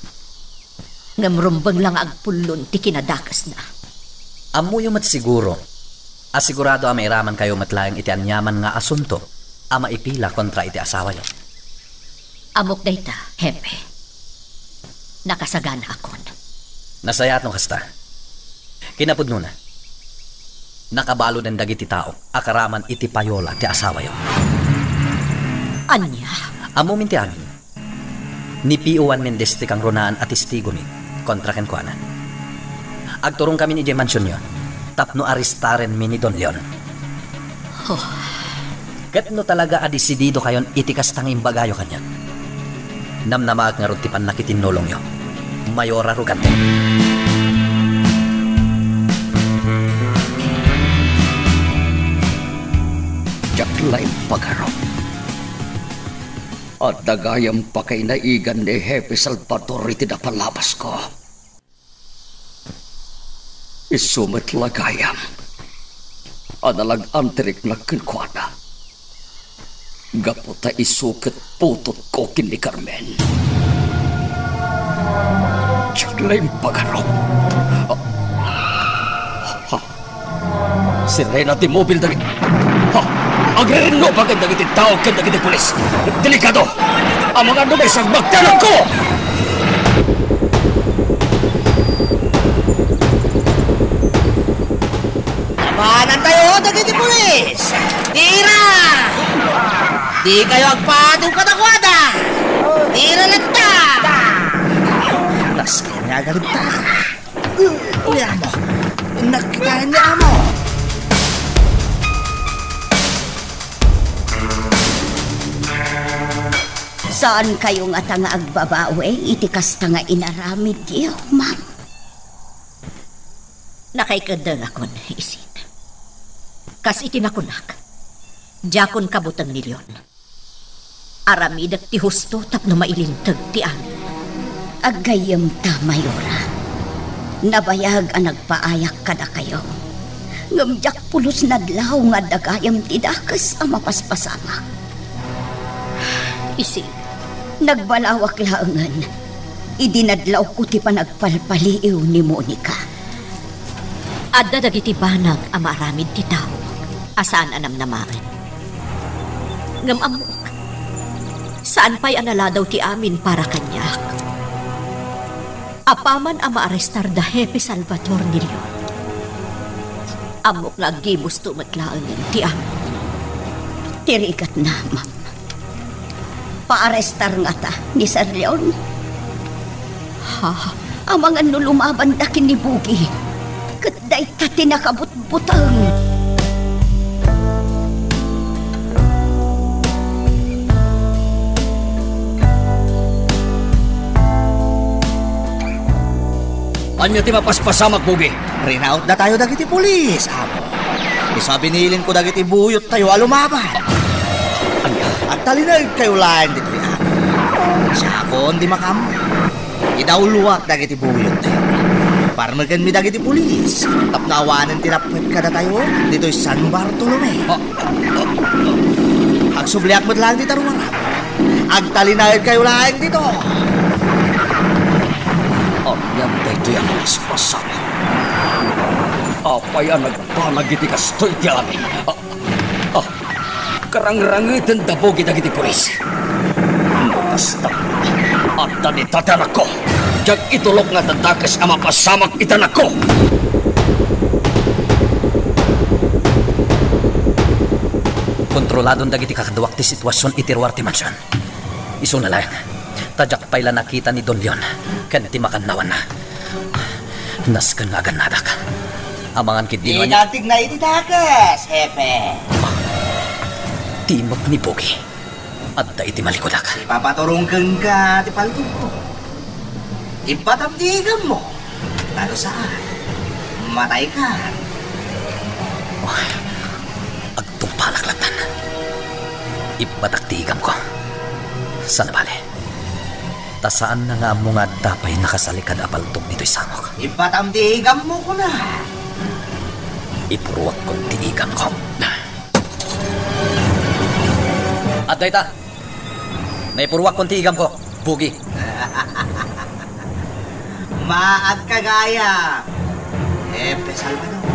Ngamrumbang lang agpulon ti kinadakas na. Amo yung siguro. Asigurado amay raman kayo matlayang iti anyaman nga asunto ama ipila kontra iti asawa yo. Amok dayta, Hepe. Nakasagana akon. Nasayat no kasta. Kinapudno na. Nakabalo ng dagiti tao, akaraman iti payola ti asawa yo. Anya? Amo minti amin. Ni P.O. Mendez ti kang ronaan at istigo mi, kontra ken kuana. Agturong kami ni J. Mansion yo, tapno aristaren mi ni Don Leon. Oh. Ket no talaga adisidido kayon iti kastang imbagayo kanya. Namnamaag nga ti pannakitinnolong yo. Mayora Rugante. Lain pagharap. At dagayang pakainaigan ni Hepe Salvador iti na palabas ko. Isumit lagayam. Analag antirik na kinkwana. Gapota isukit putot ko kini Carmen. Lain pagharap. Sirena ti mobil dagi. Agrerenno bagay dagiti tao ken dagiti pulis. Delikado. Ang mga may sagbag tanong ko. Labanan tayo dagiti pulis. Tira! Di kayo agpatong katakwada. Tira lang ta. Nas kanya galit ta. Uya mo. Nakita niya mo. Saan kayo nga tanga agbabawe, itikas tanga inaramid iyo, ma'am? Nakaikadang akon, isin. Kas itinakunak, jakon kabutang milyon. Aramidak ti husto tapno mailintag ti amin. Agayam ta, Mayora. Nabayag ang nagpaayak kada kayo. Ngamjak pulos nadlaw nga dagayam ti dakas ang mapaspasamak. Isin, Nagbalawak laangan. Idinadlaw ko ti panagpalpaliw ni Monica. adda dagiti banag ang maaramid ti tao. Asaan anam namaan. Ngam amok, saan pa'y analadaw ti amin para kanyak? Apaman ang maarestar da Hepe Salvador ni Leon. Amok nga agibos tumatlaangan ti amin. Tirikat na, ma'am. Paarestar nga ta ni Sir Leon. Ha? Ang mga nulumaban dakin ni Bugi. Kaday ta tinakabut-butang. Anya ti mapaspasamak, Bugi? Rinaut na tayo dagiti pulis, amo. Isabinilin ko dagiti buyot tayo alumaban. At talinag kayo lain dito yan. Siya akon di makam. Idauluwak dagiti buyot tayo. Parmagan mi dagiti pulis. Tapnawanan tinapwet kada tayo dito San Bartolome. Agsubliak mo't lang dito rumarap. Agtalinag kayo lain dito. Yan dito yung paspasamak. Apay ang nagbanag iti kastoy ti amin. Karang-rangitan da Bugi dagiti pulis. Basta at tani tatanak ko. Jag itulok nga tatakas ang mapasamak itanak ko. Kontroladon dagiti kakaduak ti sitwasyon itirwar ti mansyon. Iso na lang. Tajak pa'y nakita ni Don Leon. Kan ti makanawan na. Naskan nga ganadak. Amangan kit di man niya. Inatig na ititakas, Hepe. Timot ni Bugi. At da iti malikudak. Ipapaturungkan ka, ti paltog ko. Ipatamdigan mo. Talo saan? Matay ka. Agtungpalaklatan. Ipataktigam ko. Sana bale. Tasaan na nga mo nga tapay nakasalikad apaltog nito'y samok. Ipatamdigan mo ko na. Ipuruwak kong tiigam ko. At dayta, naipuruwak kong tiigam ko, Bugi. Maag kagaya. Hepe Salvador.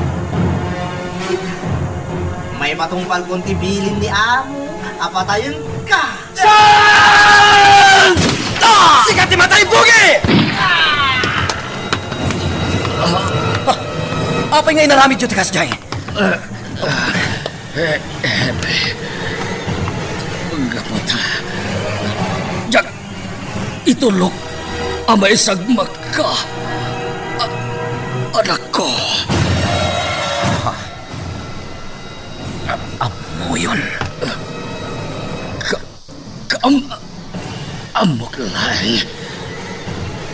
May matungpal kong tibilin ni Amo. Apatayon ka. Sikat ti matay, Bugi! Apay nga inaramid yun, tikas dyan. Gapot. Jag, itulok ang may sagmak ka. Anak ko. Amo yun. Amok lang.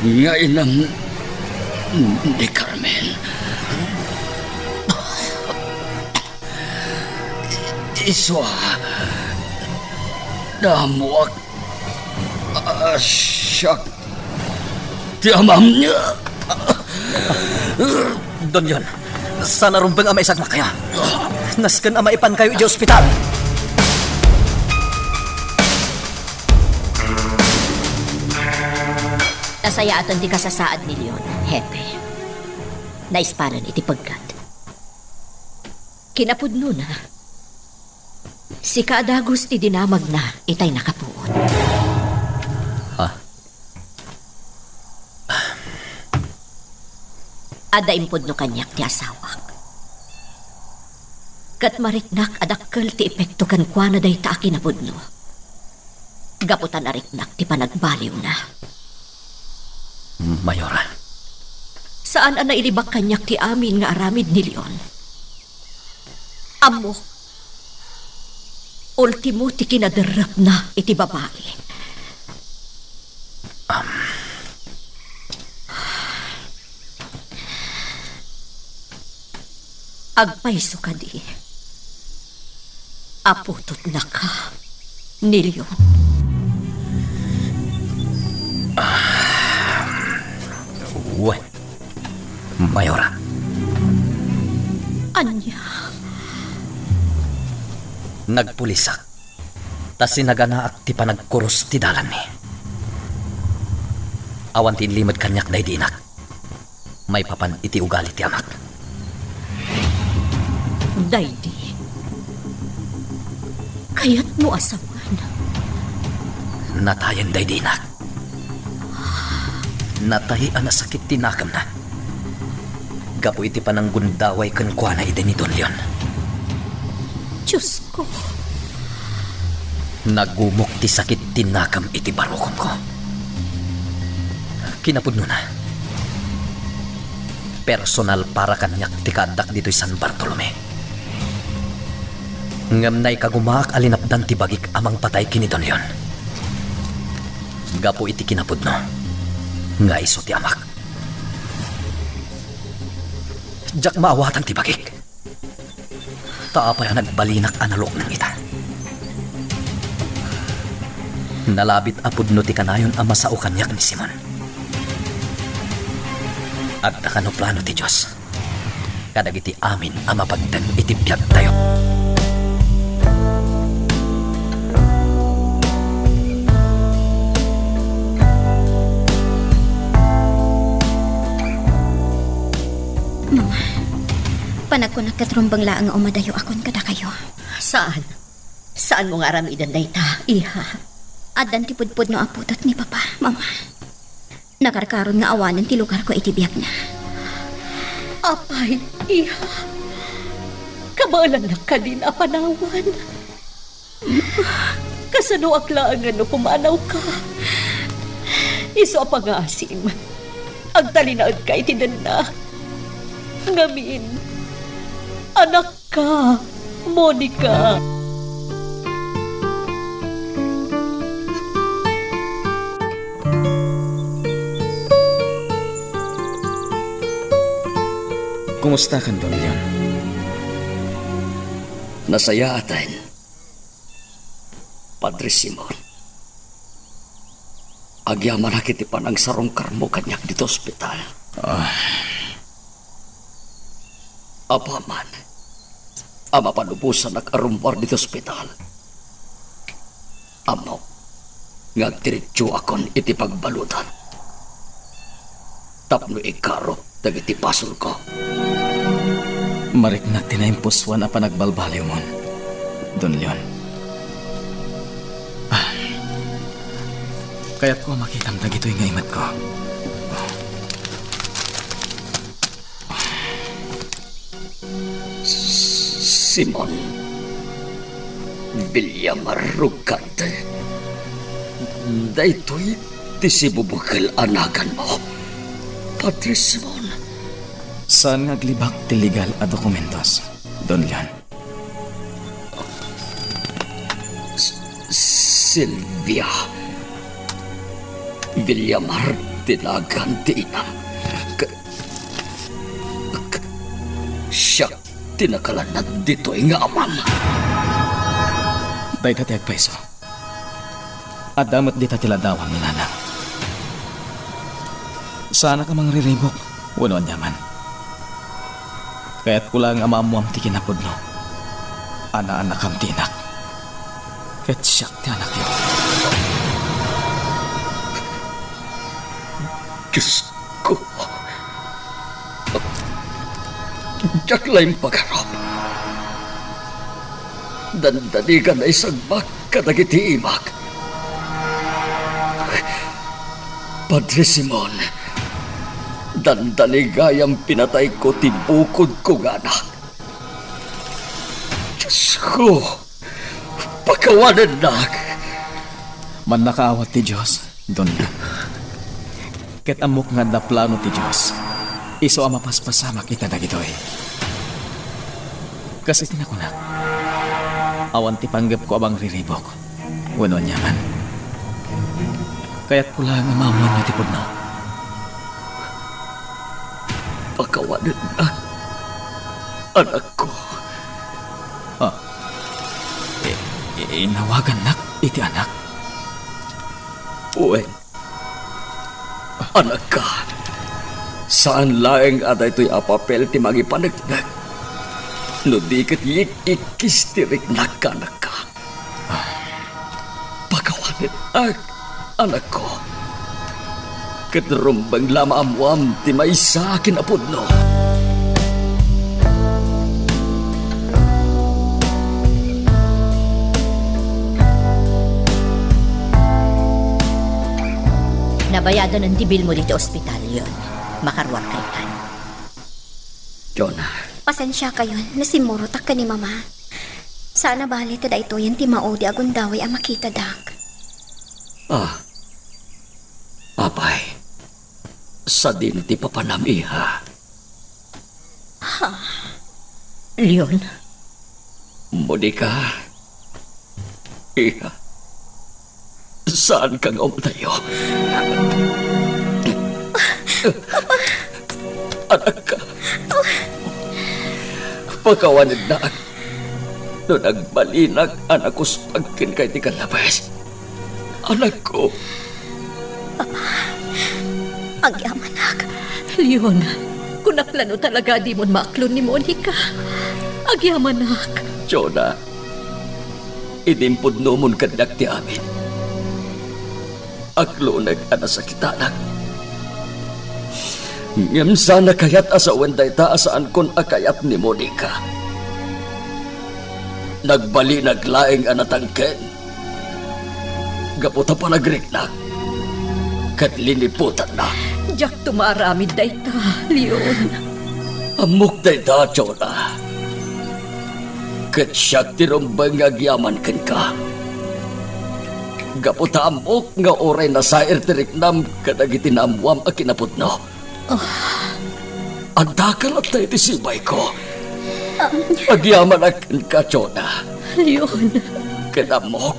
Nga inang ni Carmen. Iswa. Damuak. Asyak. Ti amam niya. Don yun, sana rumbang ama isagmak kaya. Naskan ama ipan kayo di ospital. Nasayaatan ti kasasaad ni Leon, Hepe. Naispanan iti pagkat. Kinapudno na. Si Kaadagos ti dinamag na itay nakapuon. Ha? Ada impudno kanyak ti asawak. Kat mariknak adakkel ti epekto kan kwa na day ta kinapudno. Gaputan ariknak ti panagbaliw na. Mayora. Saan ang nailibak kanyak ti amin nga aramid ni Leon? Amo, ultimo ti kinaderap na iti babae. Agpaiso ka di. Aputot na ka, Nilyo. Uwe, Mayora. Anya, Nagpulisak. Tas sinagana at ti panagkuros ti dalan ni. Awan tin limad kanyak na idinak. May papan iti ugali ti amak. daydi. Kaya't mo asawan. Natayan day dinak. Natahian na sakit tinakam na. Gapo iti pananggundaway kan kwa na iti ni Don Leon. Diyos ko. Nagumok ti sakit tinakam iti barokon ko. Kinapudno na. Personal para kanyak ti kadak dito'y San Bartolome. Ngam na'y kagumaak alinapdan ti bagik amang patay kini Don Leon. Gapo iti kinapudno. Nga iso ti amak. Jak maawatan ti bagik. Taapay ang nagbalinak analok ng ita. Nalabit apudno ti kanayon ang masao kanyak ni Simon. At nakano plano ti Diyos. Kadagiti amin ang mapagdan iti biyag tayo. Mama, panagkunak katrumbang laang umadayo akon kada kayo. Saan? Saan mo nga aramidan na ita, iha? Adan ti pudpud no aputot ni Papa, Mama. Nakarkaron nga awanan ti lugar ko itibiyag na. Apay, iha. Kabalan na ka din, apanawan. Kasano aklaan no pumanaw ka? Iso apangasim. Ang talinaad ka itidanak. Ngamin. Anak ka, Monica. Kumusta kan, Don Leon? Nasaya atin, Padre Simon. Agyaman na kiti panang sarong karmo kanyak dito ospital. Apaman, ama panubusan nag-arumbar dito ospital. Amo, ngagdiretso akon iti pagbalutan. Tapno ikaro, dagiti pasol ko. Marik na tinaimpuswan a panagbalbaliw mon, Don Leon. Kaya't ko makitang dagito'y nga imat ko. Simon Villamar Rugante, daytoy ti si bubukal anagan mo, Padre Simon. Saan nga glibak ti legal a dokumentos, Don Leon? Silvia Villamar tinagan ti inam. Siya tinakalanad dito'y nga amam. Day dati agpaiso. At damot di tatiladawang ni Nanang. Sana ka mang riribok, wanon yaman. Kaya't kulang amamuam ti kinapudno. Ana-anak ang tinak. Kaya't siyak ti anak yun. Diyos ko. Diyak lang pagharap. Dandanigan na isang kadagiti imak. Padre Simon, dandanigayang pinatay ko tibukod ko anak. Diyos ko, pagkawanan nak. Man nakaawat ti Diyos, Don Leon. Ket amok nga da plano ti Diyos. Iso ang mapaspasama kita dagitoy. Kasi tinakunak. Awan ti panggap ko abang riribok. Wanon yaman. Kaya't pula nga mamuan na tipod no. Pagkawanan na. Anak ko. Inawagan nak, iti anak. Uwen. Anak ka. Saan laeng ada ito'y apapel ti magipanagnak? No di kat ikis tirik nakanak ka. Pagawanin anak ko. Katrumbang lama amuam ti may sa kinapudno. Nabayadan ang dibil mo dito ospital yun. Makarwar kay kan. Jonah. Pasensya kayo, nasimurot ka ni mama. Sana bali tada ito yan ti maudi agundaway ang makita dak. Apay. Sa din ti papanamiha. Leon, Monica. Iha. Saan kang umatayo? Anak ka. Pagkawanid na no nagbalinag anak ko sa pagkin kay ti kalabas. Anak ko. Agyamanak. Leon, kunaklano talaga di mo maklon ni Monica. Agyamanak. Jonah. Idimpod nomon kadak ti amin. Aklonag anasakitanak. Ngem sana kayat asawan day ta asaan kon akayat ni Monica. Nagbali naglaing anatangken. Gaputa pa nagriknak. Kat liniputan na. Jak tumaramid day ta, Leon. Amok day ta, Jonah. Kat siyak tirumbang agyaman ken ka. Gaputa amok nga oray na sair tiriknam kadagiti naamwam a kinapudno. Adakal at tayo tisibay ko. Agyaman akin ka, Jonah. Leon. Kadamok.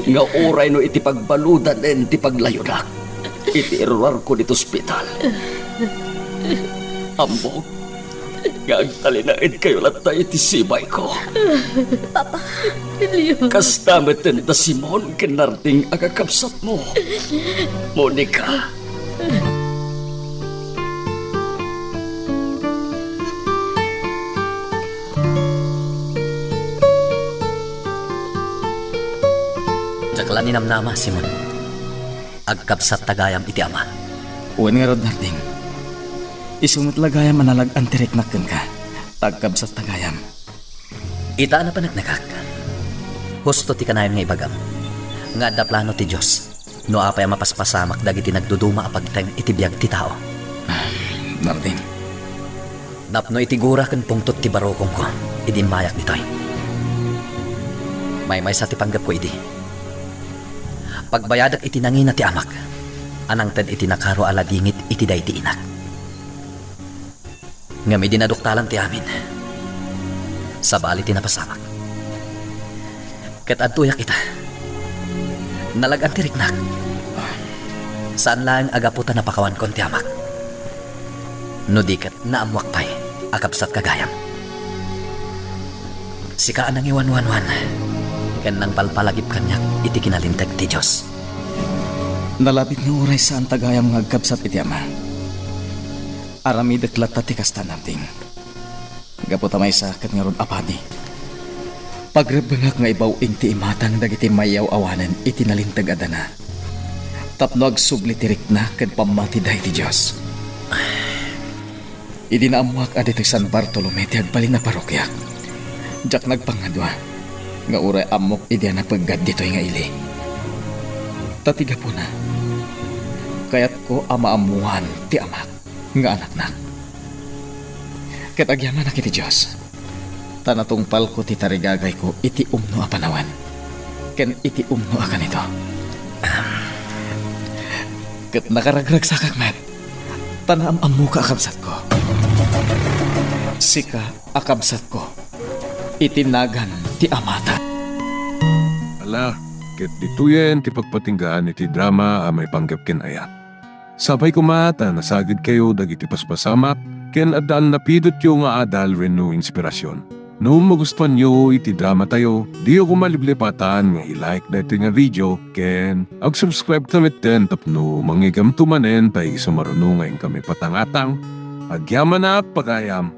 Nga oray no iti pagbaludan en ti paglayunak. Iti irurar ko dito ospital. Amok. Nga agtalinaid kayo lat tayo tisibay ko. Papa. Leon. Kastamet na nita Simon kinarting agakapsat mo. Monica. Jakla ni namnama, Simon. Agkapsat tagayam iti ama. Uwan nga rod nating. Isungot lagayam manalag antirik nakken ka. Agkapsat tagayam. Ita na pa nagnagak. Husto ti kanayon nga ibagam. Nga da plano ti Diyos. No apay mapaspasamak dagiti nagduduma apagteng iti biyag ti tao. Narding. Napno iti gura ken pungtot ti barokong ko. Idi mayak ditoy. May sa ti panggap ko idi. Pagbayadak iti nangina ti amak. Anang ted iti nakaro aladingit iti day ti inak. Nga may dinaduktalan ti amin. Sa bali ti napasamak. Ket adtuyak ita. Nalagan ti riknak. Saan lang agaputan na pakawan kon ti amak. No diket naamwak pa'y akapsat kagayam. Sikaan ang iwan-wanwan. Ken nang palpalagip kanyak iti kinalintag ti Diyos. Nalapit nga oray saan tagayam nga agkapsat iti ama. Arami deklat ti kasta nating. Gaputa may sakat nga ron apadi. Pagrebengak nga ibaw ti imatang dagiti mayaw awanan iti nalintag adana. Tapno agsubli tirik na ken pamati dahi ti Diyos. Idi naamuak adito San Bartolome ti agbalin na parokyak. Jak nagpangadwa nga uray amok idi na paggad ditoy nga ili. Tatiga po na. Kayat ko amaamuhan ti amak nga anak-nak. Ket agyaman na kiti Diyos. Tanatong palko ti tarigagay ko iti umno a panawan. Ken iti umno a kanito. Ket nakaragrag sa kakmet. Tanaam amu ka akabsat ko. Sika akabsat ko. Itinagan ti amata. Ala, ket dituyen ti pagpatinggaan iti drama a may panggap ken aya. Sabay kumata nasagid kayo dagiti paspasamak ken adal napidot yung nga adal rin no inspirasyon. No magustuhan nyo iti drama tayo, di ako maliblipatan nga i-like na ito nga video, ken ag-subscribe tamit din tapno mangigam tumanen tayo sa marunungan kami patangatang, agyaman na at pagayam.